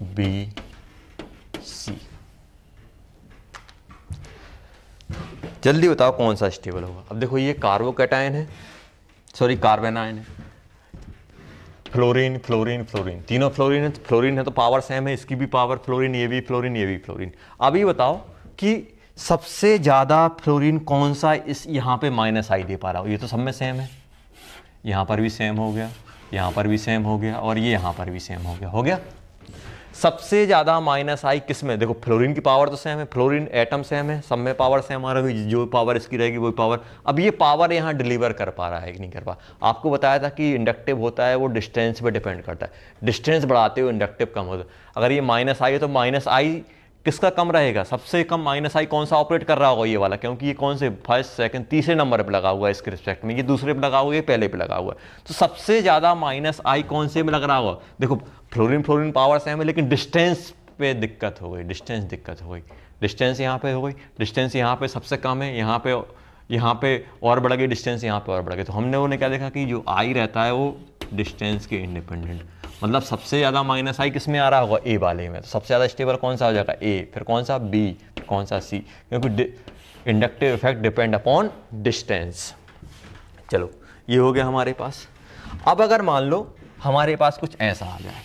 बी सी, जल्दी बताओ कौन सा स्टेबल होगा। अब देखो ये कार्बोकैटायन है, सॉरी कार्बेनायन है। फ्लोरीन फ्लोरीन फ्लोरीन, तीनों फ्लोरीन है। फ्लोरीन है तो पावर सेम है, इसकी भी पावर फ्लोरीन, ये भी फ्लोरीन, ये भी फ्लोरीन। अब ये बताओ कि सबसे ज़्यादा फ्लोरीन कौन सा इस यहाँ पे माइनस आई दे पा रहा हो। ये तो सब में सेम है, यहाँ पर भी सेम हो गया, यहाँ पर भी सेम हो गया और ये यहाँ पर भी सेम हो गया। सबसे ज़्यादा माइनस आई किस में? देखो फ्लोरीन की पावर तो सेम है, फ्लोरीन एटम सेम है, सब में पावर सेम आ रहा है, जो पावर इसकी रहेगी वही पावर। अब ये पावर यहाँ डिलीवर कर पा रहा है कि नहीं कर पा। आपको बताया था कि इंडक्टिव होता है वो डिस्टेंस पे डिपेंड करता है, डिस्टेंस बढ़ाते हुए इंडक्टिव कम होता है। अगर ये माइनस आई है तो माइनस आई किसका कम रहेगा? सबसे कम माइनस आई कौन सा ऑपरेट कर रहा होगा? ये वाला, क्योंकि ये कौन से फर्स्ट सेकंड तीसरे नंबर पे लगा हुआ है इसके रिस्पेक्ट में, ये दूसरे पे लगा हुआ है, ये पहले पे लगा हुआ है। तो सबसे ज़्यादा माइनस आई कौन से में लग रहा होगा? देखो फ्लोरीन फ्लोरीन पावर सेम है लेकिन डिस्टेंस पे दिक्कत हो गई, डिस्टेंस दिक्कत हो गई। डिस्टेंस यहाँ पे हो गई, डिस्टेंस यहाँ पे सबसे कम है, यहाँ पे और बढ़ गई, डिस्टेंस यहाँ पे और बढ़ गई। तो हमने उन्हें क्या देखा कि जो आई रहता है वो डिस्टेंस के इंडिपेंडेंट, मतलब सबसे ज़्यादा माइनस आई किस में आ रहा होगा? ए वाले में। तो सबसे ज़्यादा स्टेबल कौन सा हो जाएगा? ए, फिर कौन सा? बी, फिर कौन सा? सी, क्योंकि inductive effect depend upon distance. चलो ये हो गया हमारे पास। अब अगर मान लो हमारे पास कुछ ऐसा आ जाए,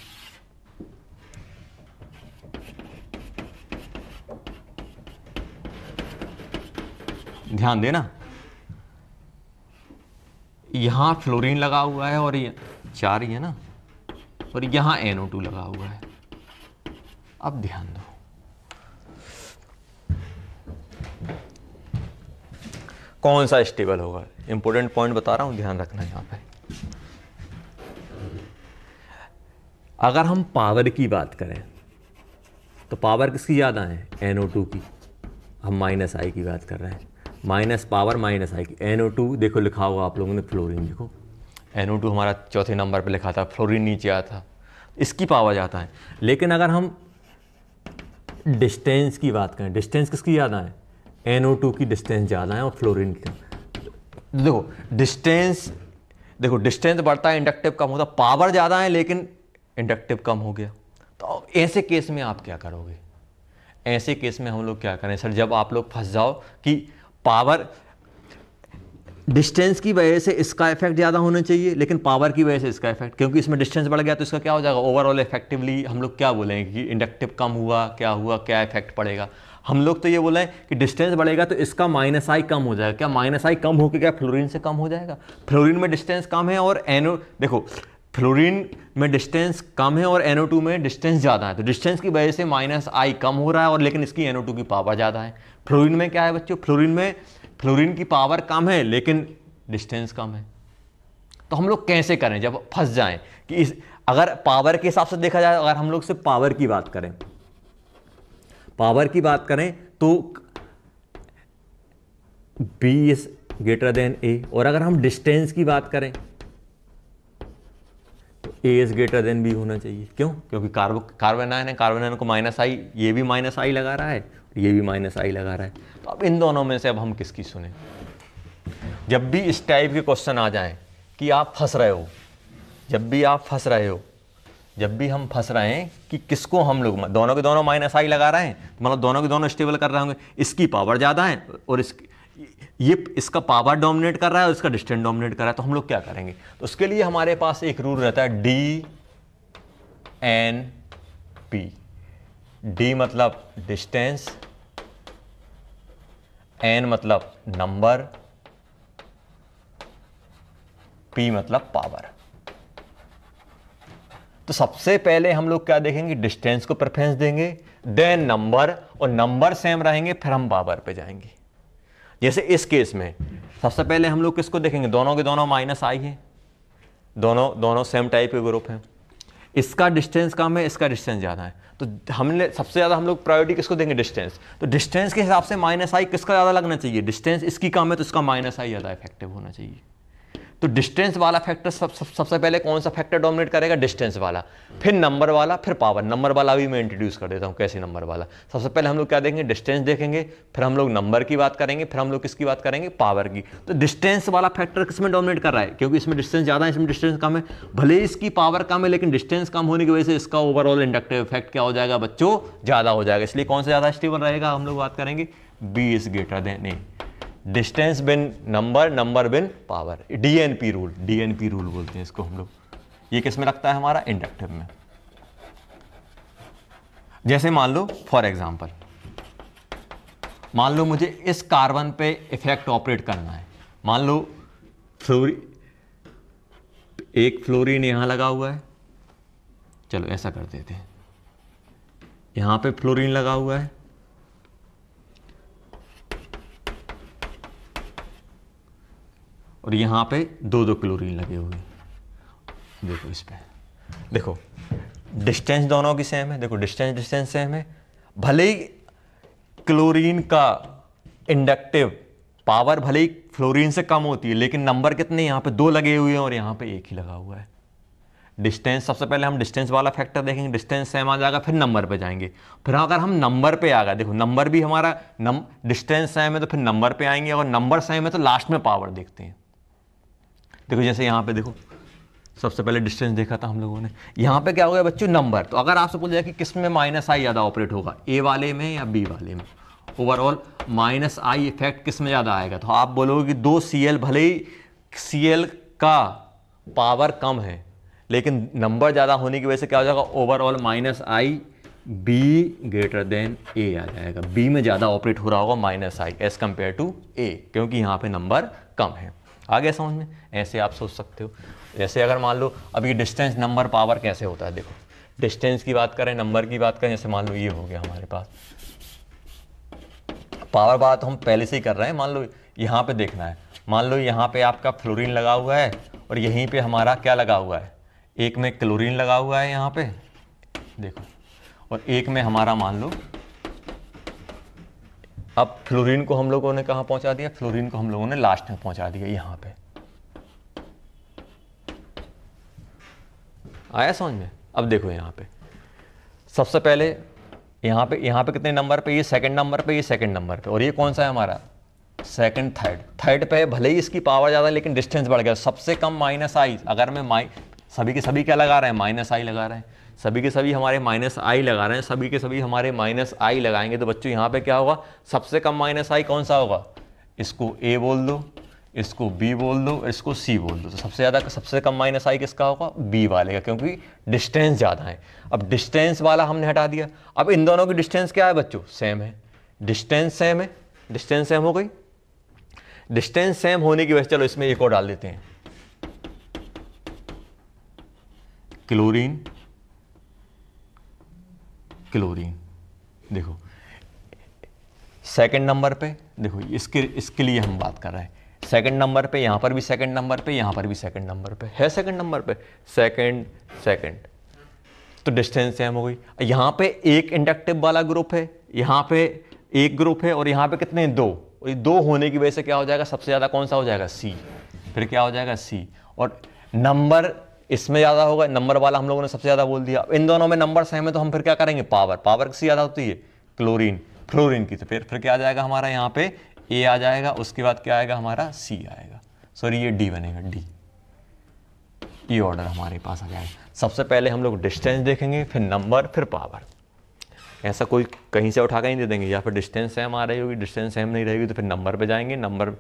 ध्यान देना, यहां फ्लोरीन लगा हुआ है और ये चार ही है ना, और यहां NO2 लगा हुआ है। अब ध्यान दो, कौन सा स्टेबल होगा? इंपॉर्टेंट पॉइंट बता रहा हूं, ध्यान रखना यहां पे। अगर हम पावर की बात करें तो पावर किसकी ज़्यादा है? NO2 की। हम माइनस आई की बात कर रहे हैं, माइनस पावर माइनस आई की। NO2 देखो लिखा हुआ आप लोगों ने, फ्लोरीन देखो NO2 हमारा चौथे नंबर पे लिखा था, फ्लोरीन नीचे आया था, इसकी पावर जाता है। लेकिन अगर हम डिस्टेंस की बात करें, डिस्टेंस किसकी ज़्यादा है? NO2 की डिस्टेंस ज़्यादा है और फ्लोरीन की। देखो डिस्टेंस बढ़ता है, इंडक्टिव कम होता, पावर ज़्यादा है लेकिन इंडक्टिव कम हो गया। तो ऐसे केस में आप क्या करोगे? ऐसे केस में हम लोग क्या करें सर, जब आप लोग फंस जाओ कि पावर डिस्टेंस की वजह से इसका इफेक्ट ज़्यादा होना चाहिए लेकिन पावर की वजह से इसका इफेक्ट, क्योंकि इसमें डिस्टेंस बढ़ गया तो इसका क्या हो जाएगा? ओवरऑल इफेक्टिवली हम लोग क्या बोलेंगे कि इंडक्टिव कम हुआ, क्या इफेक्ट पड़ेगा? हम लोग तो ये बोले कि डिस्टेंस बढ़ेगा तो इसका माइनस आई कम हो जाएगा। क्या माइनस आई कम होकर क्या फ्लोरीन से कम हो जाएगा? फ्लोरीन में डिस्टेंस कम है और देखो फ्लोरीन में डिस्टेंस कम है और NO2 में डिस्टेंस ज़्यादा है, तो डिस्टेंस की वजह से माइनस आई कम हो रहा है और लेकिन इसकी NO2 की पावर ज़्यादा है। फ्लोरीन में क्या है बच्चों? फ्लोरीन की पावर कम है लेकिन डिस्टेंस कम है। तो हम लोग कैसे करें जब फंस जाएं कि अगर पावर के हिसाब से देखा जाए, अगर हम लोग सिर्फ पावर की बात करें तो B is greater then A, और अगर हम डिस्टेंस की बात करें तो ए इज ग्रेटर देन बी होना चाहिए। क्यों? क्योंकि कार्बन आयन है, कार्बन आयन को माइनस आई, ये भी माइनस आई लगा रहा है, ये भी माइनस आई लगा रहा है। तो अब इन दोनों में से अब हम किसकी सुने? जब भी इस टाइप के क्वेश्चन आ जाएं कि आप फंस रहे हो, जब भी आप फंस रहे हो, जब भी हम फंस रहे हैं कि किसको हम लोग दोनों के दोनों माइनस आई लगा रहे हैं, मतलब दोनों के दोनों स्टेबल कर रहे होंगे, इसकी पावर ज़्यादा है और इसका पावर डोमिनेट कर रहा है और इसका डिस्टेंस डोमिनेट कर रहा है, तो हम लोग क्या करेंगे? तो उसके लिए हमारे पास एक रूल रहता है डी एन पी। डी मतलब डिस्टेंस, एन मतलब नंबर, पी मतलब पावर। तो सबसे पहले हम लोग क्या देखेंगे? डिस्टेंस को प्रेफरेंस देंगे, देन नंबर, और नंबर सेम रहेंगे, फिर हम पावर पे जाएंगे। जैसे इस केस में सबसे पहले हम लोग किसको देखेंगे? दोनों के दोनों माइनस आई हैं, दोनों सेम टाइप के ग्रुप हैं, इसका डिस्टेंस कम है, इसका डिस्टेंस ज़्यादा है, तो हमने सबसे ज़्यादा हम लोग प्रायोरिटी किसको देंगे? डिस्टेंस। तो डिस्टेंस के हिसाब से माइनस आई किसका ज़्यादा लगना चाहिए? डिस्टेंस इसकी कम है तो इसका माइनस आई ज़्यादा इफेक्टिव होना चाहिए। तो डिस्टेंस वाला फैक्टर सबसे पहले कौन सा फैक्टर डोमिनेट करेगा? डिस्टेंस वाला, फिर नंबर वाला, फिर पावर। नंबर वाला भी मैं इंट्रोड्यूस कर देता हूँ, कैसे नंबर वाला। सबसे पहले हम लोग क्या देखेंगे? डिस्टेंस देखेंगे, फिर हम लोग नंबर की बात करेंगे, फिर हम लोग किसकी बात करेंगे? पावर की। तो डिस्टेंस वाला फैक्टर किसमें डोमिनेट कर रहा है? क्योंकि इसमें डिस्टेंस ज़्यादा है, इसमें डिस्टेंस कम है। भले ही इसकी पावर कम है, लेकिन डिस्टेंस कम होने की वजह से इसका ओवरऑल इंडक्टिव इफेक्ट क्या हो जाएगा बच्चों? ज़्यादा हो जाएगा। इसलिए कौन सा ज़्यादा स्टेबल रहेगा? हम लोग बात करेंगे B is greater than A. Distance बिन नंबर, नंबर बिन power, DNP rule, DNP rule बोलते हैं इसको हम लोग। ये किस में लगता है? हमारा इंडक्टिव में। जैसे मान लो फॉर एग्जांपल, मान लो मुझे इस कार्बन पे इफेक्ट ऑपरेट करना है। मान लो एक फ्लोरीन यहां लगा हुआ है, चलो ऐसा कर देते हैं, यहां पे फ्लोरीन लगा हुआ है, और यहां पे दो क्लोरीन लगे हुए हैं। देखो इस पे, देखो डिस्टेंस दोनों की सेम है, देखो डिस्टेंस सेम है। भले ही क्लोरीन का इंडक्टिव पावर भले ही फ्लोरीन से कम होती है, लेकिन नंबर कितने? यहाँ पे 2 लगे हुए हैं और यहाँ पे 1 ही लगा हुआ है। डिस्टेंस, सबसे पहले हम डिस्टेंस वाला फैक्टर देखेंगे, डिस्टेंस सेम आ जाएगा, फिर नंबर पे जाएंगे। फिर अगर हम नंबर पे आ गए, देखो नंबर भी हमारा डिस्टेंस सेम है तो फिर नंबर पे आएंगे, अगर नंबर सेम है तो लास्ट में पावर देखते हैं। देखो जैसे यहाँ पे देखो, सबसे पहले डिस्टेंस देखा था हम लोगों ने, यहाँ पे क्या हो गया बच्चों? नंबर। तो अगर आपसे पूछा जाए कि किस में माइनस आई ज़्यादा ऑपरेट होगा, ए वाले में या बी वाले में, ओवरऑल माइनस आई इफेक्ट किस में ज़्यादा आएगा? तो आप बोलोगे कि 2 Cl, भले ही Cl का पावर कम है, लेकिन नंबर ज़्यादा होने की वजह से क्या हो जाएगा? Overall minus I B greater than A आ जाएगा। बी में ज़्यादा ऑपरेट हो रहा होगा minus I as compare to A, क्योंकि यहाँ पे नंबर कम है। आ गया समझ में? ऐसे आप सोच सकते हो। जैसे अगर मान लो अब ये डिस्टेंस, नंबर, पावर कैसे होता है, देखो डिस्टेंस की बात करें, नंबर की बात करें, जैसे मान लो ये हो गया हमारे पास, पावर बात हम पहले से ही कर रहे हैं। मान लो यहाँ पे देखना है, मान लो यहाँ पे आपका फ्लोरीन लगा हुआ है और यहीं पे हमारा क्या लगा हुआ है? एक में क्लोरीन लगा हुआ है यहाँ पे देखो, और एक में हमारा मान लो, अब फ्लोरीन को हम लोगों ने कहाँ पहुंचा दिया? फ्लोरीन को हम लोगों ने लास्ट में पहुंचा दिया, यहाँ पे। आया समझ में? अब देखो यहाँ पे सबसे पहले यहाँ पे कितने नंबर पे? ये सेकंड नंबर पे, ये सेकंड नंबर पे, और ये कौन सा है हमारा? सेकंड, थर्ड पे है। भले ही इसकी पावर ज़्यादा, लेकिन डिस्टेंस बढ़ गया। सबसे कम माइनस आई, अगर मैं सभी के सभी क्या लगा रहे हैं? माइनस आई लगा रहे हैं। सभी के सभी हमारे माइनस आई लगा रहे हैं, सभी के सभी हमारे माइनस आई लगाएंगे, तो बच्चों यहाँ पे क्या होगा? सबसे कम माइनस आई कौन सा होगा? इसको ए बोल दो, इसको बी बोल दो, इसको सी बोल दो। तो सबसे कम माइनस आई किसका होगा? बी वाले का, क्योंकि डिस्टेंस ज़्यादा है। अब डिस्टेंस वाला हमने हटा दिया। अब इन दोनों की डिस्टेंस क्या है बच्चों? सेम है। डिस्टेंस सेम है, डिस्टेंस सेम हो गई। डिस्टेंस सेम होने की वजह से चलो इसमें एक और डाल देते हैं, क्लोरीन, क्लोरीन। देखो सेकंड नंबर पे, देखो इसके लिए हम बात कर रहे हैं। सेकंड नंबर पे, यहां पर भी सेकंड नंबर पे, यहां पर भी सेकंड नंबर पे है, सेकंड नंबर पे सेकंड, तो डिस्टेंस सेम हो गई। यहां पे एक इंडक्टिव वाला ग्रुप है, यहां पे एक ग्रुप है, और यहां पे कितने? 2। और ये 2 होने की वजह से क्या हो जाएगा? सबसे ज्यादा कौन सा हो जाएगा? सी। फिर क्या हो जाएगा? सी। और नंबर इसमें ज़्यादा होगा, नंबर वाला हम लोगों ने सबसे ज़्यादा बोल दिया। इन दोनों में नंबर सेम है तो हम फिर क्या करेंगे, पावर, पावर किससे ज़्यादा होती है, क्लोरीन, फ्लोरीन की। तो फिर क्या आ जाएगा हमारा यहाँ पे ए आ जाएगा, उसके बाद क्या आएगा हमारा सी आएगा, सॉरी ये डी बनेगा, डी, ये ऑर्डर हमारे पास आ जाएगा। सबसे पहले हम लोग डिस्टेंस देखेंगे, फिर नंबर, फिर पावर। ऐसा कोई कहीं से उठा कर नहीं दे देंगे, या फिर डिस्टेंस सेम आ रही होगी, डिस्टेंस सेम नहीं रहेगी तो फिर नंबर पे जाएंगे। नंबर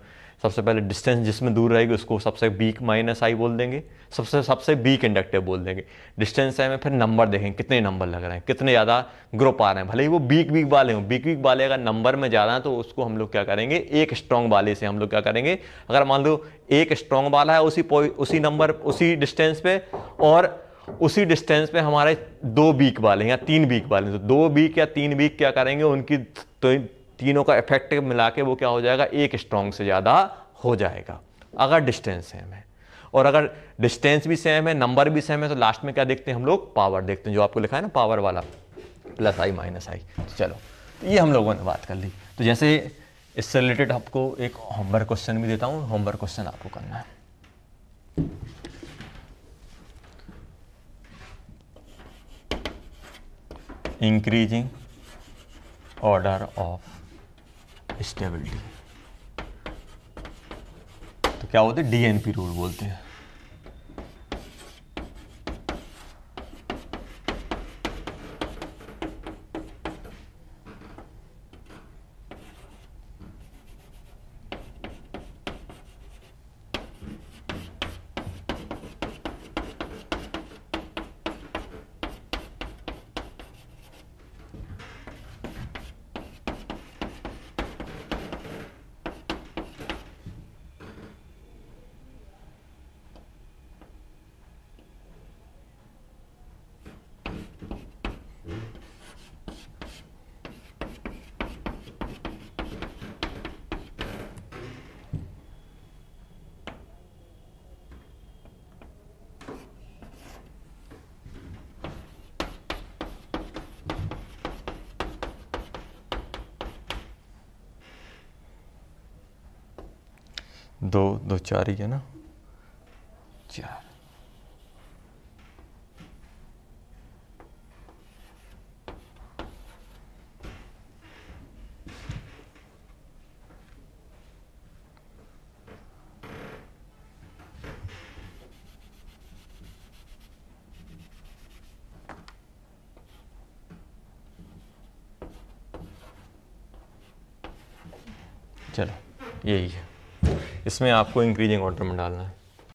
सबसे पहले डिस्टेंस जिसमें दूर रहेगी उसको सबसे वीक माइनस आई बोल देंगे, सबसे वीक इंडक्टिव बोल देंगे। डिस्टेंस सेम है, फिर नंबर देखेंगे कितने नंबर लग रहे हैं, कितने ज़्यादा ग्रुप आ रहे हैं, भले ही वो वीक वाले हों। वीक वाले अगर नंबर में ज़्यादा है तो उसको हम लोग क्या करेंगे, एक स्ट्रॉन्ग वाले से हम लोग क्या करेंगे, अगर मान लो एक स्ट्रॉन्ग वाला है उसी नंबर उसी डिस्टेंस पे, और उसी डिस्टेंस पे हमारे 2 वीक वाले या 3 वीक वाले हैं, तो 2 वीक या 3 वीक क्या करेंगे, उनकी तो तीनों का इफेक्ट मिला के वो क्या हो जाएगा, एक स्ट्रॉन्ग से ज़्यादा हो जाएगा अगर डिस्टेंस सेम है। और अगर डिस्टेंस भी सेम है, नंबर भी सेम है, तो लास्ट में क्या देखते हैं हम लोग, पावर देखते हैं, जो आपको लिखा है ना पावर वाला, प्लस आई माइनस आई। चलो ये हम लोगों ने बात कर ली। तो जैसे इससे रिलेटेड आपको एक होमवर्क क्वेश्चन भी देता हूँ, होमवर्क क्वेश्चन आपको करना है। इंक्रीजिंग ऑर्डर ऑफ स्टेबिलिटी, तो क्या होते हैं, डीएनपी रूल बोलते हैं। दो दो चार ही है ना, 4। चलो यही है, इसमें आपको इंक्रीजिंग ऑर्डर में डालना है।